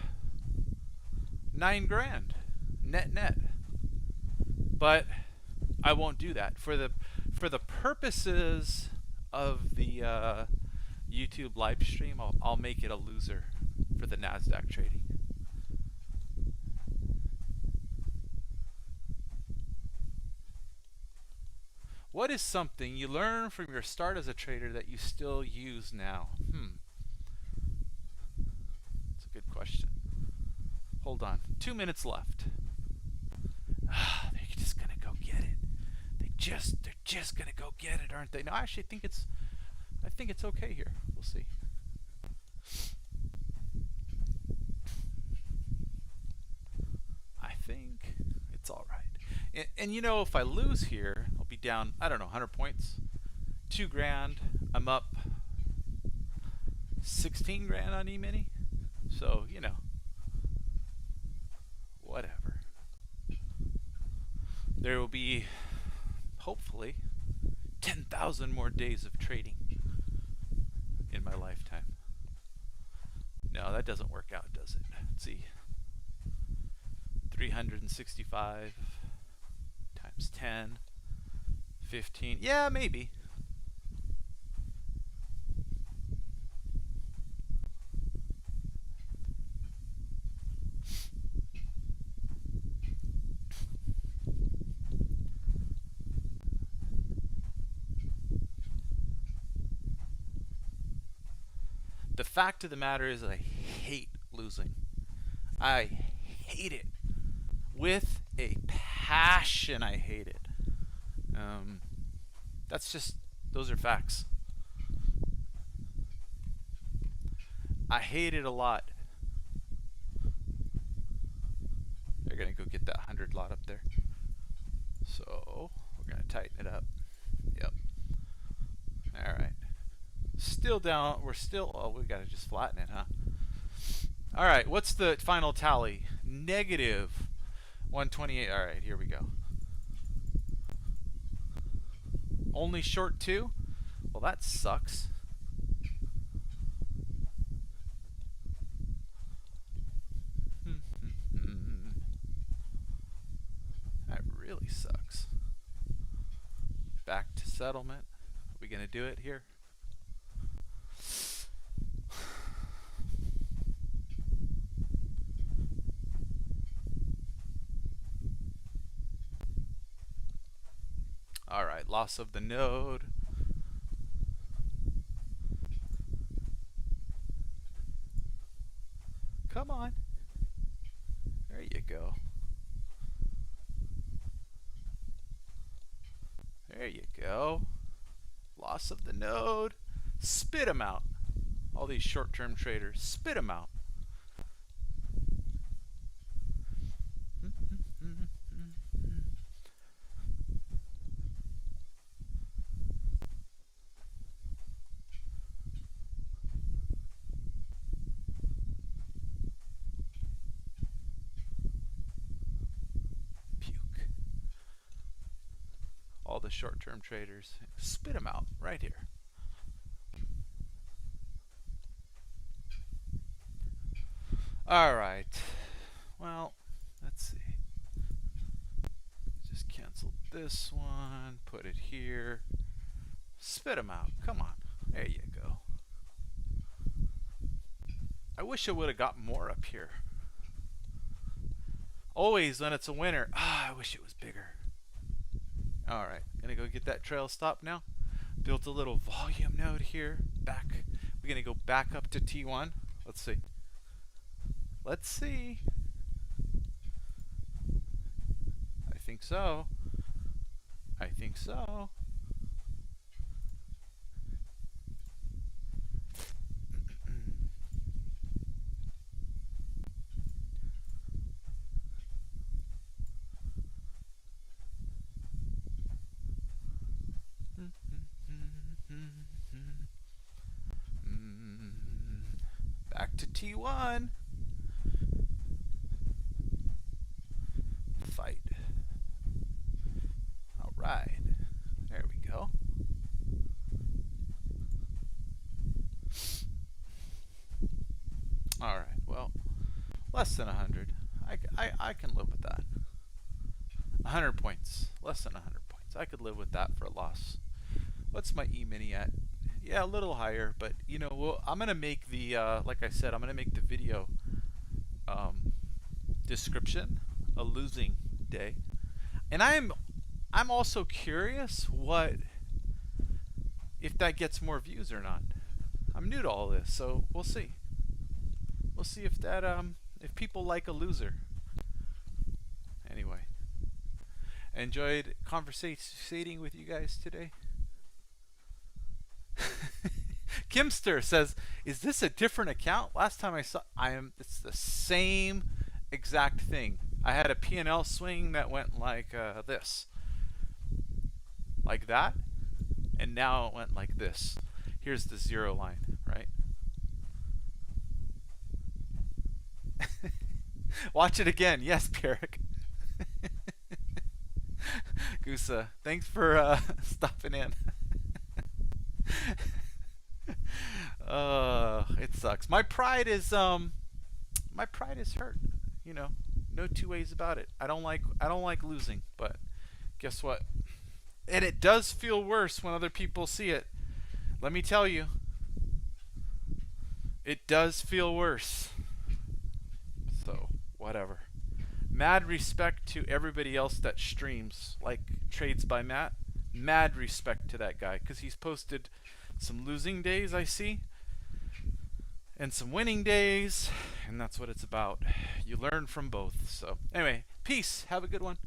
9 grand net. But I won't do that for the purposes of the YouTube live stream. I'll make it a loser for the Nasdaq trading. What is something you learn from your start as a trader that you still use now? That's a good question. Hold on. 2 minutes left. They're just gonna go get it. They're just gonna go get it, aren't they? No, I actually think it's okay here. We'll see. I think it's all right. And you know, if I lose here, I'll be down, I don't know, 100 points. 2 grand. I'm up 16 grand on E-mini. So, you know, whatever. There will be, hopefully, 10,000 more days of trading in my lifetime. No, that doesn't work out, does it? Let's see. 365 times 10, 15. Yeah, maybe. The fact of the matter is that I hate losing. I hate it. With a passion, I hate it. That's just, those are facts. I hate it a lot. They're going to go get that 100 lot up there. So, we're going to tighten it up. Yep. Alright. Still down. We're still, oh, we got to just flatten it, huh? Alright, what's the final tally? Negative 128. Alright, here we go. Only short 2? Well, that sucks. That really sucks. Back to settlement. Are we going to do it here? Alright, loss of the node. Come on. There you go. There you go. Loss of the node. Spit them out. All these short-term traders, spit them out. All the short-term traders, spit them out right here. All right. Well, let's see. this one, put it here. Spit them out. Come on. There you go. I wish I would have got more up here. Always when it's a winner. I wish it was bigger. Alright, gonna go get that trail stop now. Built a little volume node here. Back. We're gonna go back up to T1. Let's see. Let's see. I think so. I think so. Back to T1. Fight. All right. There we go. All right. Well, less than 100. I can live with that. 100 points. Less than 100 points. I could live with that for a loss. What's my E-mini at? Yeah, a little higher, but you know, well, I'm gonna make the like I said, I'm gonna make the video description a losing day, and I'm also curious what if that gets more views or not. I'm new to all this, so we'll see. We'll see if that if people like a loser. Anyway, enjoyed conversating with you guys today. Kimster says, "Is this a different account? Last time I saw, it's the same exact thing. I had a P&L swing that went like this, like that, and now it went like this. Here's the zero line, right? Watch it again. Yes, Peric. Gusa, thanks for stopping in." It sucks. My pride is hurt. You know, no two ways about it. I don't like losing, but guess what? And it does feel worse when other people see it. Let me tell you, it does feel worse. So whatever. Mad respect to everybody else that streams, like Trades by Matt. Mad respect to that guy, because he's posted some losing days, I see, and some winning days, and that's what it's about. You learn from both. So anyway, peace. Have a good one.